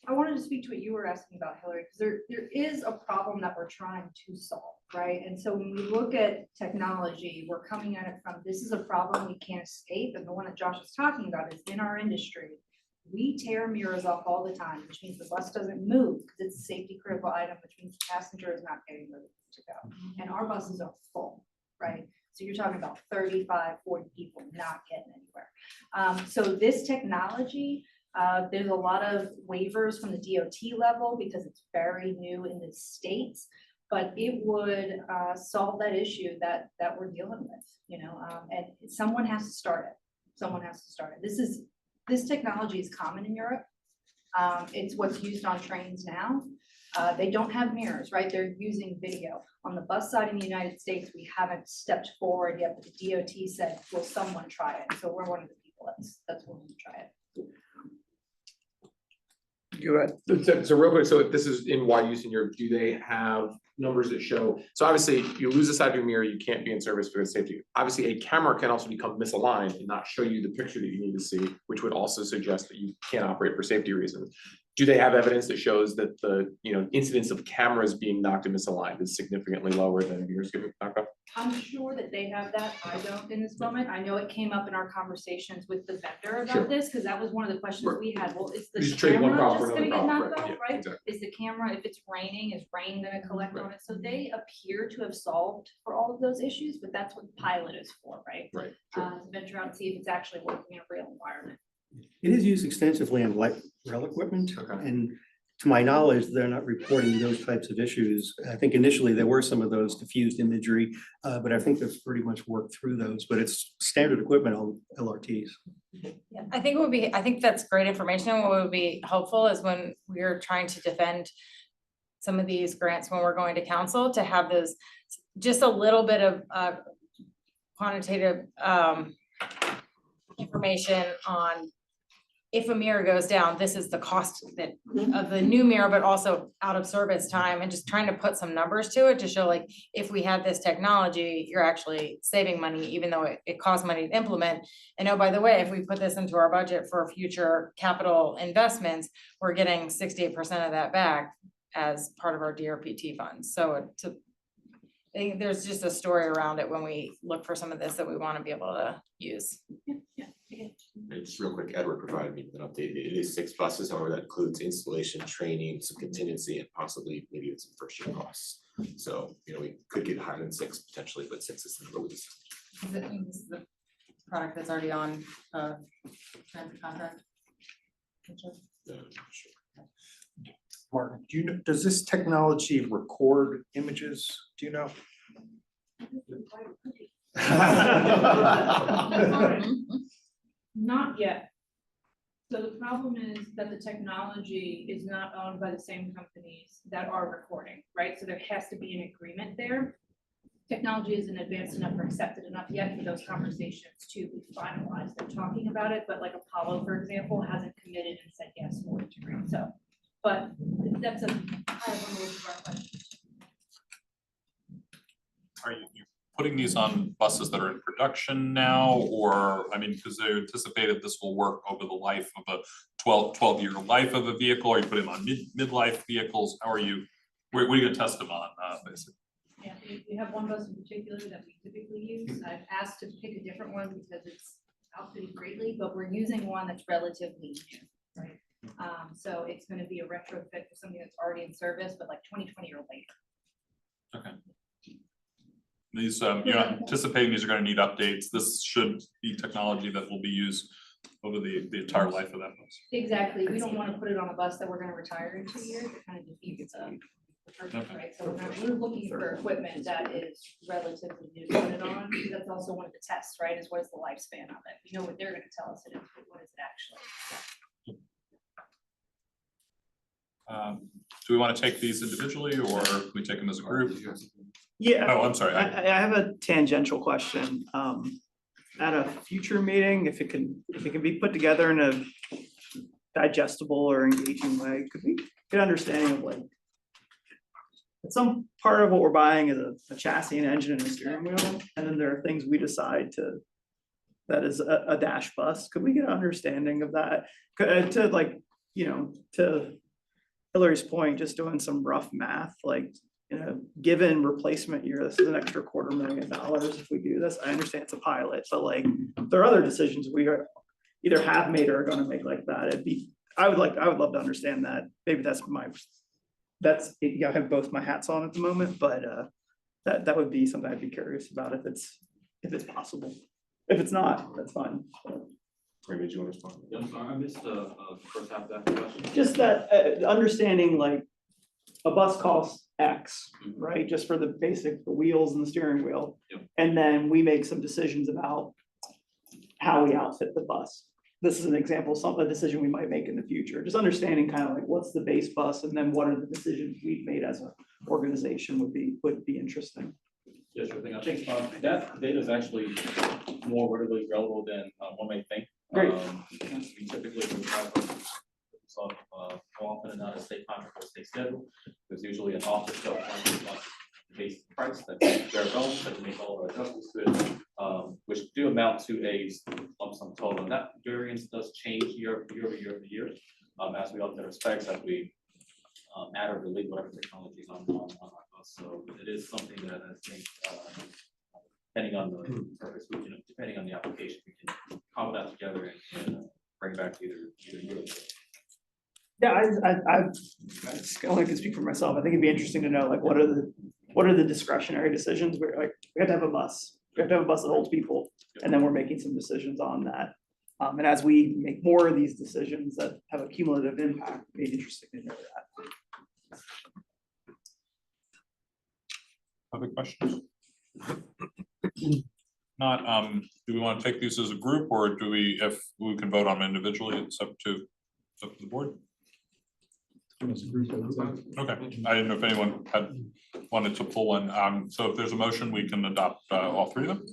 I wanted to speak to what you were asking about, Hillary, because there is a problem that we're trying to solve, right? And so when we look at technology, we're coming at it from, this is a problem we can't escape. And the one that Josh is talking about is in our industry. We tear mirrors off all the time, which means the bus doesn't move because it's a safety critical item, which means the passenger is not getting moved to go. And our buses are full, right? So you're talking about 35, 40 people not getting anywhere. So this technology, there's a lot of waivers from the DOT level because it's very new in the states, but it would solve that issue that we're dealing with, you know, and someone has to start it. Someone has to start it. This technology is common in Europe. It's what's used on trains now. They don't have mirrors, right? They're using video. On the bus side in the United States, we haven't stepped forward yet, but the DOT said, will someone try it? So we're one of the people that's willing to try it. Go ahead. So real quick, so if this is in YU senior, do they have numbers that show? So obviously you lose the side of your mirror, you can't be in service for safety. Obviously a camera can also become misaligned and not show you the picture that you need to see, which would also suggest that you can't operate for safety reasons. Do they have evidence that shows that the incidence of cameras being knocked and misaligned is significantly lower than mirrors getting knocked off? I'm sure that they have that. I don't in this moment. I know it came up in our conversations with the vendor about this, because that was one of the questions we had. Well, is the camera just gonna get knocked off, right? Exactly. Is the camera, if it's raining, is rain gonna collect on it? So they appear to have solved for all of those issues, but that's what the pilot is for, right? Right. To venture out and see if it's actually working in a real environment. It is used extensively in light rail equipment, and to my knowledge, they're not reporting those types of issues. I think initially there were some of those diffused imagery, but I think that's pretty much worked through those, but it's standard equipment on LRTs. Yeah, I think that's great information. What would be helpful is when we're trying to defend some of these grants, when we're going to council, to have those, just a little bit of quantitative information on if a mirror goes down, this is the cost that of the new mirror, but also out of service time, and just trying to put some numbers to it to show like, if we had this technology, you're actually saving money, even though it costs money to implement. And oh, by the way, if we put this into our budget for future capital investments, we're getting 68% of that back as part of our DRPT funds. So I think there's just a story around it when we look for some of this that we want to be able to use. And just real quick, Edward provided me with an update. It is 6 buses, however, that includes installation, training, some contingency, and possibly maybe even some first year costs. So, you know, we could get higher than 6 potentially, but 6 is the number we decided. This is the product that's already on transit contract. Martin, do you know, does this technology record images? Do you know? Not yet. So the problem is that the technology is not owned by the same companies that are recording, right? So there has to be an agreement there. Technology isn't advanced enough or accepted enough yet for those conversations to be finalized. They're talking about it, but like Apollo, for example, hasn't committed and said yes, we'll integrate. So, but that's a high level of our question. Are you putting these on buses that are in production now, or, I mean, because they anticipated this will work over the life of a 12-year life of a vehicle? Are you putting them on midlife vehicles? How are you, what are you gonna test them on, basically? Yeah, we have one bus in particular that we typically use. I've asked to pick a different one because it's outfitted greatly, but we're using one that's relatively new, right? So it's gonna be a retrofit for something that's already in service, but like 2020 or later. Okay. These, you're anticipating these are gonna need updates. This should be technology that will be used over the entire life of that bus. Exactly. We don't want to put it on a bus that we're gonna retire in 2 years. It kind of defeats the purpose, right? So we're looking for equipment that is relatively new to put it on. That's also one of the tests, right? Is what is the lifespan of it? We know what they're gonna tell us it is, but what is it actually? Do we want to take these individually, or can we take them as a group? Yeah. Oh, I'm sorry. I have a tangential question. At a future meeting, if it can be put together in a digestible or engaging way, could we get an understanding of like some part of what we're buying is a chassis, an engine, and a steering wheel, and then there are things we decide that is a dash bus. Could we get an understanding of that? To like, you know, to Hillary's point, just doing some rough math, like, you know, given replacement year, this is an extra $250,000 if we do this. I understand it's a pilot, but like, there are other decisions we are either have made or are gonna make like that. I would love to understand that. Maybe I have both my hats on at the moment, but that would be something I'd be curious about if it's possible. If it's not, that's fine. Maybe you want to respond? I'm sorry, I missed the first half of that question. Just that understanding like a bus costs X, right? Just for the basic, the wheels and the steering wheel. Yep. And then we make some decisions about how we outfit the bus. This is an example, a decision we might make in the future. Just understanding kind of like what's the base bus and then what are the decisions we've made as an organization would be interesting. Yeah, sure thing. I think that data is actually more readily available than one may think. Great. We typically have more often than not a state contract or state schedule. There's usually an off-the-shelf base price that's bare bones that we make all our adjustments to it, which do amount to a lump sum total. And that variance does change year over year as we update our specs, as we add or delete whatever technology is on our bus. So it is something that I think, depending on the purpose, depending on the application, we can cobble that together and bring back either year. Yeah, I only can speak for myself. I think it'd be interesting to know like what are the discretionary decisions where like we have to have a bus. We have to have a bus that holds people, and then we're making some decisions on that. And as we make more of these decisions that have a cumulative impact, it'd be interesting to know that. Other questions? Not, do we want to take these as a group, or do we, if we can vote on them individually, it's up to the board? Okay, I didn't know if anyone had wanted to pull one. So if there's a motion, we can adopt all three of them.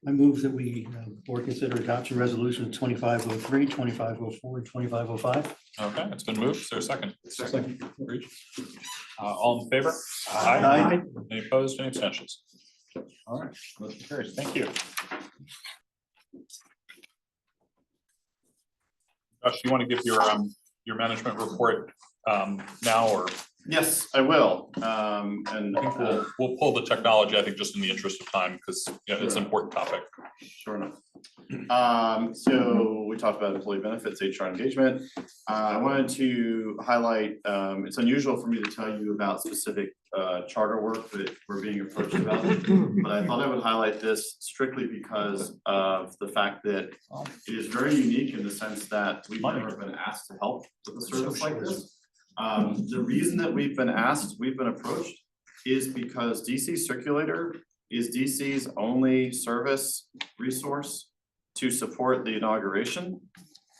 I move that we, board consider adoption resolution 2503, 2504, and 2505. Okay, it's been moved. Is there a second? Second. Agreed. All in favor? Aye. Any opposed, any abstentions? All right, motion carries. Thank you. Josh, you want to give your management report now, or? Yes, I will, and I think we'll pull the technology, I think, just in the interest of time, because it's an important topic. Sure enough. So we talked about employee benefits, HR engagement. I wanted to highlight, it's unusual for me to tell you about specific charter work that we're being approached about. But I thought I would highlight this strictly because of the fact that it is very unique in the sense that we've never been asked to help with a service like this. The reason that we've been approached is because DC Circulator is DC's only service resource to support the inauguration.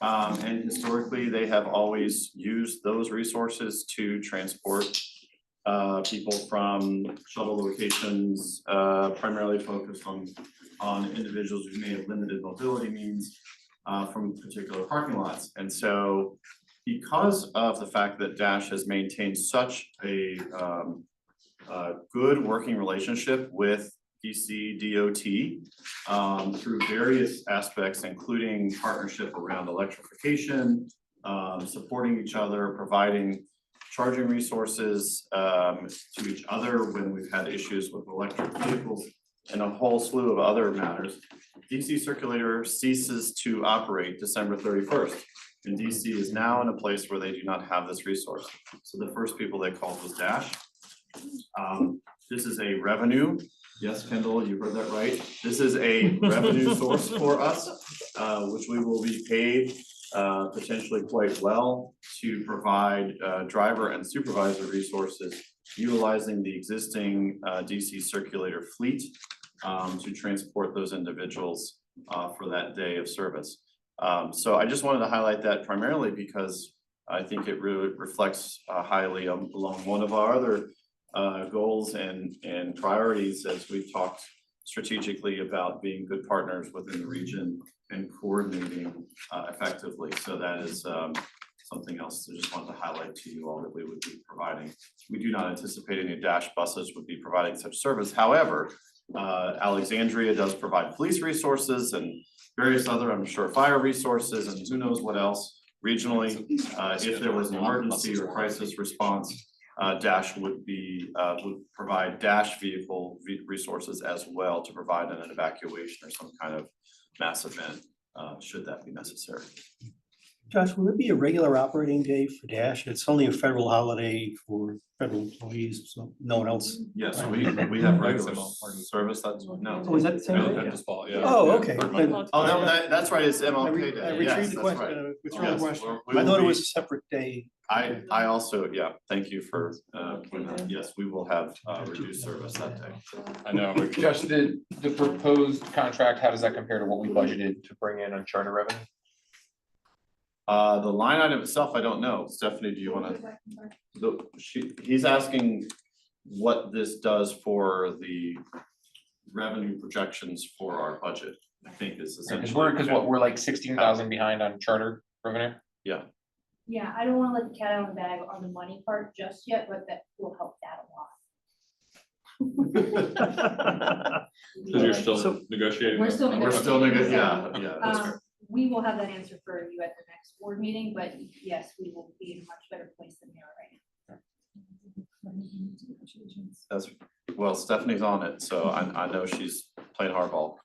And historically, they have always used those resources to transport people from shuttle locations, primarily focused on individuals who may have limited mobility means from particular parking lots. And so because of the fact that Dash has maintained such a good working relationship with DC DOT through various aspects, including partnership around electrification, supporting each other, providing charging resources to each other when we've had issues with electric vehicles, and a whole slew of other matters. DC Circulator ceases to operate December 31st. And DC is now in a place where they do not have this resource. So the first people they called was Dash. This is a revenue. Yes, Kendall, you heard that right. This is a revenue source for us, which we will be paid potentially quite well to provide driver and supervisor resources utilizing the existing DC Circulator fleet to transport those individuals for that day of service. So I just wanted to highlight that primarily because I think it really reflects highly along one of our other goals and priorities as we've talked strategically about being good partners within the region and coordinating effectively. So that is something else I just wanted to highlight to you all that we would be providing. We do not anticipate any Dash buses would be providing such service. However, Alexandria does provide police resources and various other, I'm sure, fire resources and who knows what else regionally. If there was an emergency or crisis response, Dash would provide Dash vehicle resources as well to provide an evacuation or some kind of mass event, should that be necessary. Josh, will it be a regular operating day for Dash? It's only a federal holiday for federal employees, so no one else. Yes, we have regular service, that's, no. Oh, is that the same No, day? this fall, yeah. Oh, okay. Oh, that's right, it's I MLK Day, retrieved yes, the that's question, right. withdrew the Yes, question. we I will thought it be- was a separate day. I also, yeah, thank you for, yes, we will have reduced service that day. I know. Josh, the proposed contract, how does that compare to what we budgeted to bring in on charter revenue? The line item itself, I don't know. Stephanie, do you wanna? He's asking what this does for the revenue projections for our budget, I think is essentially. Because we're like 16,000 behind on charter revenue? Yeah. Yeah, I don't wanna let the cat out of the bag on the money part just yet, but that will help that a lot. So you're still negotiating? We're still negotiating. Yeah, that's fair. We will have that answer for you at the next board meeting, but yes, we will be in a much better place than we are right now. That's, well, Stephanie's on it, so I know she's playing hardball.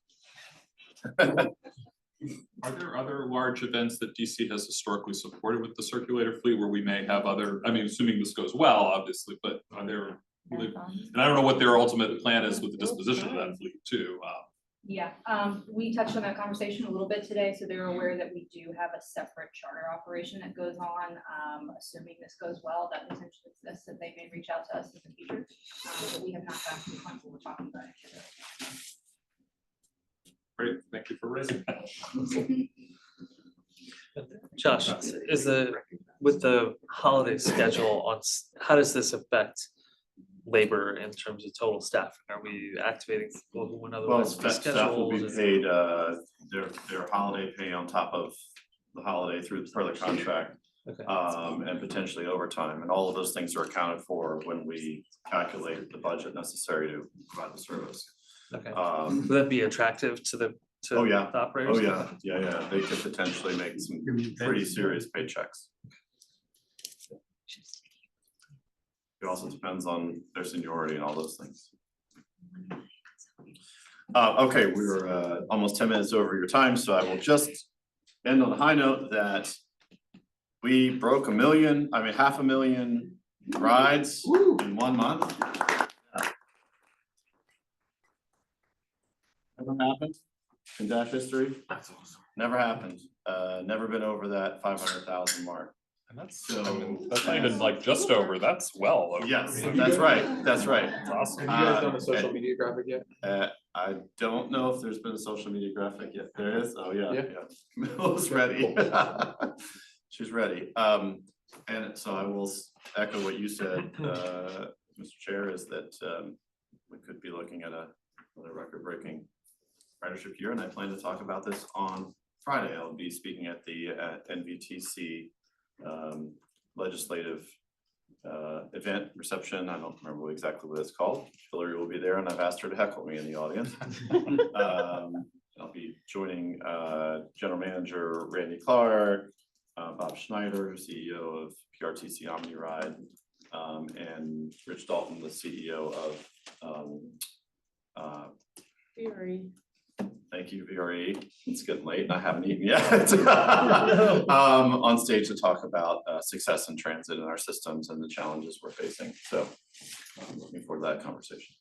Are there other large events that DC has historically supported with the circulator fleet where we may have other, I mean, assuming this goes well, obviously, but are there? And I don't know what their ultimate plan is with the disposition of that fleet too. Yeah, we touched on that conversation a little bit today, so they're aware that we do have a separate charter operation that goes on. Assuming this goes well, that potentially exists, that they may reach out to us in the future. But we have not gotten to the point where we're talking about it. Great, thank you for raising that. Josh, with the holiday schedule how does this affect labor in terms of total staff? Are we activating people who would Well, otherwise be staff will be scheduled? paid, their holiday pay on top of the holiday through the contract. Okay. And potentially overtime, and all of those things are accounted for when we calculate the budget necessary to provide the service. Okay. Would that be attractive to the Oh, yeah. the operators? Oh, yeah, they could potentially make some pretty serious paychecks. It also depends on their seniority and all those things. Okay, we were almost 10 minutes over your time, so I will just end on a high note that we broke 500,000 rides in 1 month. Never happened in Dash history. That's awesome. Never happened. Never been over that 500,000 mark. And that's, So, I mean, that's not even like just over, that's well over. Yes, that's right, that's right. That's awesome. Have you guys done a social media graphic yet? I don't know if there's been a social media graphic yet. There is? Oh, yeah, Yeah. yeah. Mill's ready. She's ready. And so I will echo what you said, Mr. Chair, is that we could be looking at another record-breaking ridership year, and I plan to talk about this on Friday. I'll be speaking at the NVTC legislative event reception. I don't remember exactly what it's called. Hillary will be there, and I've asked her to heckle me in the audience. I'll be joining General Manager Randy Clark, Bob Schneider, CEO of PRTC OmniRide, and Rich Dalton, the CEO of thank you, VRE. It's getting late and I haven't eaten yet. On stage to talk about success in transit in our systems and the challenges we're facing. So I'm looking forward to that conversation.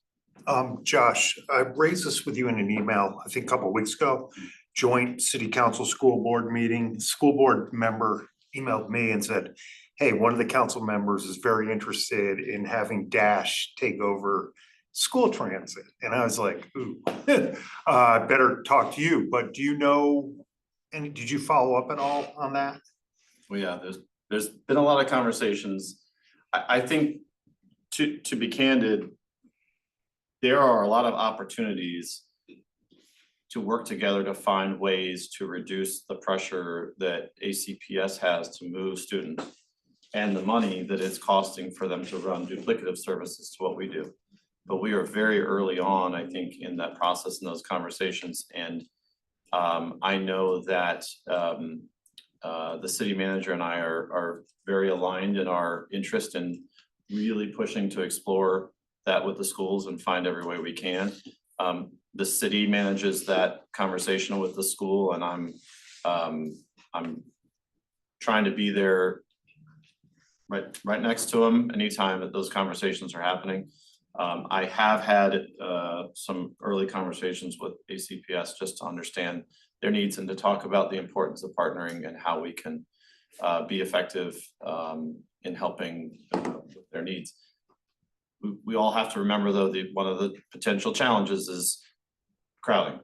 Josh, I raised this with you in an email, I think a couple of weeks ago, joint city council school board meeting. School board member emailed me and said, hey, one of the council members is very interested in having Dash take over school transit. And I was like, ooh, I better talk to you, but do you know, and did you follow up at all on that? Well, yeah, there's been a lot of conversations. I think to be candid, there are a lot of opportunities to work together to find ways to reduce the pressure that ACPS has to move students and the money that it's costing for them to run duplicative services to what we do. But we are very early on, I think, in that process, in those conversations. And I know that the city manager and I are very aligned in our interest in really pushing to explore that with the schools and find every way we can. The city manages that conversation with the school, and I'm trying to be there right next to them anytime that those conversations are happening. I have had some early conversations with ACPS just to understand their needs and to talk about the importance of partnering and how we can be effective in helping with their needs. We all have to remember, though, one of the potential challenges is crowding,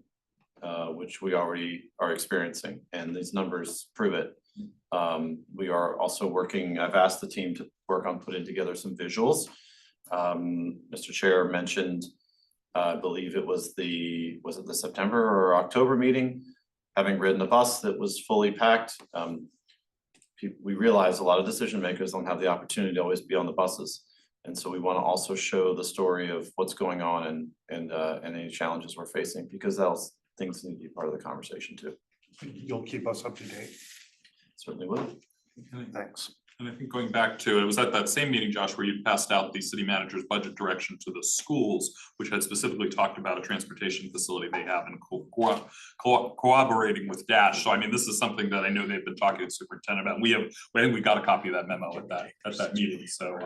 which we already are experiencing, and these numbers prove it. We are also working, I've asked the team to work on putting together some visuals. Mr. Chair mentioned, I believe it was the September or October meeting, having ridden a bus that was fully packed. We realize a lot of decision makers don't have the opportunity to always be on the buses. And so we want to also show the story of what's going on and any challenges we're facing, because those things need to be part of the conversation too. You'll keep us up to date. Certainly will. Thanks. And I think going back to, it was at that same meeting, Josh, where you passed out the city manager's budget direction to the schools, which had specifically talked about a transportation facility they have and cooperating with Dash. So I mean, this is something that I know they've been talking to the superintendent about. I think we got a copy of that memo at that meeting. So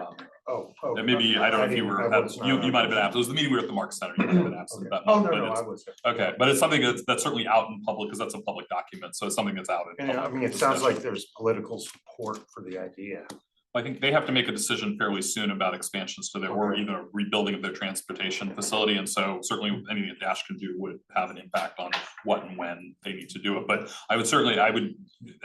and maybe, I don't know if you were, you might have been absent. It was the meeting we were at the Mark Center. You might have been absent. Okay. Oh, no, I was. Okay, but it's something that's certainly out in public, because that's a public document. So it's something that's out in And public. I mean, it sounds like there's political support for the idea. I think they have to make a decision fairly soon about expansions to their, or even a rebuilding of their transportation facility. And so certainly anything that Dash can do would have an impact on what and when they need to do it. But I would certainly, I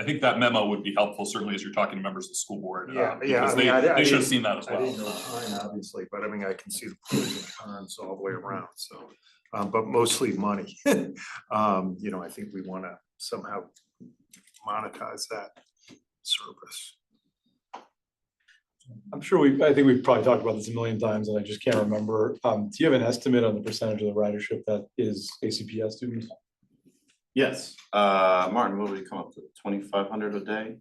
think that memo would be helpful, certainly as you're talking to members of the school board. Because they should have seen that as well. I didn't know time, obviously, but I mean, I can see the pros and cons all the way around, so, but mostly money. You know, I think we wanna somehow monetize that service. I'm sure I think we've probably talked about this a million times and I just can't remember. Do you have an estimate on the percentage of the ridership that is ACPS students? Yes, Martin, what would you come up to, 2,500 a day?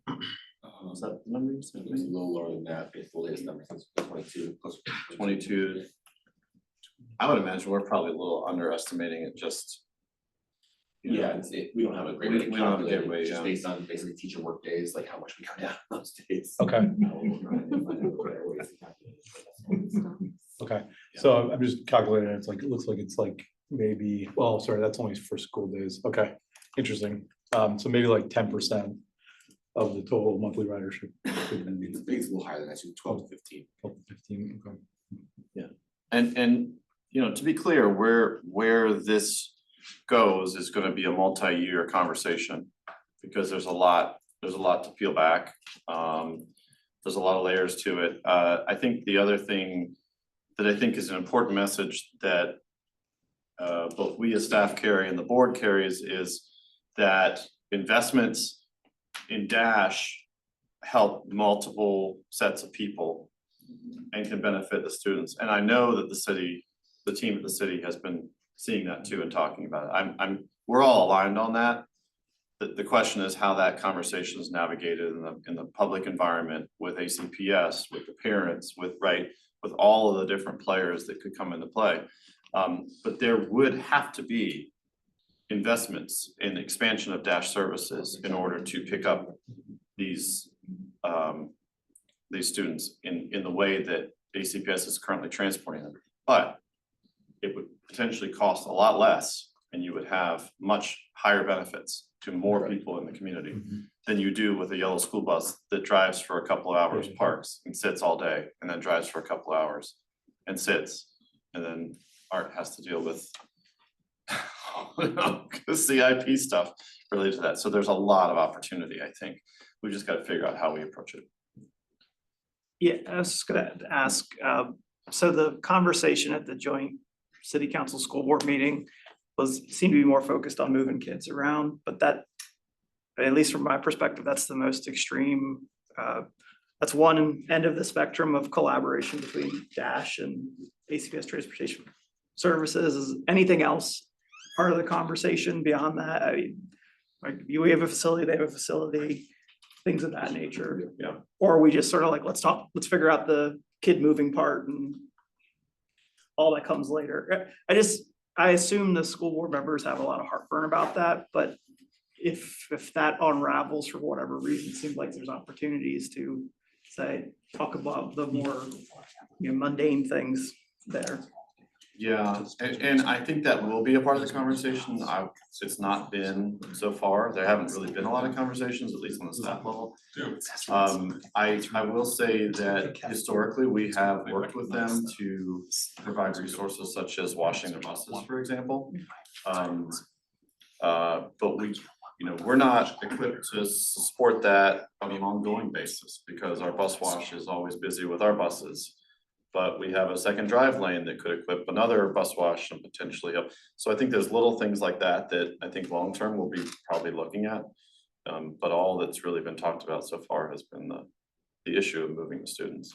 Is that the number? It's a little lower than that, it's the latest number, it's 22. 22. I would imagine we're probably a little underestimating it just. Yeah, we don't have a great way to We don't have a good calculate way, it, just yeah. based on basically teacher work days, like how much we go down those days. Okay. Okay, so I'm just calculating, it's like, it looks like it's like maybe, well, sorry, that's only for school days. Okay, interesting. So maybe like 10% of the total monthly ridership. It's a little higher than that, so 12 to 15. 12 to 15, okay. Yeah, and you know, to be clear, where this goes is gonna be a multi-year conversation. Because there's a lot to peel back. There's a lot of layers to it. I think the other thing that I think is an important message that both we as staff carry and the board carries is that investments in Dash help multiple sets of people and can benefit the students. And I know that the team at the city has been seeing that too and talking about it. We're all aligned on that. The question is how that conversation is navigated in the public environment with ACPS, with the parents, with all of the different players that could come into play. But there would have to be investments in expansion of Dash services in order to pick up these students in the way that ACPS is currently transporting them. But it would potentially cost a lot less and you would have much higher benefits to more people in the community than you do with a yellow school bus that drives for a couple of hours, parks and sits all day, and then drives for a couple of hours and sits. And then Art has to deal with CIP stuff related to that. So there's a lot of opportunity, I think. We just got to figure out how we approach it. Yeah, I was just gonna ask, so the conversation at the joint city council school board meeting seemed to be more focused on moving kids around, but that, at least from my perspective, that's the most extreme. That's one end of the spectrum of collaboration between Dash and ACPS Transportation Services. Is anything else part of the conversation beyond that? I mean, like, we have a facility, they have a facility, things of that nature. Yeah. Or are we just sort of like, let's figure out the kid moving part and all that comes later. I assume the school board members have a lot of heartburn about that, but if that unravels for whatever reason, it seems like there's opportunities to talk about the more, mundane things there. Yeah, and I think that will be a part of the conversation. It's not been so far. There haven't really been a lot of conversations, at least on the staff level. I will say that historically, we have worked with them to provide resources such as washing the buses, for example. But we're not equipped to support that on an ongoing basis because our bus wash is always busy with our buses. But we have a second drive lane that could equip another bus wash and potentially help. So I think there's little things like that I think long-term we'll be probably looking at. But all that's really been talked about so far has been the issue of moving the students.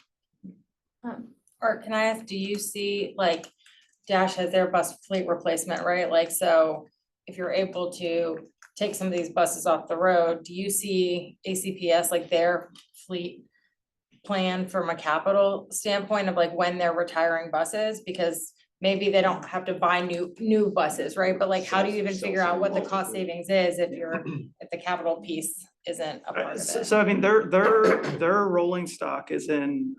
Or can I ask, do you see, like, Dash has their bus fleet replacement, right? Like, so if you're able to take some of these buses off the road, do you see ACPS, like their fleet plan from a capital standpoint of like when they're retiring buses? Because maybe they don't have to buy new buses, right? But like, how do you even figure out what the cost savings is if the capital piece isn't a part of it? So I mean, their rolling stock is in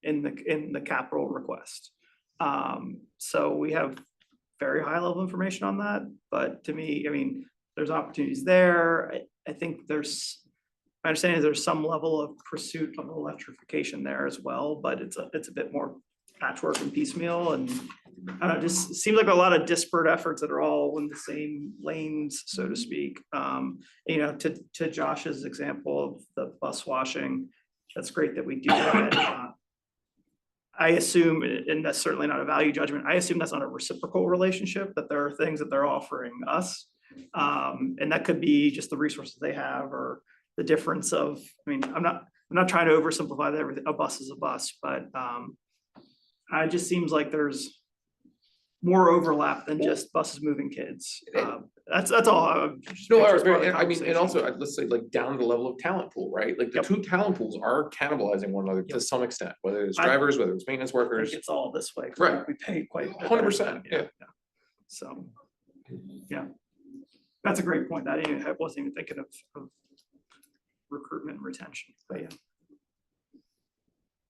the capital request. So we have very high level information on that, but to me, I mean, there's opportunities there. I think there's my understanding is there's some level of pursuit of electrification there as well, but it's a bit more patchwork and piecemeal, and I don't know, just seems like a lot of disparate efforts that are all in the same lanes, so to speak. You know, to Josh's example of the bus washing, that's great that we do that. I assume, and that's certainly not a value judgment, I assume that's not a reciprocal relationship, that there are things that they're offering us. And that could be just the resources they have, or the difference of, I mean, I'm not trying to oversimplify that everything, a bus is a bus, but it just seems like there's more overlap than just buses moving kids. That's all. No, I mean, and also, let's say like down to the level of talent pool, right? Like the two talent pools are cannibalizing one another to some extent, whether it's drivers, whether it's maintenance workers. It's all this way. Right. We pay quite. 100%, yeah. So, yeah, that's a great point. I wasn't even thinking of recruitment and retention, but yeah.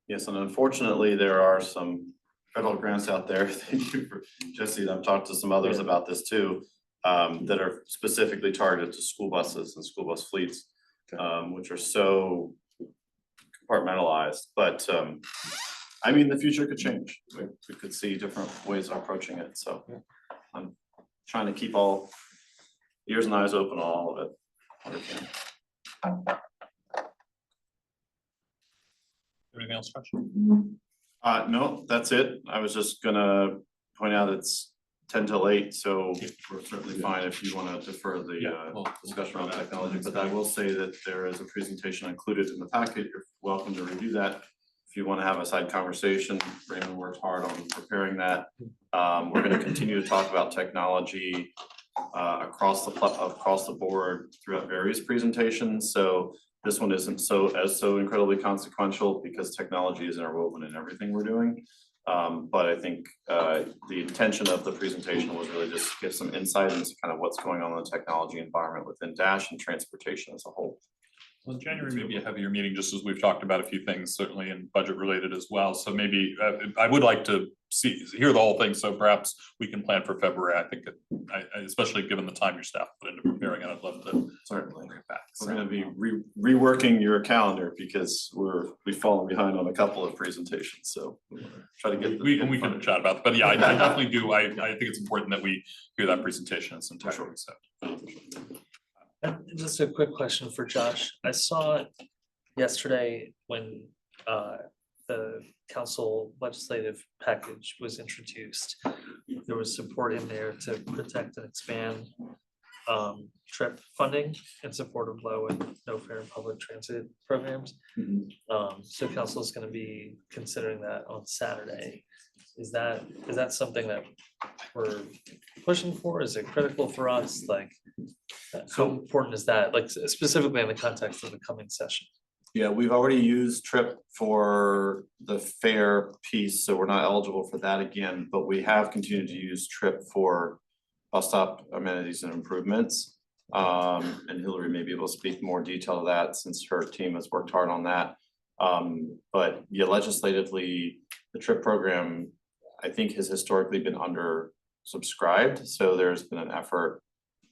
Yes, and unfortunately, there are some federal grants out there. Thank you for Jesse. I've talked to some others about this too, that are specifically targeted to school buses and school bus fleets, which are so compartmentalized. But I mean, the future could change. We could see different ways of approaching it. So I'm trying to keep all ears and eyes open on all of it. Anything else, Josh? No, that's it. I was just gonna point out it's 10 till 8, so we're certainly fine if you wanna defer the discussion around technology. But I will say that there is a presentation included in the packet. You're welcome to review that. If you wanna have a side conversation, Raymond worked hard on preparing that. We're gonna continue to talk about technology across the board throughout various presentations. So this one isn't so incredibly consequential because technology is interwoven in everything we're doing. But I think the intention of the presentation was really just give some insight into kind of what's going on in the technology environment within Dash and transportation as a whole. Well, January may be a heavier meeting, just as we've talked about a few things, certainly and budget related as well. So maybe I would like to hear the whole thing. So perhaps we can plan for February. I think, especially given the time your staff put into preparing it, I'd love to certainly bring it back. We're going to be reworking your calendar because we've fallen behind on a couple of presentations. So try to get we can chat about it. But yeah, I definitely do. I think it's important that we hear that presentation in some time. Sure. So. And just a quick question for Josh. I saw it yesterday when the council legislative package was introduced. There was support in there to protect and expand trip funding in support of low and no fare public transit programs. So council is going to be considering that on Saturday. Is that something that we're pushing for? Is it critical for us? Like, how important is that? Like specifically in the context of the coming session? Yeah, we've already used TRIP for the fare piece, so we're not eligible for that again, but we have continued to use TRIP for bus stop amenities and improvements. And Hillary may be able to speak more detail to that since her team has worked hard on that. But yeah, legislatively, the TRIP program, I think, has historically been under subscribed. So there's been an effort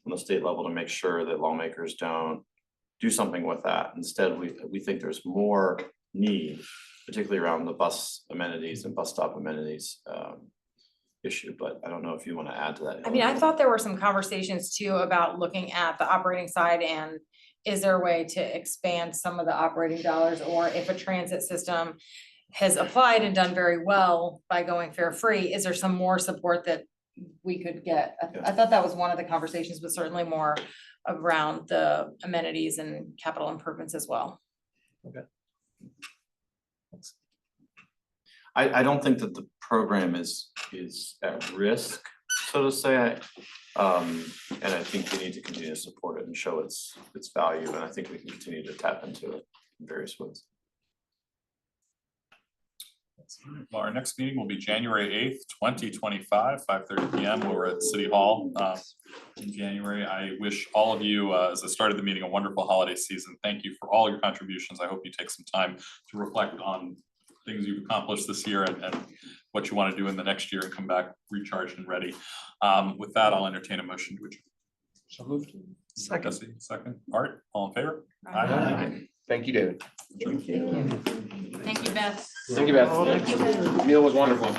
on the state level to make sure that lawmakers don't do something with that. Instead, we think there's more need, particularly around the bus amenities and bus stop amenities issue, but I don't know if you want to add to that. I mean, I thought there were some conversations too about looking at the operating side and is there a way to expand some of the operating dollars, or if a transit system has applied and done very well by going fare free, is there some more support that we could get? I thought that was one of the conversations, but certainly more around the amenities and capital improvements as well. Okay. I don't think that the program is at risk, so to say. And I think we need to continue to support it and show its value, and I think we can continue to tap into it in various ways. Well, our next meeting will be January 8th, 2025, 5:30 p.m. We're at City Hall in January. I wish all of you, as I started the meeting, a wonderful holiday season. Thank you for all your contributions. I hope you take some time to reflect on things you've accomplished this year and what you want to do in the next year and come back recharged and ready. With that, I'll entertain a motion to adjourn. So moved. Second. Art, all in favor? Aye. Thank you, David. Thank you, Beth. Thank you, Beth. Meal was wonderful.